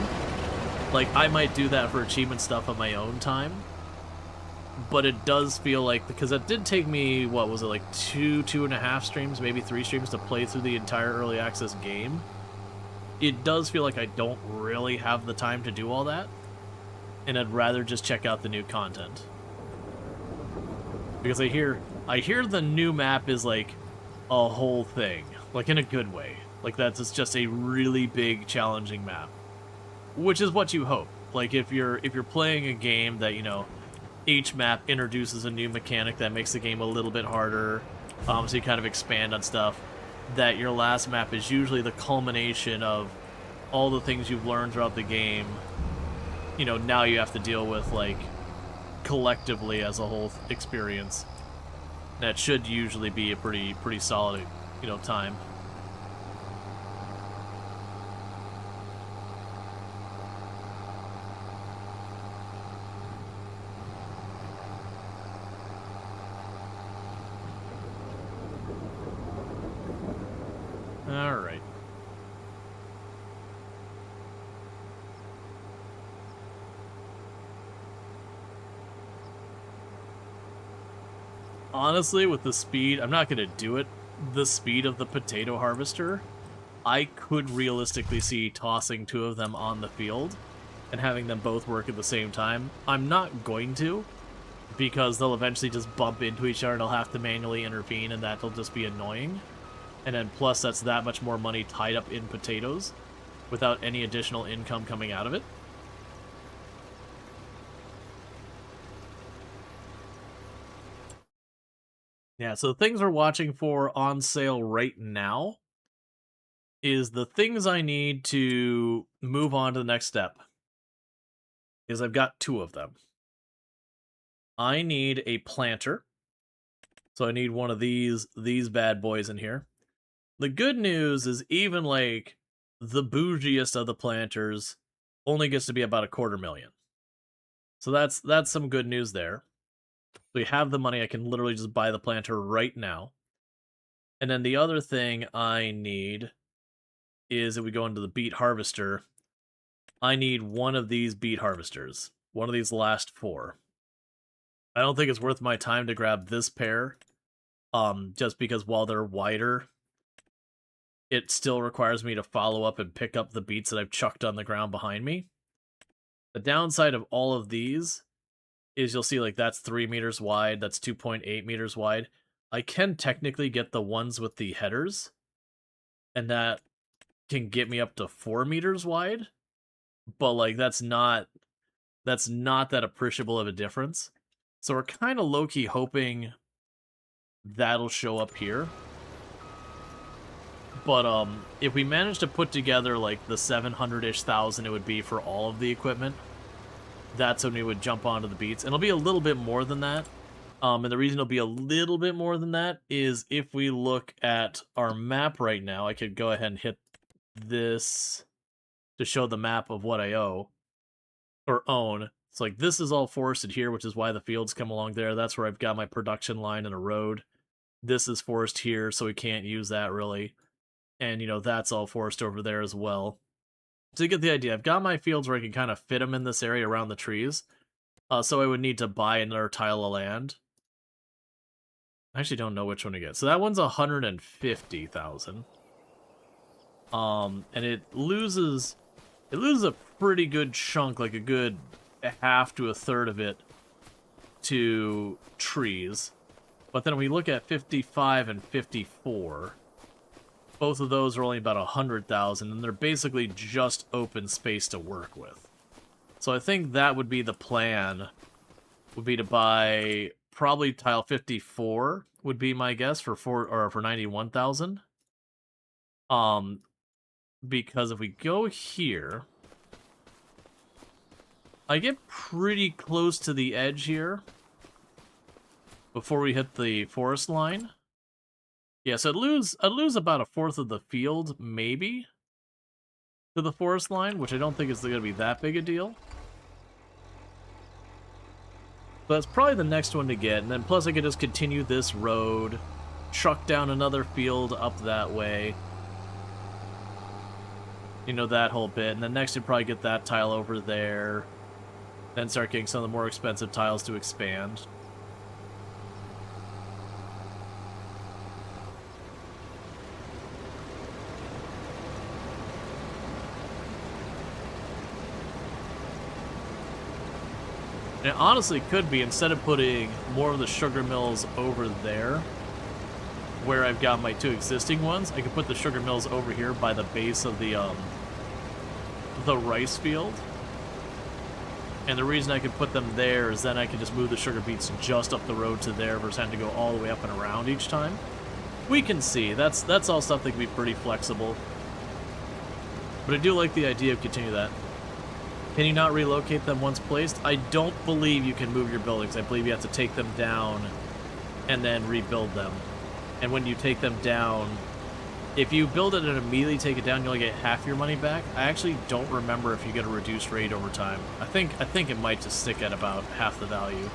Like, I might do that for achievement stuff on my own time. But it does feel like, because it did take me, what was it, like 2.5 streams, maybe 3 streams to play through the entire early access game. It does feel like I don't really have the time to do all that, and I'd rather just check out the new content. Because I hear the new map is like a whole thing, like in a good way. Like it's just a really big, challenging map, which is what you hope. Like if you're playing a game that, you know, each map introduces a new mechanic that makes the game a little bit harder, so you kind of expand on stuff, that your last map is usually the culmination of all the things you've learned throughout the game. You know, now you have to deal with, like, collectively as a whole experience. That should usually be a pretty solid, you know, time. Alright. Honestly, with the speed, I'm not going to do it. The speed of the potato harvester, I could realistically see tossing 2 of them on the field and having them both work at the same time. I'm not going to, because they'll eventually just bump into each other and I'll have to manually intervene, and that'll just be annoying. And then plus that's that much more money tied up in potatoes without any additional income coming out of it. Yeah, so the things we're watching for on sale right now is the things I need to move on to the next step. Is I've got 2 of them. I need a planter. So I need one of these bad boys in here. The good news is even like the bougiest of the planters only gets to be about $250,000. So that's some good news there. We have the money. I can literally just buy the planter right now. And then the other thing I need is if we go into the beet harvester, I need one of these beet harvesters. One of these last 4. I don't think it's worth my time to grab this pair. Just because while they're wider, it still requires me to follow up and pick up the beets that I've chucked on the ground behind me. The downside of all of these is you'll see, like, that's 3 meters wide, that's 2.8 meters wide. I can technically get the ones with the headers, and that can get me up to 4 meters wide, but, like, that's not that appreciable of a difference. So we're kind of low-key hoping that'll show up here. But if we manage to put together like the 700-ish thousand it would be for all of the equipment, that's when we would jump onto the beats. And it'll be a little bit more than that. And the reason it'll be a little bit more than that is if we look at our map right now, I could go ahead and hit this to show the map of what I own. It's like this is all forested here, which is why the fields come along there. That's where I've got my production line and a road. This is forest here, so we can't use that really. And, you know, that's all forest over there as well. So you get the idea. I've got my fields where I can kind of fit them in this area around the trees. So I would need to buy another tile of land. I actually don't know which one to get. So that one's 150,000. And it loses a pretty good chunk, like a good half to a third of it to trees. But then we look at 55 and 54. Both of those are only about 100,000, and they're basically just open space to work with. So I think that would be the plan, would be to buy probably tile 54 would be my guess for 91,000. Because if we go here, I get pretty close to the edge here before we hit the forest line. Yeah, so I'd lose about a fourth of the field, maybe, to the forest line, which I don't think is going to be that big a deal. But that's probably the next one to get, and then plus I could just continue this road, truck down another field up that way. You know, that whole bit, and then next you'd probably get that tile over there, then start getting some of the more expensive tiles to expand. And it honestly could be, instead of putting more of the sugar mills over there, where I've got my two existing ones, I could put the sugar mills over here by the base of the rice field. And the reason I could put them there is then I could just move the sugar beets just up the road to there versus having to go all the way up and around each time. We can see. That's all stuff that can be pretty flexible. But I do like the idea of continuing that. Can you not relocate them once placed? I don't believe you can move your buildings. I believe you have to take them down and then rebuild them. And when you take them down, if you build it and immediately take it down, you only get half your money back. I actually don't remember if you get a reduced rate over time. I think it might just stick at about half the value.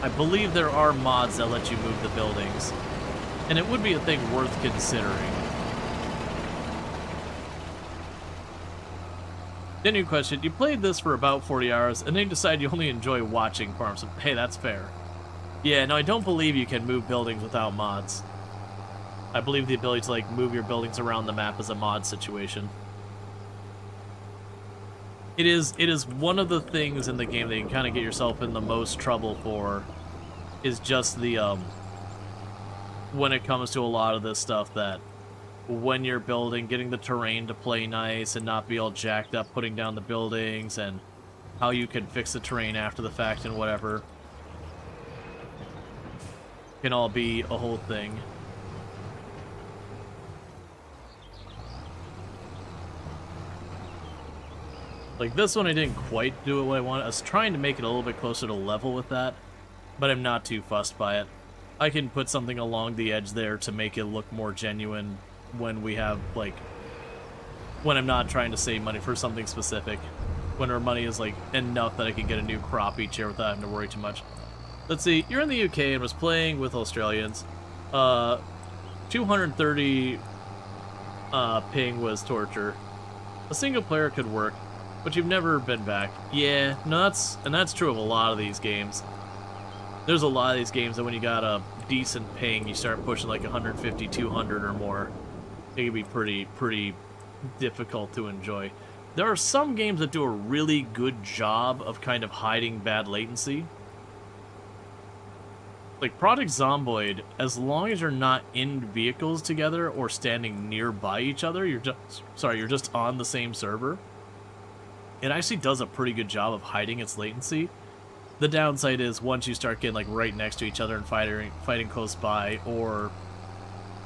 I believe there are mods that let you move the buildings, and it would be a thing worth considering. Then new question, you played this for about 40 hours, and then you decide you only enjoy watching farms. Hey, that's fair. Yeah, no, I don't believe you can move buildings without mods. I believe the ability to, like, move your buildings around the map is a mod situation. It is one of the things in the game that you can kind of get yourself in the most trouble for, is just the, when it comes to a lot of this stuff, that when you're building, getting the terrain to play nice and not be all jacked up putting down the buildings, and how you can fix the terrain after the fact and whatever, can all be a whole thing. Like this one, I didn't quite do it what I wanted. I was trying to make it a little bit closer to level with that, but I'm not too fussed by it. I can put something along the edge there to make it look more genuine when we have, like, when I'm not trying to save money for something specific. When our money is, like, enough that I can get a new crop each year without having to worry too much. Let's see, you're in the UK and was playing with Australians. 230 ping was torture. A single player could work, but you've never been back. Yeah, no, that's true of a lot of these games. There's a lot of these games that when you got a decent ping, you start pushing like 150, 200 or more. It can be pretty difficult to enjoy. There are some games that do a really good job of kind of hiding bad latency. Like Project Zomboid, as long as you're not in vehicles together or standing nearby each other, you're just on the same server, it actually does a pretty good job of hiding its latency. The downside is once you start getting like right next to each other and fighting close by or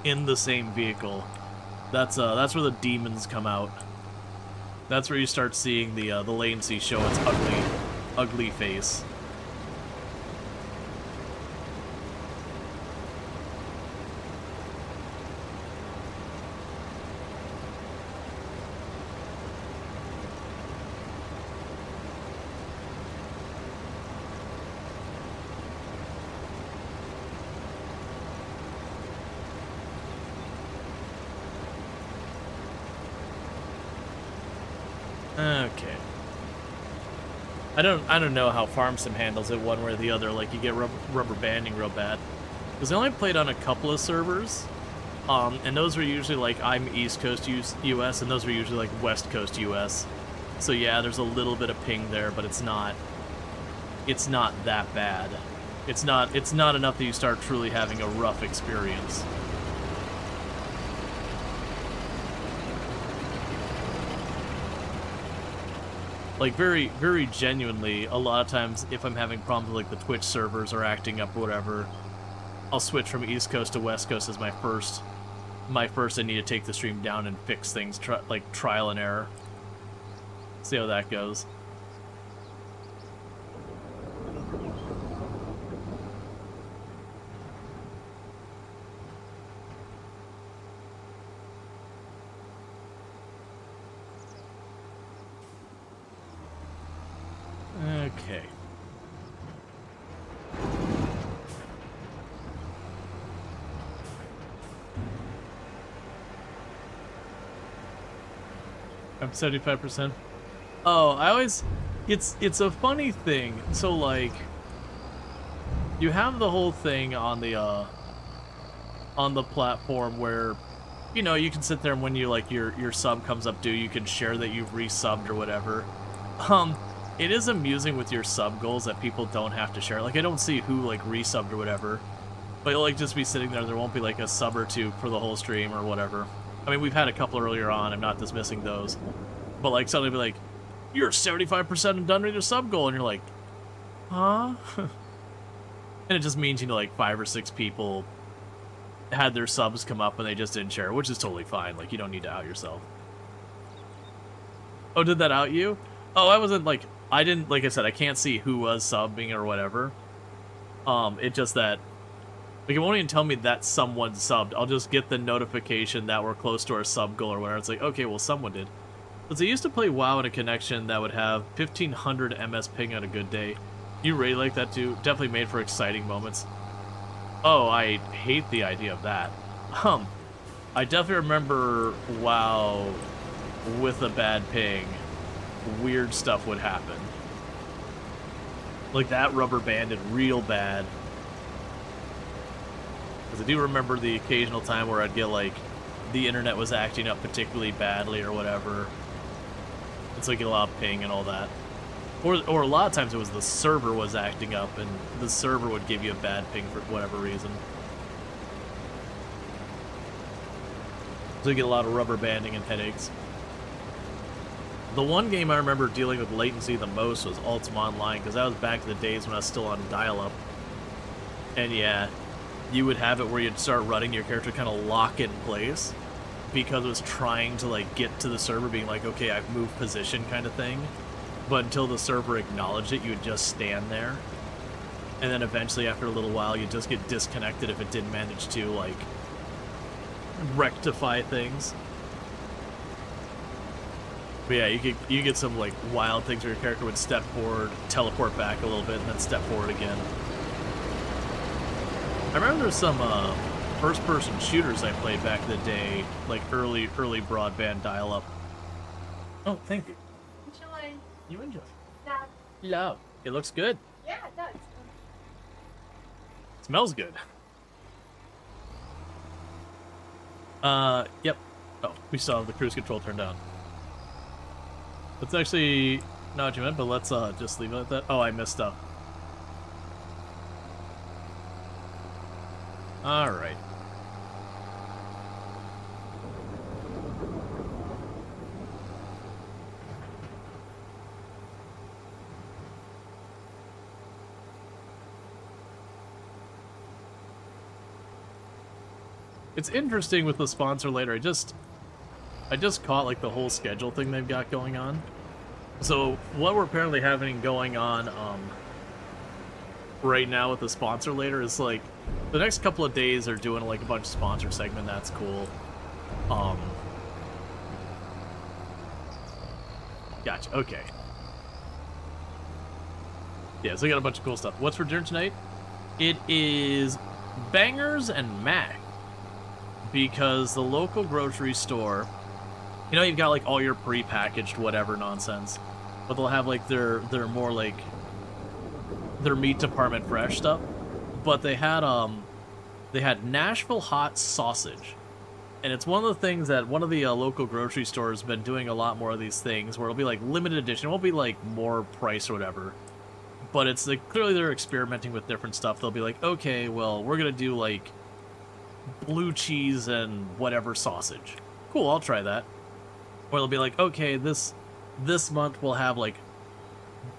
in the same vehicle, that's where the demons come out. That's where you start seeing the latency show its ugly face. Okay. I don't know how Farm Sim handles it one way or the other. Like, you get rubber banding real bad. Because I only played on a couple of servers, and those were usually like, I'm East Coast US, and those were usually like West Coast US. So yeah, there's a little bit of ping there, but it's not that bad. It's not enough that you start truly having a rough experience. Like, very, very genuinely, a lot of times, if I'm having problems with, like, the Twitch servers are acting up or whatever, I'll switch from East Coast to West Coast as my first I need to take the stream down and fix things, like, trial and error. See how that goes. Okay. I'm 75%. Oh, I always... It's a funny thing. So, like, you have the whole thing on the platform where, you know, you can sit there and when you, like, your sub comes up due, you can share that you've resubbed or whatever. It is amusing with your sub goals that people don't have to share. Like, I don't see who, like, resubbed or whatever. But you'll, like, just be sitting there. There won't be, like, a sub or two for the whole stream or whatever. I mean, we've had a couple earlier on. I'm not dismissing those. But, like, suddenly be like, you're 75% done with your sub goal. And you're like, huh? And it just means, you know, like, 5 or 6 people had their subs come up and they just didn't share, which is totally fine. Like, you don't need to out yourself. Oh, did that out you? Oh, I wasn't, like... I didn't, like I said, I can't see who was subbing or whatever. It just that, like, it won't even tell me that someone subbed. I'll just get the notification that we're close to our sub goal or whatever. It's like, okay, well, someone did. Because I used to play WoW in a connection that would have 1500 MS ping on a good day. You really like that too? Definitely made for exciting moments. Oh, I hate the idea of that. I definitely remember WoW with a bad ping. Weird stuff would happen. Like, that rubber banded real bad. Because I do remember the occasional time where I'd get, like, the internet was acting up particularly badly or whatever. It's like a lot of ping and all that. Or a lot of times it was the server was acting up and the server would give you a bad ping for whatever reason. So you get a lot of rubber banding and headaches. The one game I remember dealing with latency the most was Ultima Online, because that was back in the days when I was still on dial-up. And yeah, you would have it where you'd start running your character kind of lock in place, because it was trying to, like, get to the server, being like, okay, I've moved position kind of thing. But until the server acknowledged it, you would just stand there. And then eventually, after a little while, you'd just get disconnected if it didn't manage to, like, rectify things. But yeah, you get some, like, wild things where your character would step forward, teleport back a little bit, and then step forward again. I remember there's some first-person shooters I played back in the day, like early broadband dial-up. Oh, thank you. Enjoy. You enjoy. Love. Love. It looks good. Yeah, it does. Smells good. Yep. Oh, we still have the cruise control turned on. That's actually not what you meant, but let's just leave it at that. Oh, I messed up. Alright. It's interesting with the sponsor later. I just caught, like, the whole schedule thing they've got going on. So what we're apparently having going on right now with the sponsor later is, like, the next couple of days are doing, like, a bunch of sponsor segment. That's cool. Gotcha. Okay. Yeah, so we got a bunch of cool stuff. What's for dinner tonight? It is bangers and mac. Because the local grocery store You know, you've got like all your pre-packaged whatever nonsense, but they'll have like their more like their meat department fresh stuff. But they had Nashville hot sausage, and it's one of the things that one of the local grocery stores has been doing a lot more of these things where it'll be like limited edition. It won't be like more price or whatever, but it's like clearly they're experimenting with different stuff. They'll be like, okay, well, we're gonna do like blue cheese and whatever sausage. Cool, I'll try that. Or they'll be like, okay, this month we'll have like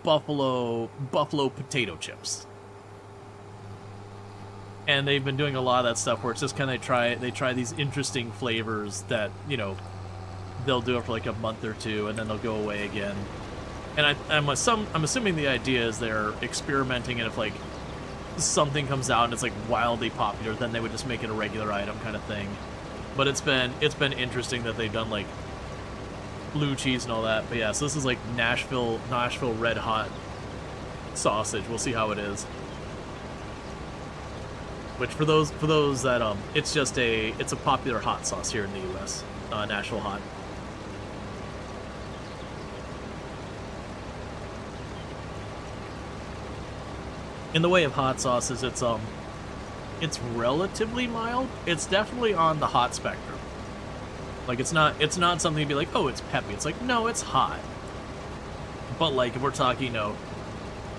buffalo potato chips. And they've been doing a lot of that stuff where it's just kind of they try these interesting flavors that, you know, they'll do it for like a month or two and then they'll go away again. And I'm assuming the idea is they're experimenting, and if like something comes out and it's like wildly popular, then they would just make it a regular item kind of thing. But it's been interesting that they've done like blue cheese and all that. But yeah, so this is like Nashville red hot sausage. We'll see how it is. Which for those that it's a popular hot sauce here in the U.S. Nashville hot. In the way of hot sauces, it's relatively mild. It's definitely on the hot spectrum. Like it's not something to be like, oh, it's peppy. It's like, no, it's hot. But like if we're talking, you know,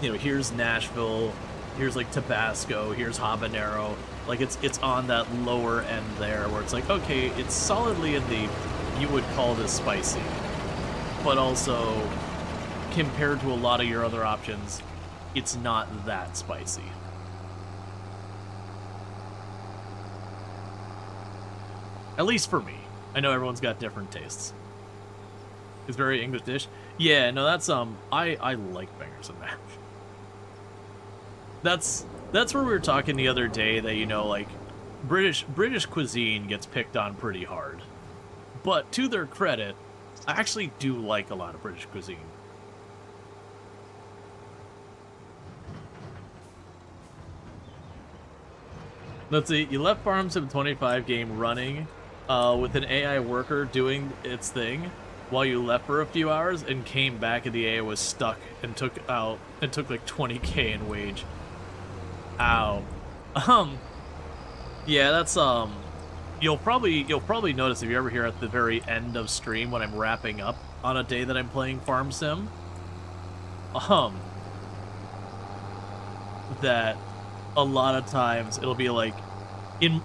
here's Nashville, here's like Tabasco, here's habanero. Like it's on that lower end there where it's like, okay, it's solidly in the, you would call this spicy, but also compared to a lot of your other options, it's not that spicy. At least for me. I know everyone's got different tastes. It's very English dish. Yeah, no, that's I like bangers and mash. That's where we were talking the other day that, you know, like British cuisine gets picked on pretty hard. But to their credit, I actually do like a lot of British cuisine. Let's see, you left Farm Sim 25 game running with an AI worker doing its thing while you left for a few hours and came back and the AI was stuck and took like 20k in wage. Ow. Yeah, that's you'll probably notice if you're ever here at the very end of stream when I'm wrapping up on a day that I'm playing Farm Sim. That a lot of times it'll be like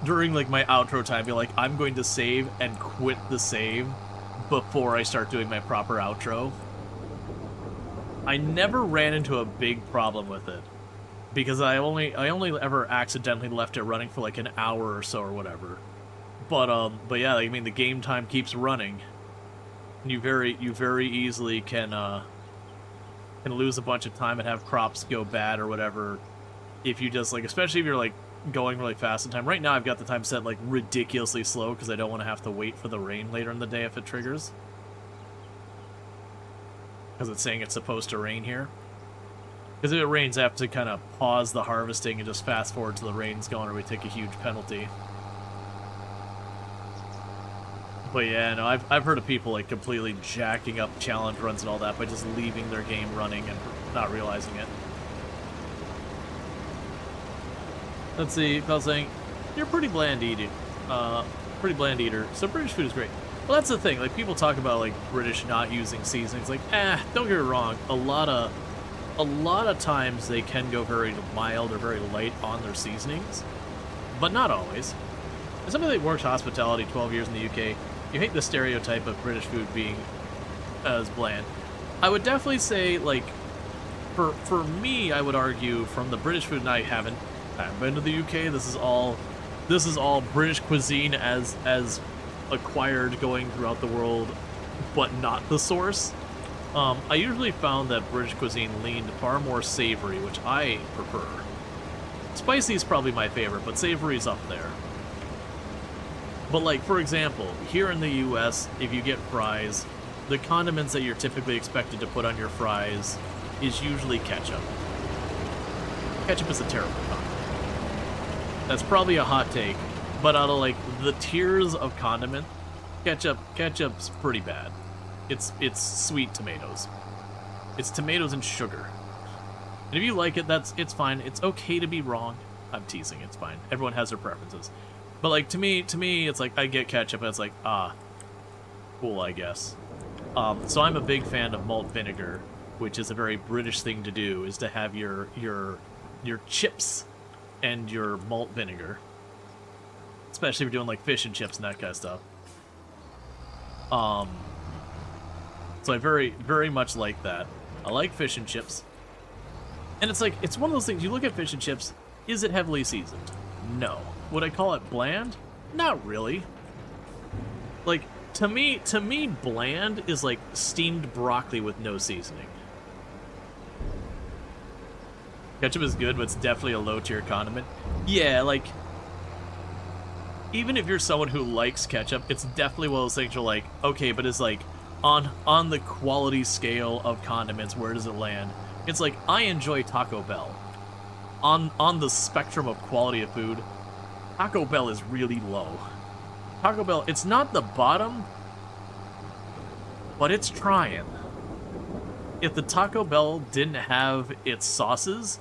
during like my outro time, be like, I'm going to save and quit the save before I start doing my proper outro. I never ran into a big problem with it because I only ever accidentally left it running for like an hour or so or whatever. But yeah, I mean the game time keeps running. You very easily can lose a bunch of time and have crops go bad or whatever. If you just like, especially if you're like going really fast in time. Right now I've got the time set like ridiculously slow because I don't want to have to wait for the rain later in the day if it triggers. Because it's saying it's supposed to rain here. Because if it rains, I have to kind of pause the harvesting and just fast forward to the rain's going, or we take a huge penalty. But yeah, no, I've heard of people like completely jacking up challenge runs and all that by just leaving their game running and not realizing it. Let's see, Phil's saying, you're pretty bland eater. So British food is great. Well, that's the thing, like people talk about like British not using seasonings, like, don't get me wrong, a lot of times they can go very mild or very light on their seasonings, but not always. As somebody that worked hospitality 12 years in the UK, you hate the stereotype of British food being as bland. I would definitely say, like, for me, I would argue from the British food, and I haven't been to the UK. This is all British cuisine as acquired going throughout the world, but not the source. I usually found that British cuisine leaned far more savory, which I prefer. Spicy is probably my favorite, but savory is up there. But like, for example, here in the US, if you get fries, the condiments that you're typically expected to put on your fries is usually ketchup. Ketchup is a terrible condiment. That's probably a hot take, but out of like the tiers of condiment, Ketchup's pretty bad. It's sweet tomatoes. It's tomatoes and sugar. And if you like it, it's fine. It's okay to be wrong. I'm teasing. It's fine. Everyone has their preferences. But like to me, it's like I get ketchup and it's like cool, I guess. So I'm a big fan of malt vinegar, which is a very British thing to do, is to have your chips and your malt vinegar. Especially if you're doing like fish and chips and that kind of stuff. So I very, very much like that. I like fish and chips. And it's like, it's one of those things, you look at fish and chips, is it heavily seasoned? No. Would I call it bland? Not really. Like, to me, bland is like steamed broccoli with no seasoning. Ketchup is good, but it's definitely a low-tier condiment. Yeah, like, even if you're someone who likes ketchup, it's definitely one of those things you're like, okay, but it's like, on the quality scale of condiments, where does it land? It's like, I enjoy Taco Bell. On the spectrum of quality of food, Taco Bell is really low. Taco Bell, it's not the bottom, but it's trying. If the Taco Bell didn't have its sauces,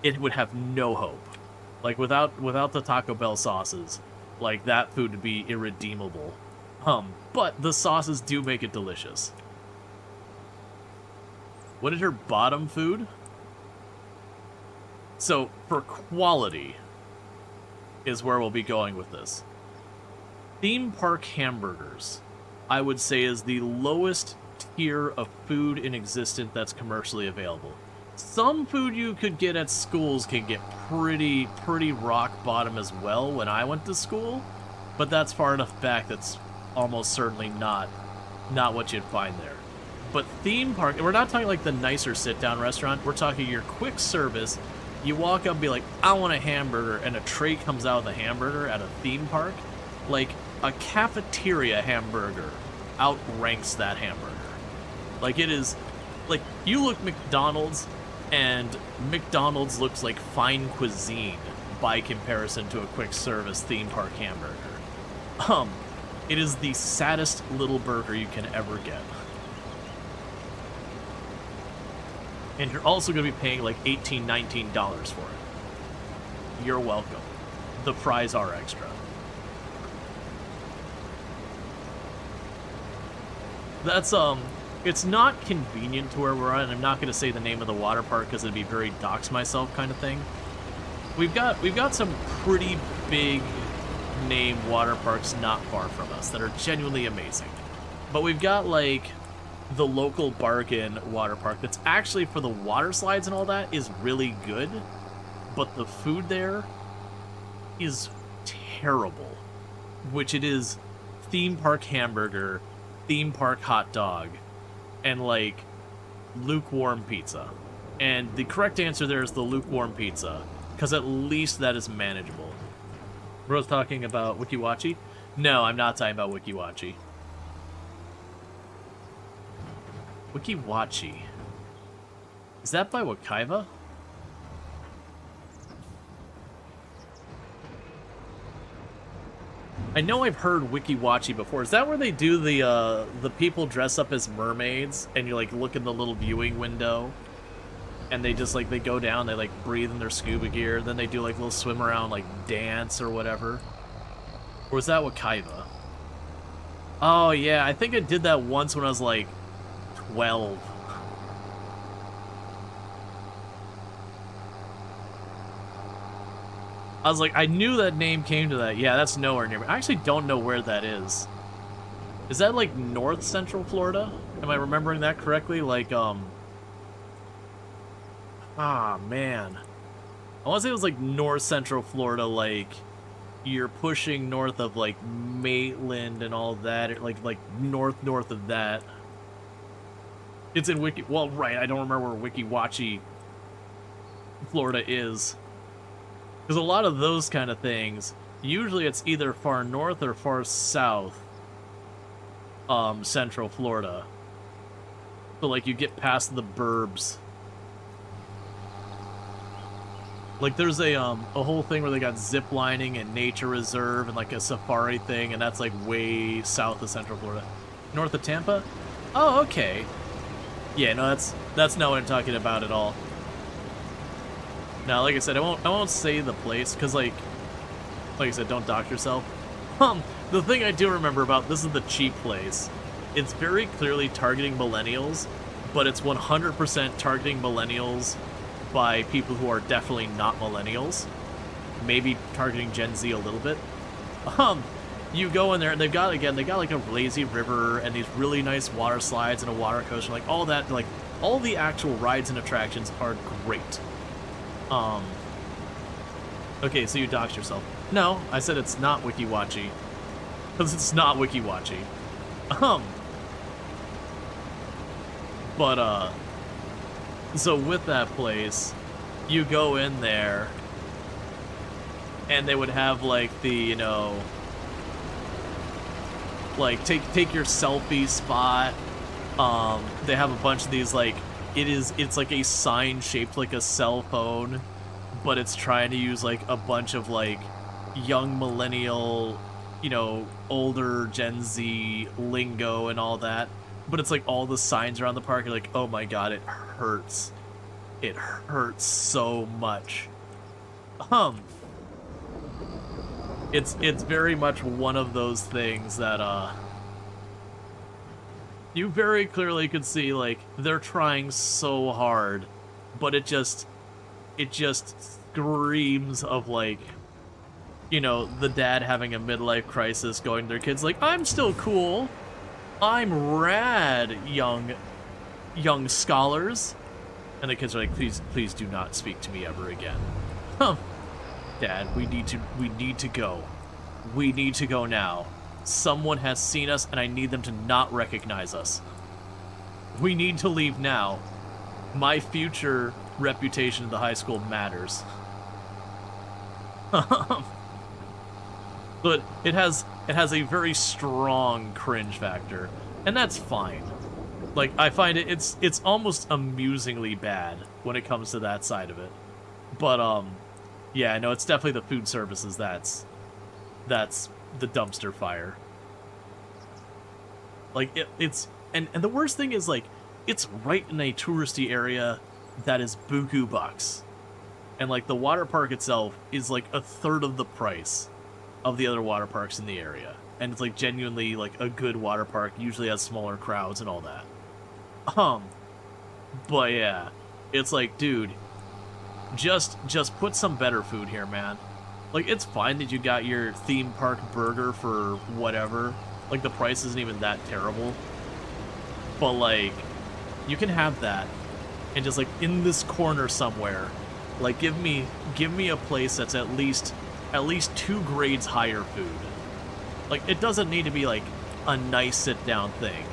it would have no hope. Like, without the Taco Bell sauces, like, that food would be irredeemable. But the sauces do make it delicious. What is her bottom food? So, for quality, is where we'll be going with this. Theme park hamburgers, I would say, is the lowest tier of food in existence that's commercially available. Some food you could get at schools can get pretty rock bottom as well when I went to school, but that's far enough back that's almost certainly not what you'd find there. But theme park, and we're not talking like the nicer sit-down restaurant, we're talking your quick service. You walk up and be like, I want a hamburger, and a tray comes out with a hamburger at a theme park. Like, a cafeteria hamburger outranks that hamburger. Like, it is, like, you look McDonald's, and McDonald's looks like fine cuisine by comparison to a quick service theme park hamburger. It is the saddest little burger you can ever get. And you're also going to be paying like $18, $19 for it. You're welcome. The fries are extra. That's, it's not convenient to where we're at, and I'm not going to say the name of the water park because it'd be very dox myself kind of thing. We've got some pretty big name water parks not far from us that are genuinely amazing. But we've got, like, the local bargain water park that's actually, for the water slides and all that, is really good, but the food there is terrible. Which it is theme park hamburger, theme park hot dog, and like lukewarm pizza. And the correct answer there is the lukewarm pizza, because at least that is manageable. Bro's talking about Wikiwachi? No, I'm not talking about Wikiwachi. Wikiwachi. Is that by Wakaiva? I know I've heard Wikiwachi before. Is that where they do the people dress up as mermaids and you like look in the little viewing window and they just like they go down, they like breathe in their scuba gear, then they do like a little swim around like dance or whatever? Or was that Wakaiva? Oh yeah, I think I did that once when I was like 12. I was like, I knew that name came to that. Yeah, that's nowhere near me. I actually don't know where that is. Is that like north central Florida? Am I remembering that correctly? Like, ah, man. I want to say it was like north central Florida, like, you're pushing north of like Maitland and all that, like north of that. It's in well, right, I don't remember where Wikiwachi, Florida is. Because a lot of those kind of things, usually it's either far north or far south, central Florida. So like you get past the burbs. Like, there's a whole thing where they got zip lining and nature reserve and, like, a safari thing, and that's, like, way south of Central Florida. North of Tampa? Oh, okay. Yeah, no, that's not what I'm talking about at all. Now, like I said, I won't say the place, because, like I said, don't dox yourself. The thing I do remember about, this is the cheap place. It's very clearly targeting millennials, but it's 100% targeting millennials by people who are definitely not millennials. Maybe targeting Gen Z a little bit. You go in there and they got like a lazy river and these really nice water slides and a water coaster, like all that, like all the actual rides and attractions are great. Okay, so you doxed yourself. No, I said it's not wiki-watchy. Because it's not wiki-watchy. But, so with that place, you go in there, and they would have, like, the, you know, like, take your selfie spot. They have a bunch of these, like, it's like a sign shaped like a cell phone, but it's trying to use, like, a bunch of, like, young millennial, you know, older Gen Z lingo and all that. But it's like all the signs around the park are like, oh my god, it hurts. It hurts so much. It's very much one of those things that you very clearly could see, like, they're trying so hard, but it just screams of, like, you know, the dad having a midlife crisis going to their kids like, I'm still cool. I'm rad, young scholars. And the kids are like, please do not speak to me ever again. Dad, we need to go. We need to go now. Someone has seen us and I need them to not recognize us. We need to leave now. My future reputation in the high school matters. But it has a very strong cringe factor, and that's fine. Like, I find it's almost amusingly bad when it comes to that side of it. But yeah, no, it's definitely the food services that's the dumpster fire. Like, it's and the worst thing is, like, it's right in a touristy area that is buku bucks. And, like, the water park itself is like a third of the price of the other water parks in the area. And it's, like, genuinely, like, a good water park, usually has smaller crowds and all that. But yeah, it's like, dude, just put some better food here, man. Like, it's fine that you got your theme park burger for whatever. Like, the price isn't even that terrible. But, like, you can have that, and just, like, in this corner somewhere, like, give me a place that's at least 2 grades higher food. Like, it doesn't need to be, like, a nice sit-down thing.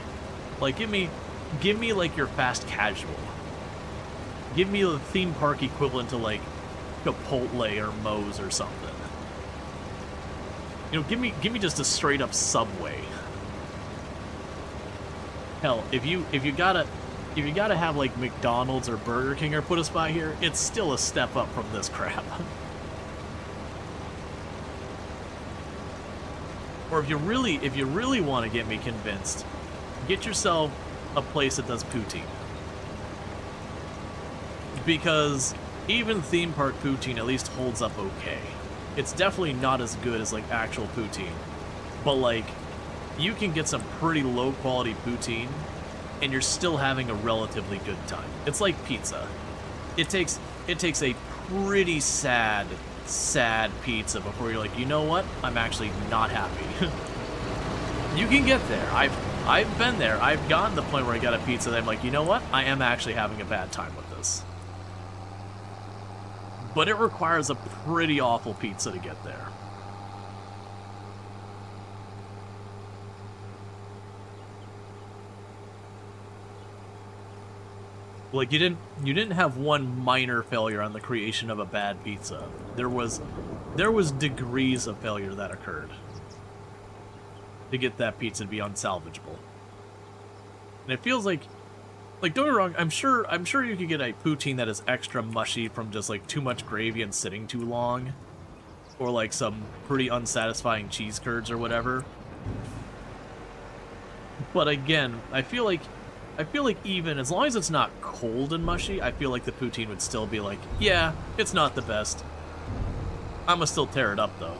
Like, give me, like, your fast casual. Give me the theme park equivalent to, like, Chipotle or Moe's or something. You know, give me just a straight-up Subway. Hell, if you gotta have, like, McDonald's or Burger King or put a spot here, it's still a step up from this crap. Or if you really want to get me convinced, get yourself a place that does poutine. Because even theme park poutine at least holds up okay. It's definitely not as good as, like, actual poutine. But, like, you can get some pretty low quality poutine and you're still having a relatively good time. It's like pizza. It takes a pretty sad pizza before you're like, you know what? I'm actually not happy. You can get there. I've been there. I've gotten to the point where I got a pizza that I'm like, you know what? I am actually having a bad time with this. But it requires a pretty awful pizza to get there. Like, you didn't have one minor failure on the creation of a bad pizza. There was degrees of failure that occurred to get that pizza to be unsalvageable. And it feels like Like, don't get me wrong, I'm sure you could get a poutine that is extra mushy from just, like, too much gravy and sitting too long. Or, like, some pretty unsatisfying cheese curds or whatever. But again, I feel like even as long as it's not cold and mushy, I feel like the poutine would still be like, yeah, it's not the best. I'ma still tear it up, though.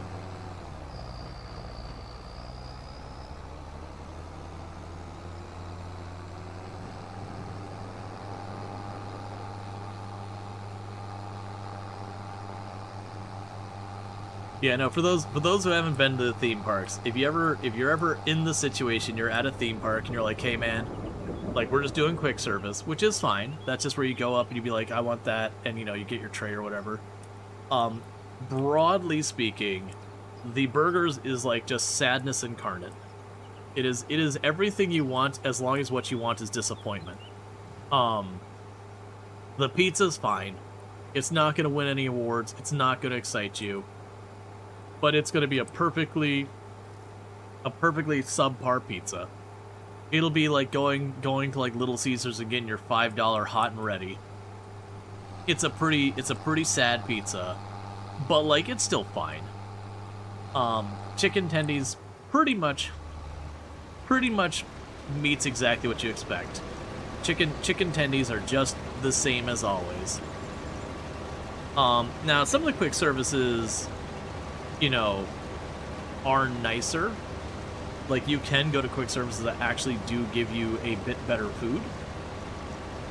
Yeah, no, for those who haven't been to the theme parks, if you're ever in the situation, you're at a theme park and you're like, hey man, like we're just doing quick service, which is fine. That's just where you go up and you be like, I want that, and you know, you get your tray or whatever. Broadly speaking, the burgers is like just sadness incarnate. It is everything you want as long as what you want is disappointment. The pizza's fine. It's not going to win any awards. It's not going to excite you. But it's going to be a perfectly subpar pizza. It'll be like going to like Little Caesars and getting your $5 hot and ready. It's a pretty sad pizza, but like it's still fine. Chicken tendies pretty much meets exactly what you expect. Chicken tendies are just the same as always. Now some of the quick services, you know, are nicer. Like, you can go to quick services that actually do give you a bit better food.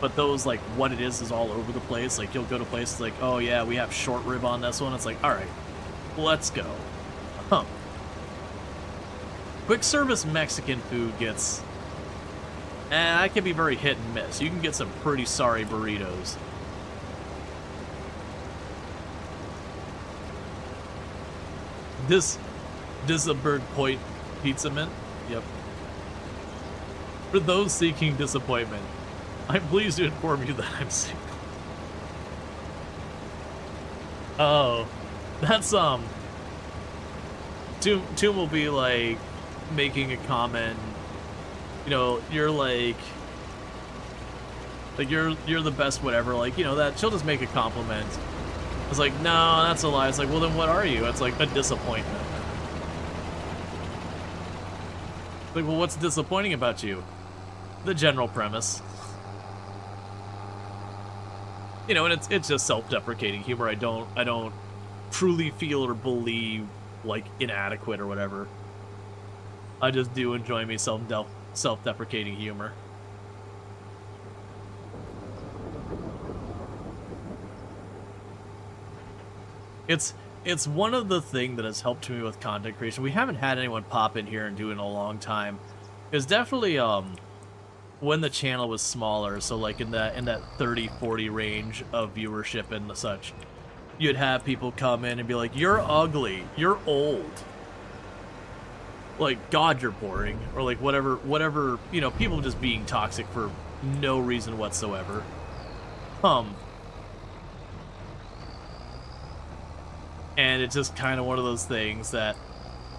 But those, like, what it is all over the place. Like, you'll go to places like, oh yeah, we have short rib on this one. It's like, alright, let's go. Quick service Mexican food gets... that can be very hit and miss. You can get some pretty sorry burritos. This is a Bird Point Pizza Mint. Yep. For those seeking disappointment, I'm pleased to inform you that I'm single. Oh, that's Toom will be like making a comment. You know, you're like you're the best, whatever. Like, you know, that she'll just make a compliment. I was like, no, that's a lie. It's like, well, then what are you? It's like a disappointment. Like, well, what's disappointing about you? The general premise. You know, and it's just self-deprecating humor. I don't truly feel or believe like inadequate or whatever. I just do enjoy me self-deprecating humor. It's one of the things that has helped me with content creation. We haven't had anyone pop in here and do it in a long time. It's definitely when the channel was smaller, so like in that 30-40 range of viewership and such, you'd have people come in and be like, "You're ugly, you're old." Like, God, you're boring, or like whatever, you know, people just being toxic for no reason whatsoever. And it's just kind of one of those things that,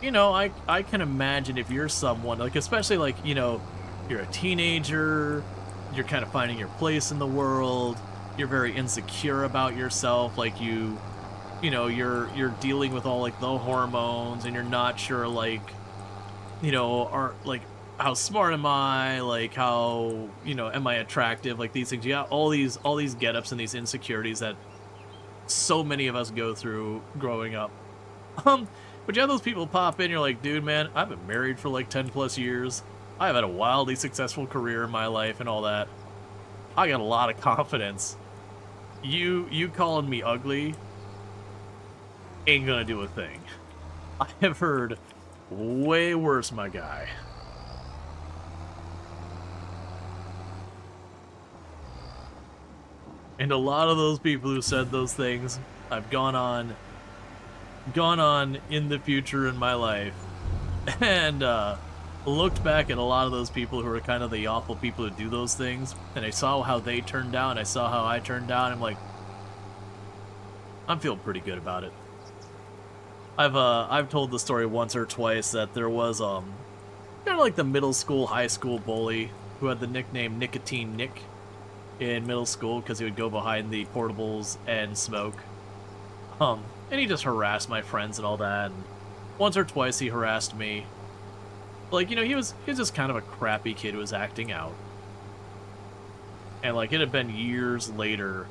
you know, I can imagine if you're someone, like, especially, like, you know, you're a teenager, you're kind of finding your place in the world, you're very insecure about yourself, like, you know, you're dealing with all, like, the hormones, and you're not sure, like, you know, are, like, how smart am I, like, how, you know, am I attractive, like, these things. You got all these get-ups and these insecurities that so many of us go through growing up. But you have those people pop in, you're like, dude, man, I've been married for like 10 plus years. I've had a wildly successful career in my life and all that. I got a lot of confidence. You calling me ugly ain't gonna do a thing. I have heard way worse, my guy. And a lot of those people who said those things, I've gone on in the future in my life, and looked back at a lot of those people who are kind of the awful people who do those things, and I saw how they turned out, and I saw how I turned out, and I'm like, I'm feeling pretty good about it. I've told the story once or twice that there was kind of like the middle school, high school bully who had the nickname Nicotine Nick. in middle school because he would go behind the portables and smoke. And he just harassed my friends and all that. And once or twice he harassed me. Like, you know, he was just kind of a crappy kid who was acting out. And, like, it had been years later,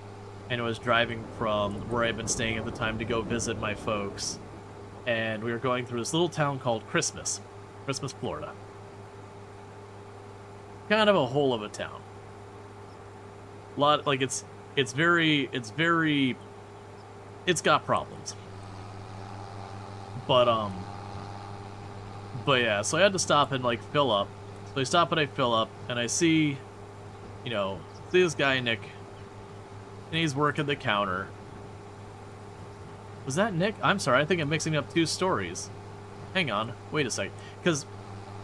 and I was driving from where I'd been staying at the time to go visit my folks. And we were going through this little town called Christmas, Florida. Kind of a hole of a town. Like, it's got problems. But yeah, so I had to stop and, like, fill up. So I stop and I fill up, and I see, you know, this guy, Nick, and he's working the counter. Was that Nick? I'm sorry, I think I'm mixing up two stories. Hang on, wait a sec. Because,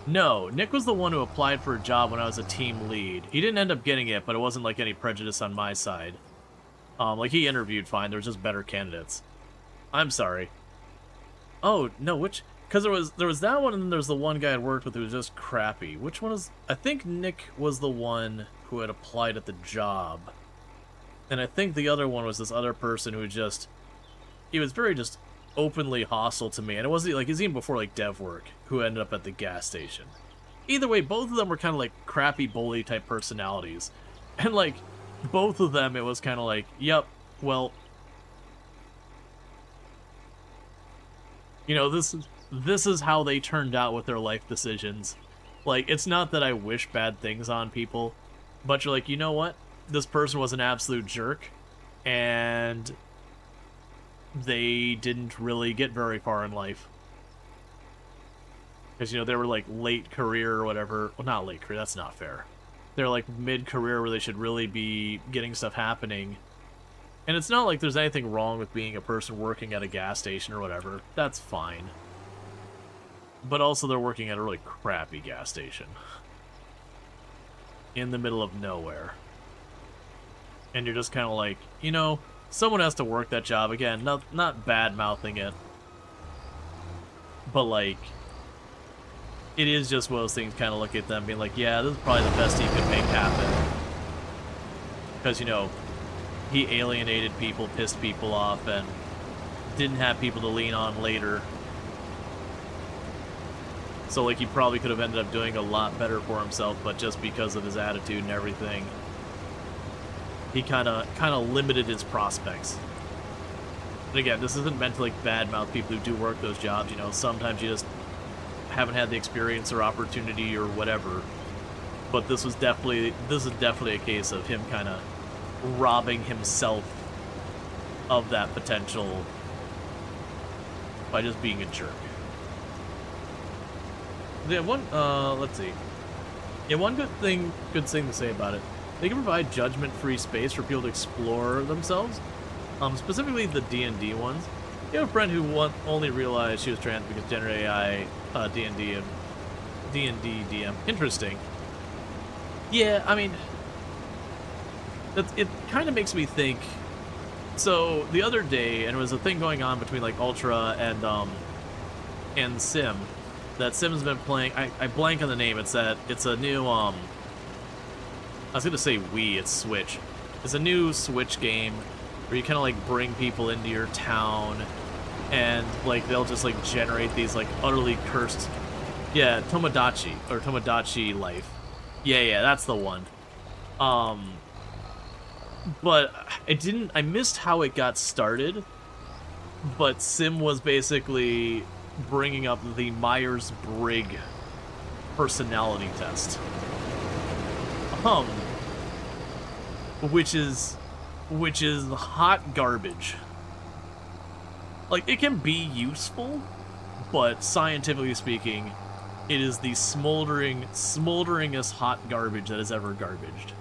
no, Nick was the one who applied for a job when I was a team lead. He didn't end up getting it, but it wasn't, like, any prejudice on my side. Like, he interviewed fine, there was just better candidates. I'm sorry. Oh, no, which... Because there was that one, and then there's the one guy I worked with who was just crappy. Which one is... I think Nick was the one who had applied at the job. And I think the other one was this other person who just... He was very just openly hostile to me. And it wasn't like... It was even before, like, dev work, who ended up at the gas station. Either way, both of them were kind of like crappy bully-type personalities. And, like, both of them, it was kind of like, yep, well... You know, this is how they turned out with their life decisions. Like, it's not that I wish bad things on people, but you're like, you know what? This person was an absolute jerk, and they didn't really get very far in life. Because, you know, they were, like, late career or whatever. Well, not late career, that's not fair. They're, like, mid-career where they should really be getting stuff happening. And it's not like there's anything wrong with being a person working at a gas station or whatever. That's fine. But also they're working at a really crappy gas station. In the middle of nowhere. And you're just kind of like, you know, someone has to work that job. Again, not bad-mouthing it. But, like, it is just one of those things, kind of look at them being like, yeah, this is probably the best he could make happen. Because, you know, he alienated people, pissed people off, and didn't have people to lean on later. So, like, he probably could have ended up doing a lot better for himself, but just because of his attitude and everything, he kind of limited his prospects. And again, this isn't meant to, like, badmouth people who do work those jobs. You know, sometimes you just haven't had the experience or opportunity or whatever. But this is definitely a case of him kind of robbing himself of that potential by just being a jerk. Yeah, let's see. Yeah, one good thing to say about it. They can provide judgment-free space for people to explore themselves. Specifically the D&D ones. You have a friend who only realized she was trans because Gender AI, D&D, and D&D DM. Interesting. Yeah, I mean, it kind of makes me think. So the other day, and it was a thing going on between like Ultra and Sim. That Sim's been playing. I blank on the name. It's a new I was gonna say Wii. It's Switch. It's a new Switch game where you kind of like bring people into your town, and like they'll just like generate these like utterly cursed. Yeah, Tomodachi Life. Yeah, that's the one. But I missed how it got started. But Sim was basically bringing up the Myers-Briggs personality test. Which is hot garbage. Like, it can be useful, but scientifically speaking, it is the smolderingest hot garbage that is ever garbaged.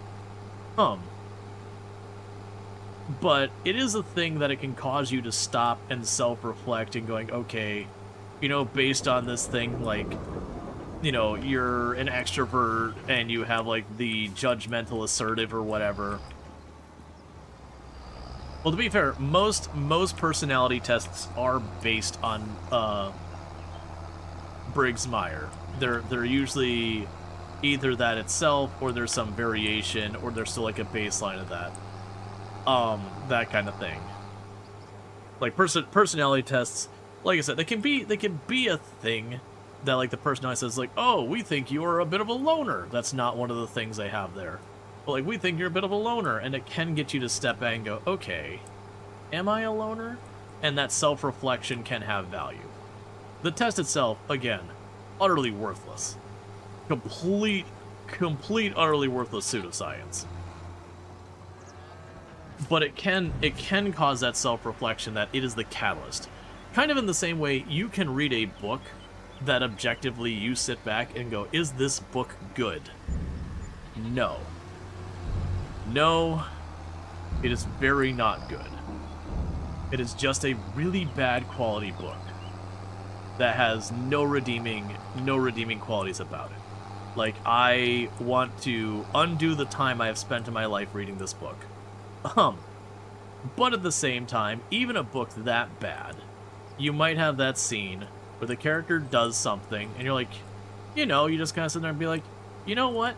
But it is a thing that it can cause you to stop and self-reflect and going, okay, you know, based on this thing, like, you know, you're an extrovert and you have, like, the judgmental assertive or whatever. Well, to be fair, most personality tests are based on Briggs-Meyer. They're usually either that itself, or there's some variation, or there's still like a baseline of that. That kind of thing. Like personality tests, like I said, they can be a thing that like the personality says like, oh, we think you are a bit of a loner. That's not one of the things they have there. But like, we think you're a bit of a loner, and it can get you to step back and go, okay, am I a loner? And that self-reflection can have value. The test itself, again, utterly worthless. Complete, utterly worthless pseudoscience. But it can cause that self-reflection that it is the catalyst. Kind of in the same way you can read a book that objectively you sit back and go, is this book good? No. No, it is very not good. It is just a really bad quality book that has no redeeming qualities about it. Like, I want to undo the time I have spent in my life reading this book. But at the same time, even a book that bad, you might have that scene where the character does something, and you're like, you know, you just kind of sit there and be like, you know what?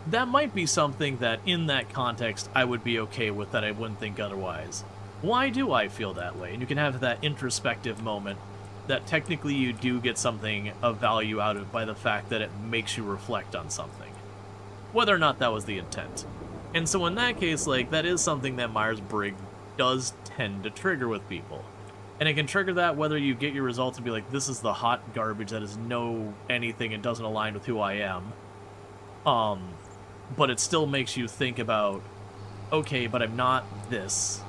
That might be something that, in that context, I would be okay with, that I wouldn't think otherwise. Why do I feel that way? And you can have that introspective moment that technically you do get something of value out of by the fact that it makes you reflect on something. Whether or not that was the intent. And so in that case, like, that is something that Myers-Briggs does tend to trigger with people. And it can trigger that whether you get your results and be like, this is the hot garbage that is no anything and doesn't align with who I am. But it still makes you think about, okay, but I'm not this.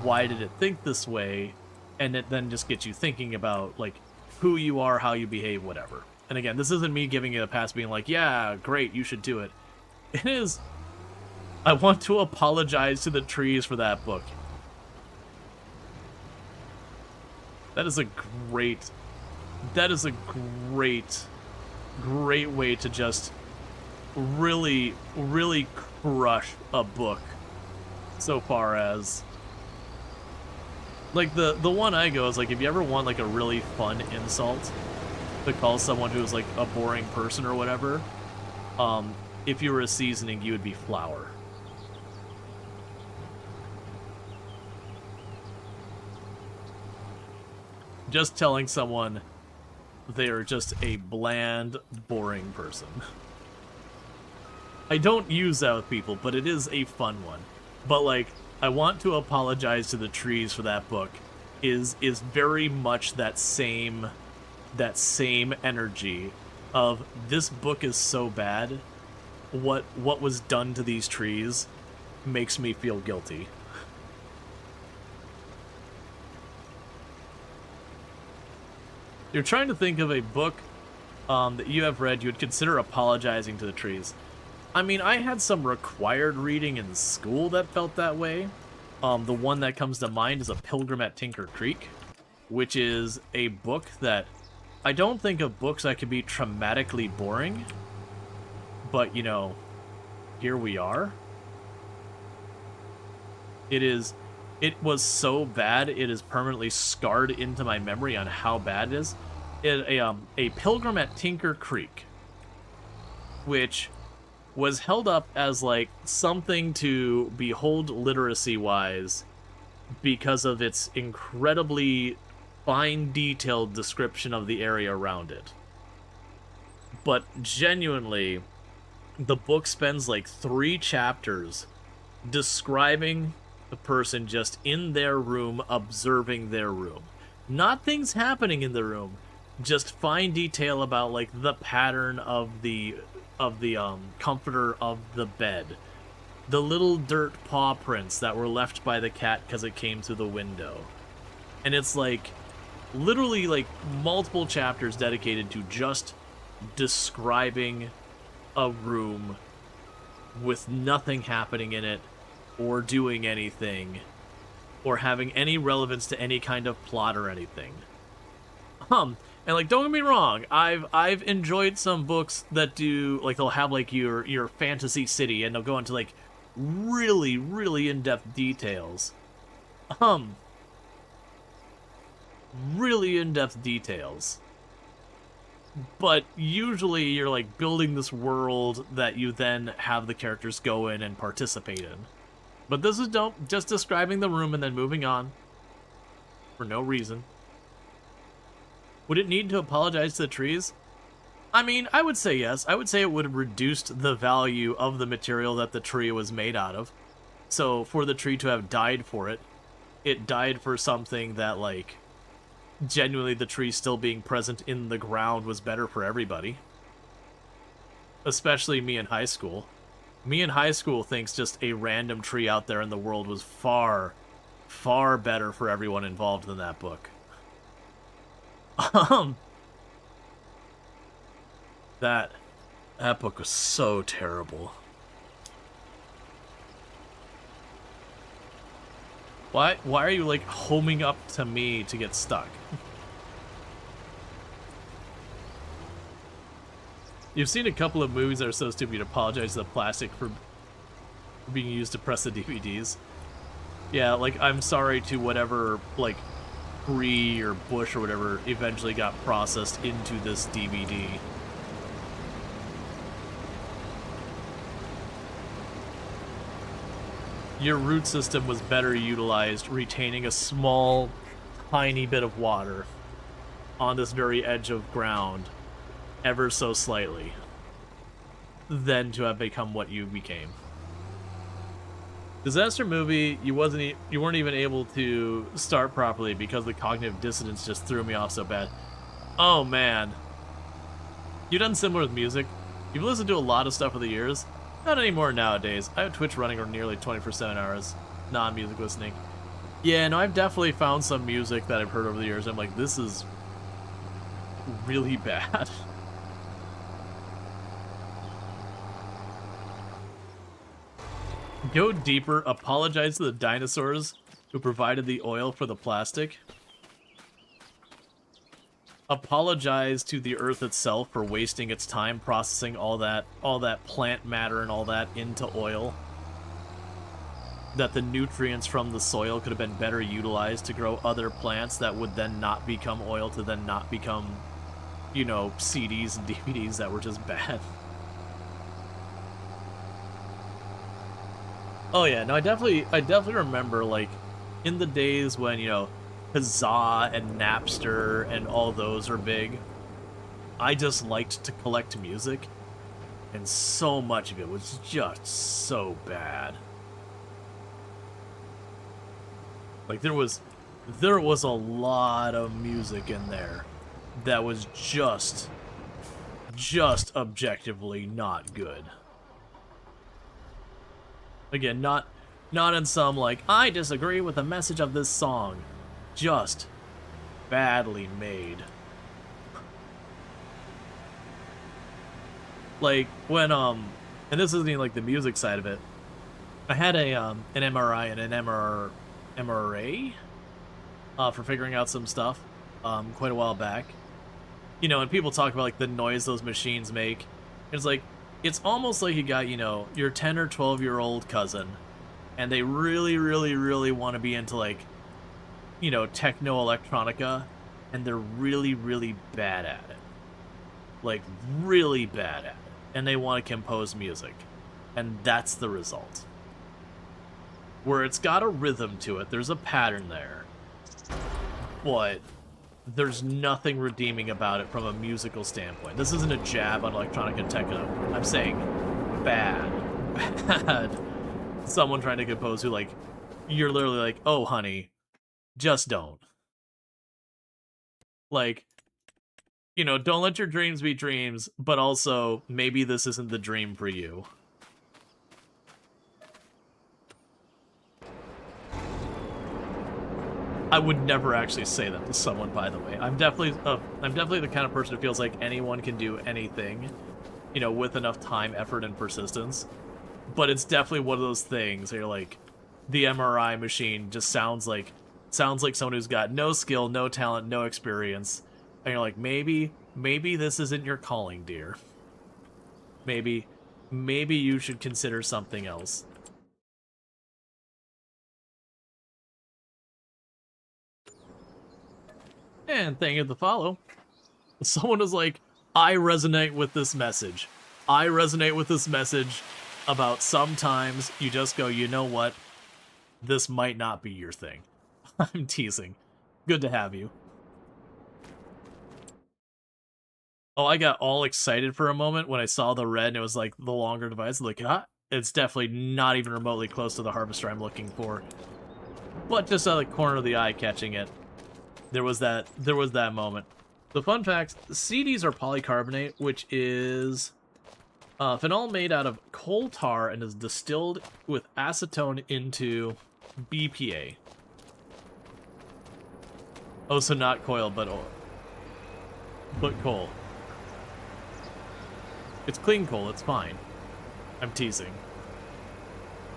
Why did it think this way? And it then just gets you thinking about, like, who you are, how you behave, whatever. And again, this isn't me giving it a pass being like, yeah, great, you should do it. It is, I want to apologize to the trees for that book. That is a great way to just really, really crush a book so far as, like, the one I go is, like, if you ever want, like, a really fun insult to call someone who's, like, a boring person or whatever, if you were a seasoning, you would be flour. Just telling someone they are just a bland, boring person. I don't use that with people, but it is a fun one. But, like, I want to apologize to the trees for that book is very much that same energy of, this book is so bad, what was done to these trees makes me feel guilty. You're trying to think of a book that you have read you would consider apologizing to the trees. I mean, I had some required reading in school that felt that way. The one that comes to mind is A Pilgrim at Tinker Creek, which is a book that I don't think of books that can be traumatically boring, but, you know, here we are. It was so bad, it is permanently scarred into my memory on how bad it is. A Pilgrim at Tinker Creek, which was held up as, like, something to behold literacy-wise because of its incredibly fine, detailed description of the area around it. But genuinely, the book spends, like, 3 chapters describing the person just in their room, observing their room. Not things happening in the room, just fine detail about, like, the pattern of the comforter of the bed, the little dirt paw prints that were left by the cat because it came through the window. And it's, like, literally, like, multiple chapters dedicated to just describing a room with nothing happening in it, or doing anything, or having any relevance to any kind of plot or anything. And, like, don't get me wrong, I've enjoyed some books that do, like, they'll have, like, your fantasy city, and they'll go into, like, really, really in-depth details. Really in-depth details. But usually you're like building this world that you then have the characters go in and participate in. But this is just describing the room and then moving on for no reason. Would it need to apologize to the trees? I mean, I would say yes. I would say it would have reduced the value of the material that the tree was made out of. So for the tree to have died for it, it died for something that, like, genuinely the tree still being present in the ground was better for everybody. Especially me in high school. Me in high school thinks just a random tree out there in the world was far, far better for everyone involved than that book. That book was so terrible. Why are you, like, homing up to me to get stuck? You've seen a couple of movies that are so stupid you'd apologize to the plastic for being used to press the DVDs. Yeah, like, I'm sorry to whatever, like, Bree or Bush or whatever eventually got processed into this DVD. Your root system was better utilized retaining a small, tiny bit of water on this very edge of ground, ever so slightly, than to have become what you became. Disaster movie, you weren't even able to start properly because the cognitive dissonance just threw me off so bad. Oh man. You've done similar with music. You've listened to a lot of stuff over the years. Not anymore nowadays. I have Twitch running on nearly 24/7 hours, non-music listening. Yeah, no, I've definitely found some music that I've heard over the years. I'm like, this is really bad. Go deeper. Apologize to the dinosaurs who provided the oil for the plastic. Apologize to the earth itself for wasting its time processing all that plant matter and all that into oil. That the nutrients from the soil could have been better utilized to grow other plants that would then not become oil to then not become, you know, CDs and DVDs that were just bad. Oh yeah, no, I definitely remember, like, in the days when, you know, Huzzah and Napster and all those are big, I just liked to collect music, and so much of it was just so bad. Like, there was a lot of music in there that was just objectively not good. Again, not in some, like, I disagree with the message of this song. Just badly made. Like, when, and this isn't even, like, the music side of it. I had an MRI and an MRA for figuring out some stuff quite a while back. You know, and people talk about, like, the noise those machines make. It's like, it's almost like you got, you know, your 10 or 12-year-old cousin, and they really, really, really want to be into, like, you know, techno-electronica, and they're really, really bad at it. Like, really bad at it. And they want to compose music. And that's the result. Where it's got a rhythm to it, there's a pattern there. But there's nothing redeeming about it from a musical standpoint. This isn't a jab on electronic and techno. I'm saying bad. Bad. Someone trying to compose who, like, you're literally like, oh, honey, just don't. Like, you know, don't let your dreams be dreams, but also, maybe this isn't the dream for you. I would never actually say that to someone, by the way. I'm definitely the kind of person who feels like anyone can do anything, you know, with enough time, effort, and persistence. But it's definitely one of those things where you're like, the MRI machine just sounds like someone who's got no skill, no talent, no experience. And you're like, maybe this isn't your calling, dear. Maybe you should consider something else. And thank you for the follow. Someone was like, I resonate with this message. I resonate with this message about sometimes you just go, you know what? This might not be your thing. I'm teasing. Good to have you. Oh, I got all excited for a moment when I saw the red and it was like the longer device. Like, ah, it's definitely not even remotely close to the harvester I'm looking for. But just out of the corner of the eye catching it, there was that moment. The fun fact, CDs are polycarbonate, which is phenol made out of coal tar and is distilled with acetone into BPA. Oh, so not coil, but coal. It's clean coal, it's fine. I'm teasing.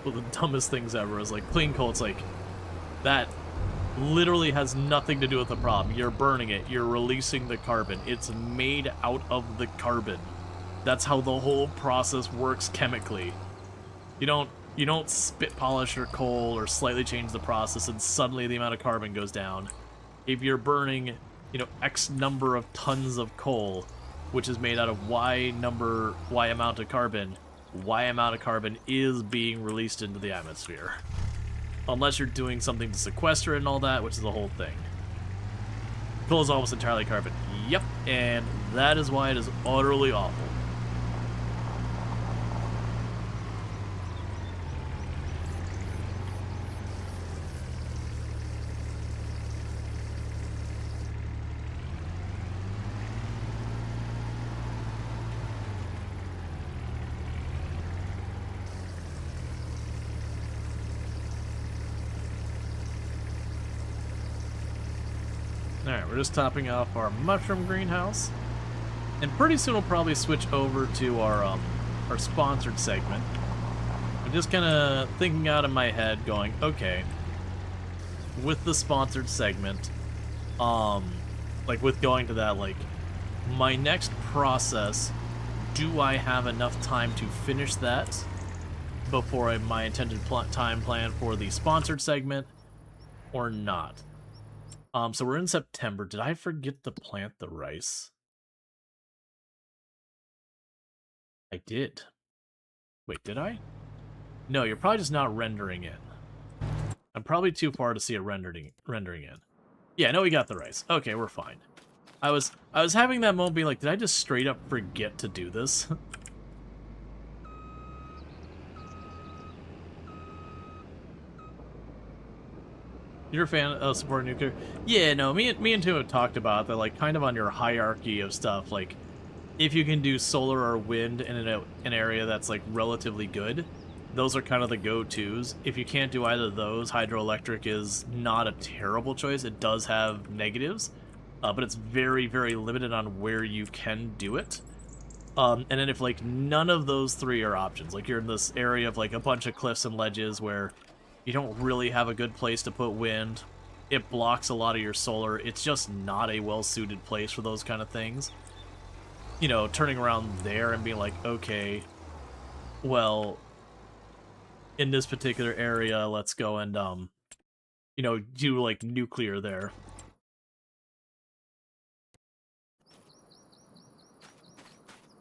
Well, the dumbest things ever is like, clean coal, it's like, that literally has nothing to do with the problem. You're burning it, you're releasing the carbon. It's made out of the carbon. That's how the whole process works chemically. You don't spit polish your coal or slightly change the process and suddenly the amount of carbon goes down. If you're burning, you know, X number of tons of coal, which is made out of Y amount of carbon, Y amount of carbon is being released into the atmosphere. Unless you're doing something to sequester it and all that, which is the whole thing. Coal is almost entirely carbon. Yep, and that is why it is utterly awful. Alright, we're just topping off our mushroom greenhouse. And pretty soon we'll probably switch over to our sponsored segment. I'm just kind of thinking out in my head, going, okay, with the sponsored segment, like with going to that, like, my next process, do I have enough time to finish that before my intended time plan for the sponsored segment, or not? So we're in September. Did I forget to plant the rice? I did. Wait, did I? No, you're probably just not rendering in. I'm probably too far to see it rendering in. Yeah, no, we got the rice. Okay, we're fine. I was having that moment being like, did I just straight up forget to do this? You're a fan of supporting nuclear? Yeah, no, me and Tim have talked about that, like, kind of on your hierarchy of stuff, like, if you can do solar or wind in an area that's, like, relatively good, those are kind of the go-tos. If you can't do either of those, hydroelectric is not a terrible choice. It does have negatives, but it's very, very limited on where you can do it. And then if, like, none of those three are options, like, you're in this area of, like, a bunch of cliffs and ledges where you don't really have a good place to put wind, it blocks a lot of your solar, it's just not a well-suited place for those kind of things. You know, turning around there and being like, okay, well, in this particular area, let's go and, you know, do, like, nuclear there.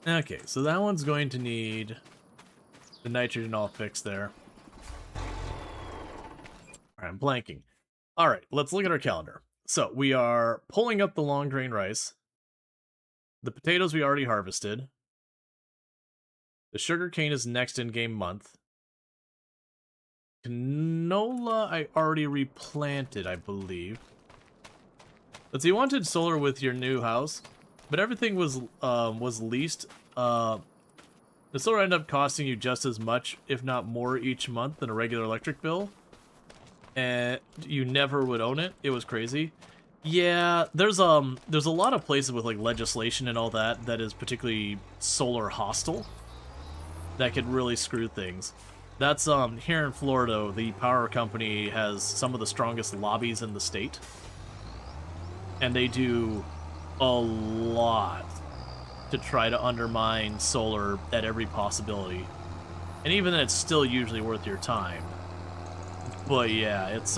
Okay, so that one's going to need the nitrogen all fixed there. Alright, I'm blanking. Alright, let's look at our calendar. So, we are pulling up the long grain rice. The potatoes we already harvested. The sugarcane is next in-game month. Canola I already replanted, I believe. Let's see, you wanted solar with your new house, but everything was leased. The solar ended up costing you just as much, if not more, each month than a regular electric bill. And you never would own it. It was crazy. Yeah, there's a lot of places with, like, legislation and all that is particularly solar hostile that could really screw things. That's here in Florida, the power company has some of the strongest lobbies in the state, and they do a lot to try to undermine solar at every possibility. And even then, it's still usually worth your time. But yeah, it's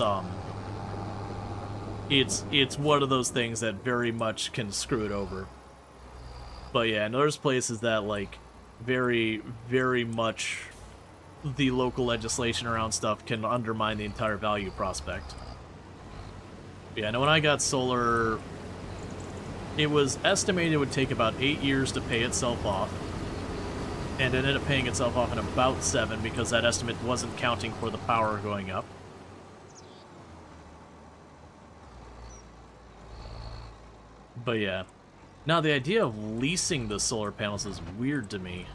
one of those things that very much can screw it over. But yeah, and there's places that, like, very, very much the local legislation around stuff can undermine the entire value prospect. Yeah, I know when I got solar, it was estimated it would take about 8 years to pay itself off, and it ended up paying itself off in about 7 because that estimate wasn't counting for the power going up. But yeah. Now, the idea of leasing the solar panels is weird to me.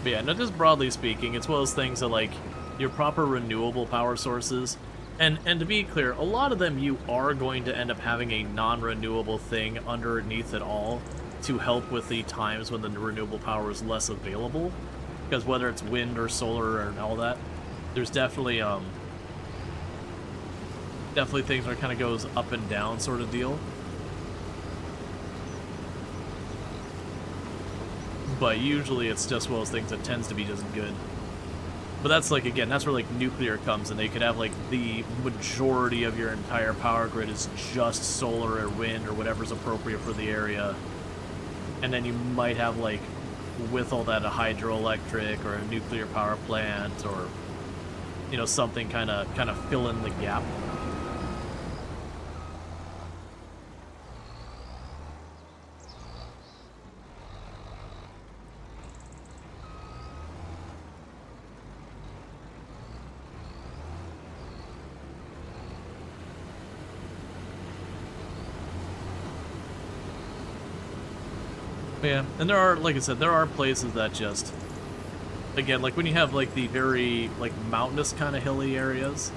But yeah, not just broadly speaking, it's one of those things that, like, your proper renewable power sources, and to be clear, a lot of them you are going to end up having a non-renewable thing underneath it all to help with the times when the renewable power is less available, because whether it's wind or solar and all that, there's definitely things where it kind of goes up and down sort of deal. But usually it's just one of those things that tends to be just good. But that's, like, again, that's where, like, nuclear comes in. They could have, like, the majority of your entire power grid is just solar or wind or whatever's appropriate for the area. And then you might have, like, with all that, a hydroelectric or a nuclear power plant or, you know, something kind of fill in the gap. Yeah, and there are, like I said, there are places that just, again, like when you have, like, the very, like, mountainous kind of hilly areas,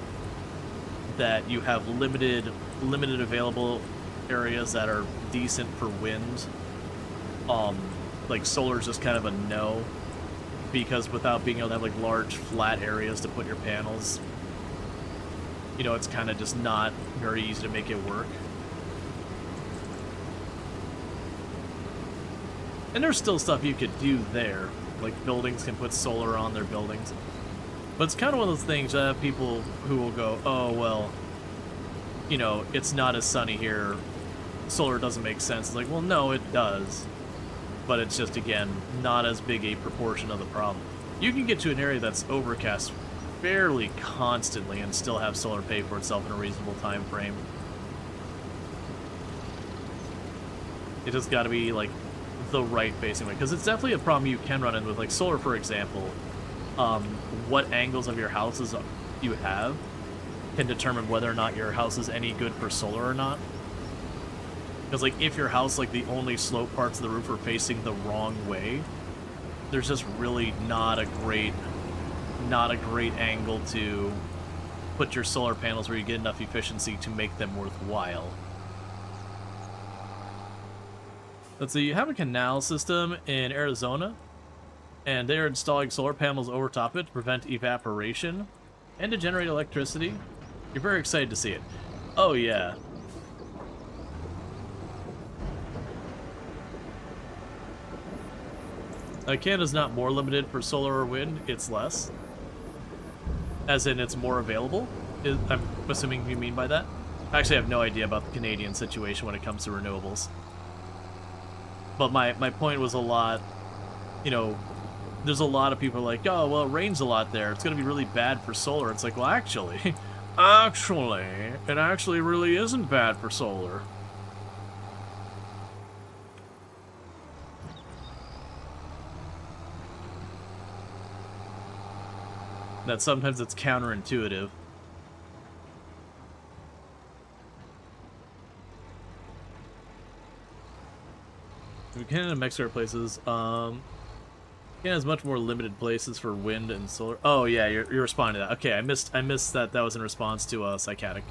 that you have limited available areas that are decent for wind, like, solar's just kind of a no, because without being able to have, like, large flat areas to put your panels, you know, it's kind of just not very easy to make it work. And there's still stuff you could do there. Like, buildings can put solar on their buildings. But it's kind of one of those things that have people who will go, oh, well, you know, it's not as sunny here. Solar doesn't make sense. It's like, well, no, it does. But it's just, again, not as big a proportion of the problem. You can get to an area that's overcast fairly constantly and still have solar pay for itself in a reasonable time frame. It just got to be, like, the right facing way, because it's definitely a problem you can run in with, like, solar, for example. What angles of your houses you have can determine whether or not your house is any good for solar or not. Because, like, if your house, like, the only slope parts of the roof are facing the wrong way, there's just really not a great angle to put your solar panels where you get enough efficiency to make them worthwhile. Let's see, you have a canal system in Arizona, and they're installing solar panels over top of it to prevent evaporation and to generate electricity. You're very excited to see it. Oh, yeah. Canada's not more limited for solar or wind, it's less. As in, it's more available? I'm assuming you mean by that? I actually have no idea about the Canadian situation when it comes to renewables. But my point was a lot, you know, there's a lot of people like, oh, well, it rains a lot there. It's going to be really bad for solar. It's like, well, actually, it actually really isn't bad for solar. That sometimes it's counterintuitive. Canada and Mexico are places. Canada has much more limited places for wind and solar. Oh yeah, you're responding to that. Okay, I missed that. That was in response to Psychotic.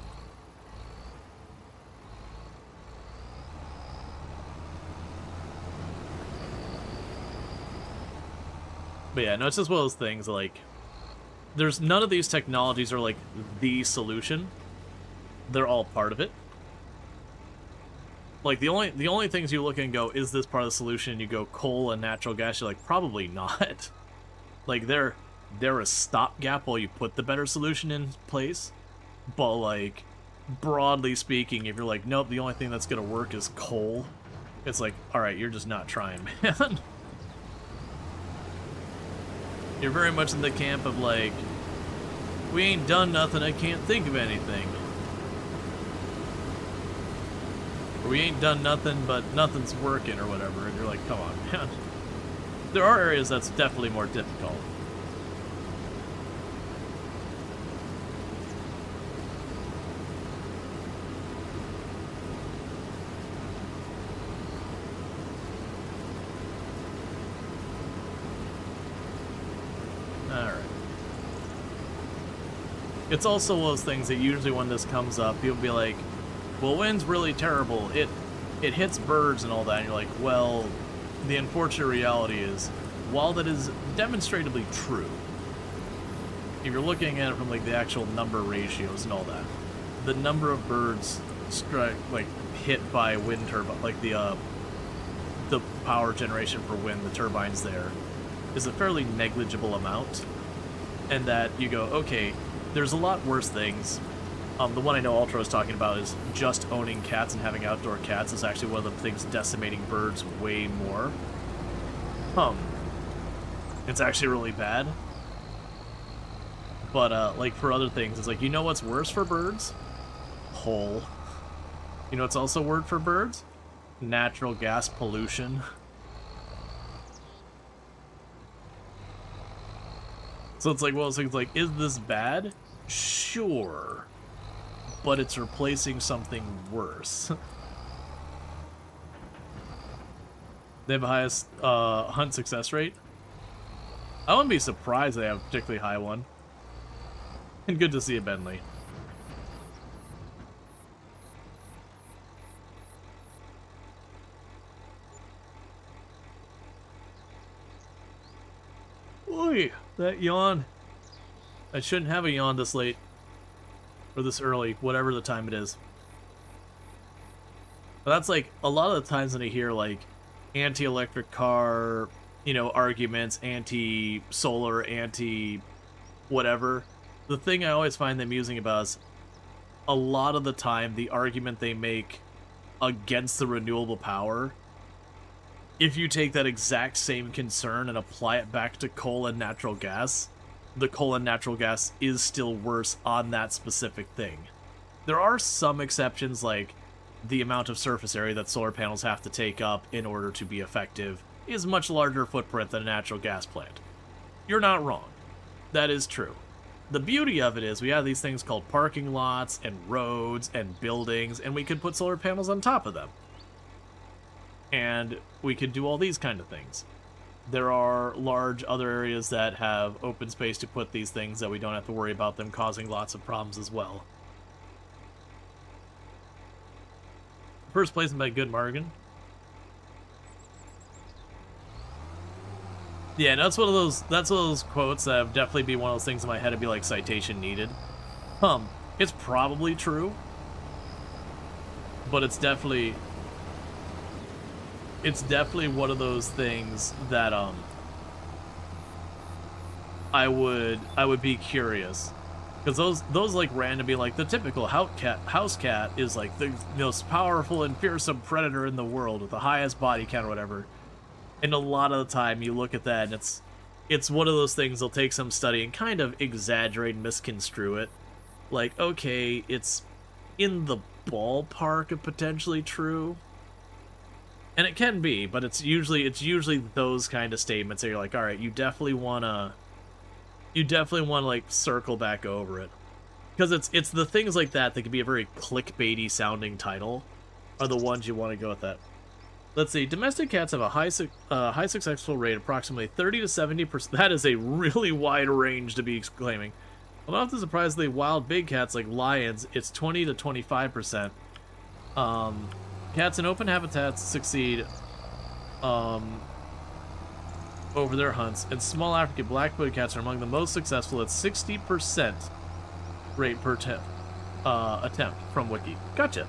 But yeah, no, it's just one of those things. Like, there's none of these technologies are like the solution. They're all part of it. Like, the only things you look and go, is this part of the solution? And you go coal and natural gas, you're like, probably not. Like, they're a stopgap while you put the better solution in place. But, like, broadly speaking, if you're like, nope, the only thing that's gonna work is coal, it's like, alright, you're just not trying, man. You're very much in the camp of, like, we ain't done nothing, I can't think of anything. Or we ain't done nothing, but nothing's working, or whatever, and you're like, come on, man. There are areas that's definitely more difficult. Alright. It's also one of those things that usually when this comes up, people be like, well, wind's really terrible. It hits birds and all that, and you're like, well, the unfortunate reality is, while that is demonstrably true, if you're looking at it from like the actual number ratios and all that, the number of birds hit by wind turbine, like the power generation for wind, the turbines there, is a fairly negligible amount, and that you go, okay, there's a lot worse things. The one I know Ultra was talking about is just owning cats and having outdoor cats is actually one of the things decimating birds way more. It's actually really bad. But, like, for other things, it's like, you know what's worse for birds? Coal. You know what's also worse for birds? Natural gas pollution. So it's like, well, it's like, is this bad? Sure. But it's replacing something worse. They have the highest hunt success rate. I wouldn't be surprised they have a particularly high one. And good to see it, Bentley. Oy, that yawn. I shouldn't have a yawn this late. Or this early, whatever the time it is. But that's like, a lot of the times when I hear like anti-electric car, you know, arguments, anti-solar, anti-whatever, the thing I always find amusing about is a lot of the time the argument they make against the renewable power, if you take that exact same concern and apply it back to coal and natural gas, the coal and natural gas is still worse on that specific thing. There are some exceptions, like the amount of surface area that solar panels have to take up in order to be effective is much larger footprint than a natural gas plant. You're not wrong. That is true. The beauty of it is we have these things called parking lots and roads and buildings, and we could put solar panels on top of them. And we could do all these kind of things. There are large other areas that have open space to put these things that we don't have to worry about them causing lots of problems as well. First place by a good margin. Yeah, and that's one of those quotes that would definitely be one of those things in my head to be like citation needed. It's probably true. But it's definitely one of those things that I would be curious, because those like randomly, like the typical house cat is like the most powerful and fearsome predator in the world with the highest body count or whatever, and a lot of the time you look at that and it's one of those things they'll take some study and kind of exaggerate and misconstrue it, like, okay, it's in the ballpark of potentially true. And it can be, but it's usually those kind of statements that you're like, all right, you definitely wanna like circle back over it, because it's the things like that can be a very clickbaity sounding title, are the ones you want to go with that. Let's see, domestic cats have a high successful rate, approximately 30 to 70%. That is a really wide range to be exclaiming. Well, not surprisingly, wild big cats like lions, it's 20 to 25%. Cats in open habitats succeed over their hunts, and small African black-footed cats are among the most successful at 60% rate per attempt from Wiki. Gotcha.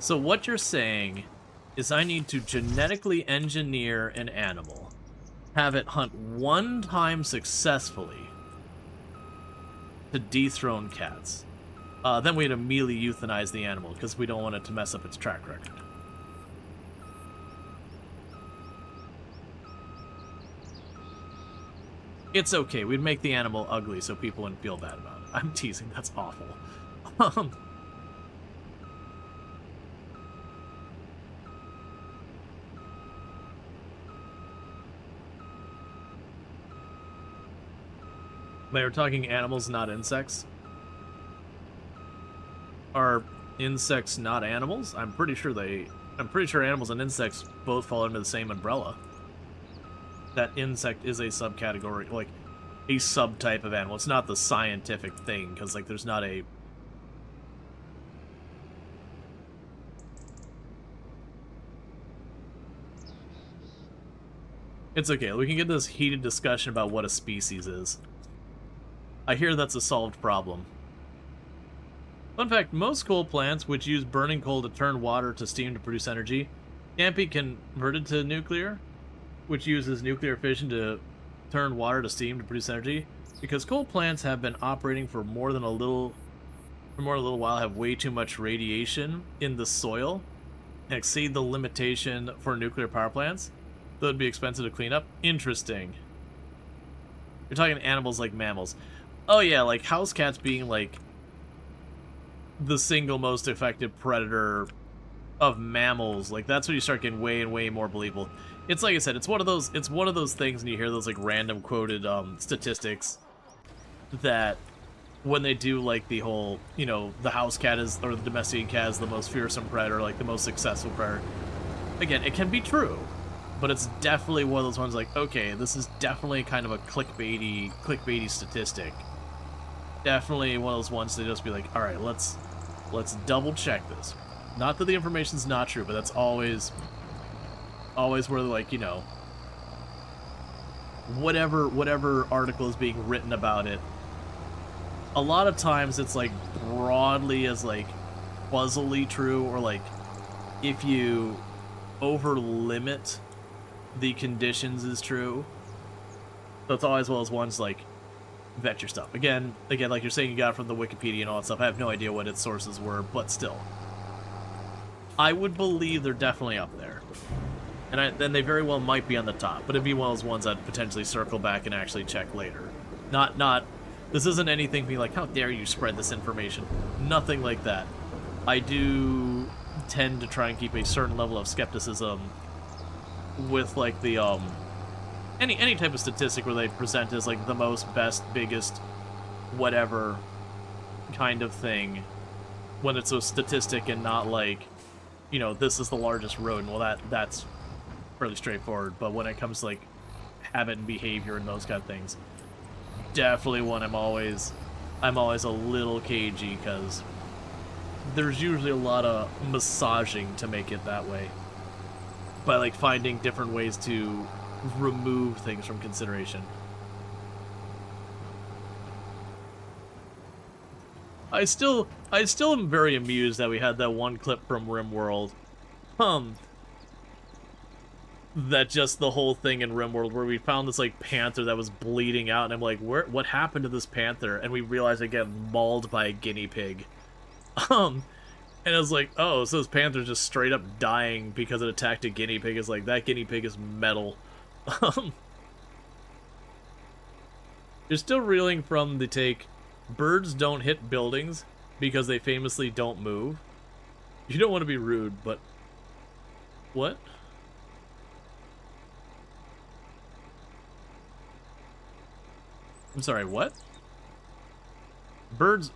So what you're saying is I need to genetically engineer an animal, have it hunt one time successfully to dethrone cats. Then we'd immediately euthanize the animal because we don't want it to mess up its track record. It's okay. We'd make the animal ugly so people wouldn't feel bad about it. I'm teasing. That's awful. They were talking animals, not insects. Are insects not animals? I'm pretty sure animals and insects both fall under the same umbrella. That insect is a subcategory, like a subtype of animal. It's not the scientific thing, because like there's not a... It's okay, we can get this heated discussion about what a species is. I hear that's a solved problem. Fun fact, most coal plants, which use burning coal to turn water to steam to produce energy, can't be converted to nuclear, which uses nuclear fission to turn water to steam to produce energy, because coal plants have been operating for more than a little while, have way too much radiation in the soil, and exceed the limitation for nuclear power plants. That would be expensive to clean up. Interesting. You're talking animals like mammals. Oh yeah, like house cats being like the single most effective predator of mammals. Like that's when you start getting way and way more believable. It's like I said, it's one of those things, and you hear those like random quoted statistics that when they do like the whole, you know, the house cat is, or the domesticated cat is the most fearsome predator, like the most successful predator. Again, it can be true, but it's definitely one of those ones like, okay, this is definitely kind of a clickbaity statistic. Definitely one of those ones to just be like, all right, let's double check this. Not that the information's not true, but that's always where, like, you know, whatever article is being written about it, a lot of times it's like broadly as like fuzzily true, or like if you over limit the conditions is true. So it's always one of those ones like, vet your stuff. Again, like you're saying, you got it from the Wikipedia and all that stuff. I have no idea what its sources were, but still, I would believe they're definitely up there. And then they very well might be on the top, but it'd be one of those ones I'd potentially circle back and actually check later. Not, this isn't anything being like, how dare you spread this information. Nothing like that. I do tend to try and keep a certain level of skepticism with like the, any type of statistic where they present as like the most, best, biggest, whatever kind of thing, when it's a statistic and not like, you know, this is the largest rodent. Well, that's fairly straightforward, but when it comes to like habit and behavior and those kind of things, definitely one I'm always a little cagey, because there's usually a lot of massaging to make it that way, by like finding different ways to remove things from consideration. I still am very amused that we had that one clip from RimWorld, that just the whole thing in RimWorld where we found this like panther that was bleeding out, and I'm like, what happened to this panther? And we realized it got mauled by a guinea pig. And I was like, oh, so this panther's just straight up dying because it attacked a guinea pig. It's like, that guinea pig is metal. You're still reeling from the take, birds don't hit buildings because they famously don't move. You don't want to be rude, but... What? I'm sorry, what? Birds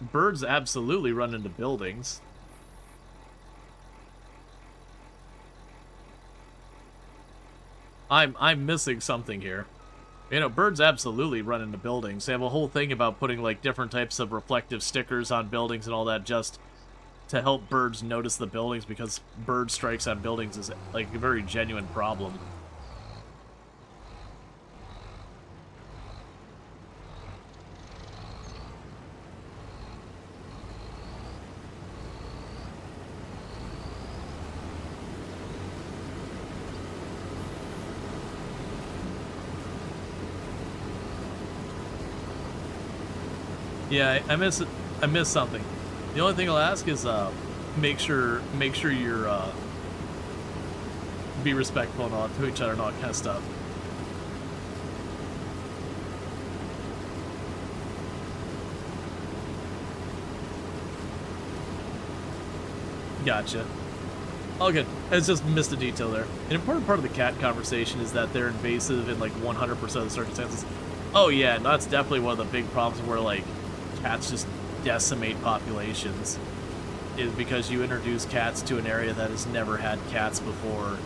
absolutely run into buildings. I'm missing something here. You know, birds absolutely run into buildings. They have a whole thing about putting like different types of reflective stickers on buildings and all that, just to help birds notice the buildings, because bird strikes on buildings is like a very genuine problem. Yeah, I missed something. The only thing I'll ask is make sure you're be respectful and all to each other and all that kind of stuff. Gotcha. All good. I just missed a detail there. An important part of the cat conversation is that they're invasive in like 100% of the circumstances. Oh yeah, that's definitely one of the big problems where like cats just decimate populations, is because you introduce cats to an area that has never had cats before,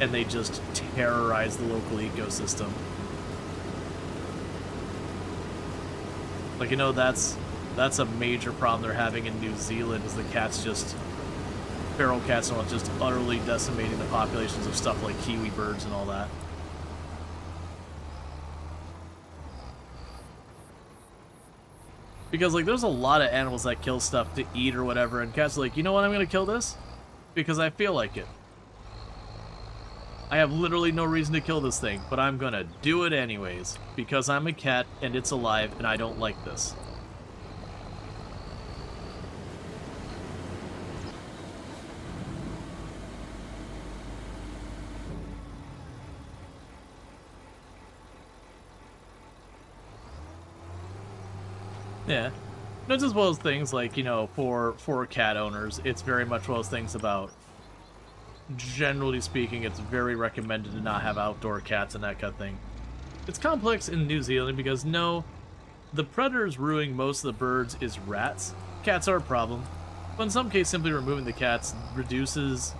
and they just terrorize the local ecosystem. Like, you know, that's a major problem they're having in New Zealand, is the cats just, feral cats and all, just utterly decimating the populations of stuff like kiwi birds and all that. Because, like, there's a lot of animals that kill stuff to eat or whatever, and cats are like, you know what, I'm gonna kill this? Because I feel like it. I have literally no reason to kill this thing, but I'm gonna do it anyways, because I'm a cat and it's alive and I don't like this. Yeah. No, it's as well as things like, you know, for cat owners, it's very much one of those things about, generally speaking, it's very recommended to not have outdoor cats and that kind of thing. It's complex in New Zealand because, no, the predators ruining most of the birds is rats. Cats are a problem, but in some cases, simply removing the cats reduces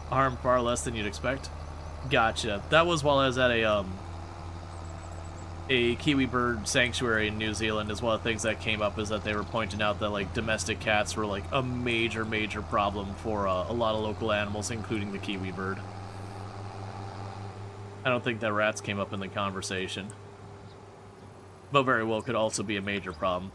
harm far less than you'd expect. Gotcha. That was while I was at a kiwi bird sanctuary in New Zealand. Is one of the things that came up, is that they were pointing out that like domestic cats were like a major problem for a lot of local animals, including the kiwi bird. I don't think that rats came up in the conversation, but very well could also be a major problem.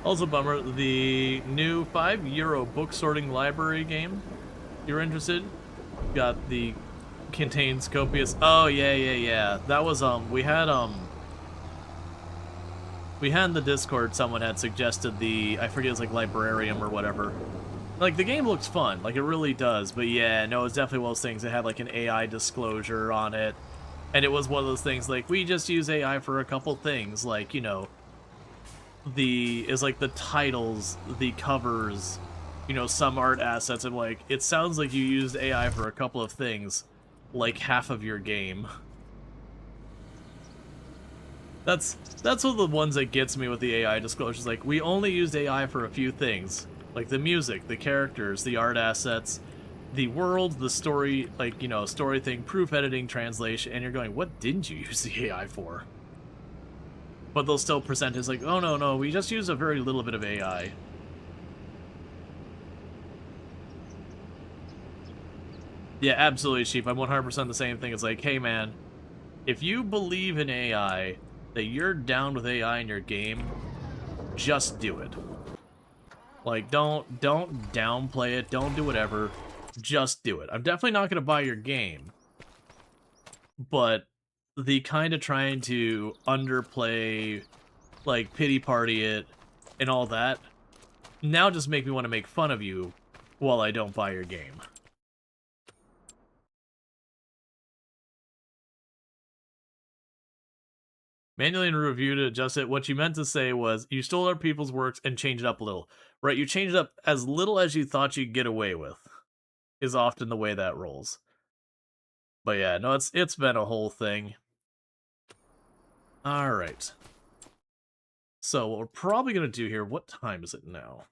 Also bummer, the new €5 book sorting library game, you're interested? Got the contains copious. Oh yeah. That was we had in the Discord, someone had suggested the, I forget, it's like Librarium or whatever. Like, the game looks fun, like it really does, but yeah, no, it's definitely one of those things that had like an AI disclosure on it, and it was one of those things like, we just use AI for a couple things, like, you know, like the titles, the covers, you know, some art assets, and like, it sounds like you used AI for a couple of things, like half of your game. That's one of the ones that gets me with the AI disclosures. Like, we only used AI for a few things, like the music, the characters, the art assets, the world, the story, like, you know, story thing, proof editing, translation, and you're going, what didn't you use the AI for? But they'll still present it as like, oh no, we just use a very little bit of AI. Yeah, absolutely, Sheep. I'm 100% the same thing. It's like, hey man, if you believe in AI, that you're down with AI in your game, just do it. Like, don't downplay it, don't do whatever, just do it. I'm definitely not going to buy your game, but the kind of trying to underplay, like, pity party it, and all that, now just make me want to make fun of you while I don't buy your game. Manually in a review to adjust it, what you meant to say was, you stole other people's works and changed it up a little. Right, you changed it up as little as you thought you'd get away with, is often the way that rolls. But yeah, no, it's been a whole thing. Alright. So what we're probably going to do here, what time is it now?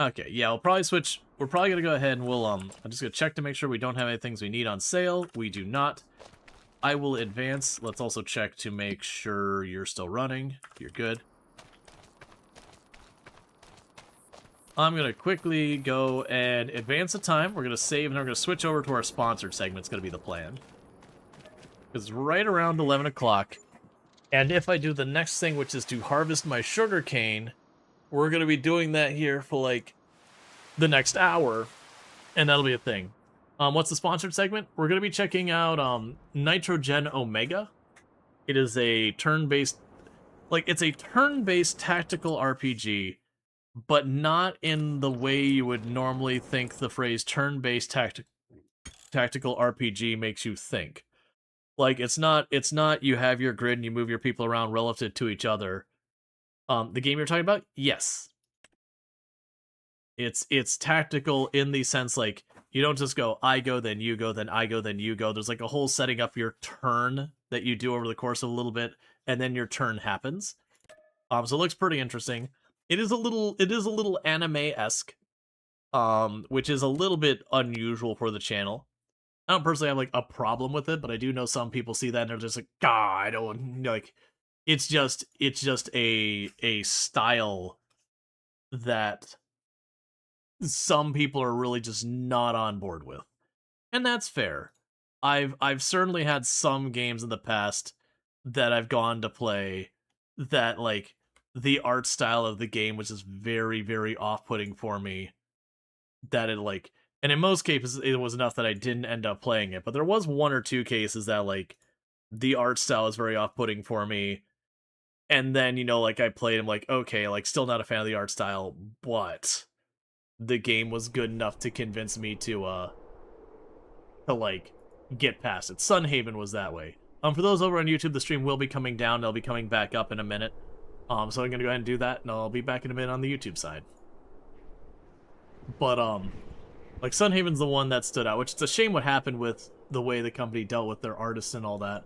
Okay, yeah, we'll probably switch. We're probably going to go ahead and we'll, I'm just going to check to make sure we don't have any things we need on sale. We do not. I will advance. Let's also check to make sure you're still running. You're good. I'm going to quickly go and advance the time. We're going to save, and we're going to switch over to our sponsored segment. It's going to be the plan. It's right around 11 o'clock. And if I do the next thing, which is to harvest my sugar cane, we're going to be doing that here for, like, the next hour. And that'll be a thing. What's the sponsored segment? We're gonna be checking out Nitrogen Omega. It is a turn-based, like, it's a turn-based tactical RPG, but not in the way you would normally think the phrase turn-based tactical RPG makes you think. Like, it's not you have your grid and you move your people around relative to each other. The game you're talking about? Yes. It's tactical in the sense, like, you don't just go, I go, then you go, then I go, then you go. There's like a whole setting up your turn that you do over the course of a little bit, and then your turn happens. So it looks pretty interesting. It is a little anime-esque, which is a little bit unusual for the channel. I don't personally have like a problem with it, but I do know some people see that and they're just like, God, I don't like. It's just a style that some people are really just not on board with, and that's fair. I've certainly had some games in the past that I've gone to play that, like, the art style of the game was just very, very off-putting for me, that it, like, and in most cases it was enough that I didn't end up playing it, but there was one or two cases that, like, the art style is very off-putting for me, and then, you know, like, I played, I'm like, okay, like, still not a fan of the art style, but the game was good enough to convince me to like, get past it. Sunhaven was that way. For those over on YouTube, the stream will be coming down. They'll be coming back up in a minute. So I'm gonna go ahead and do that, and I'll be back in a minute on the YouTube side. But like, Sunhaven's the one that stood out, which it's a shame what happened with the way the company dealt with their artists and all that.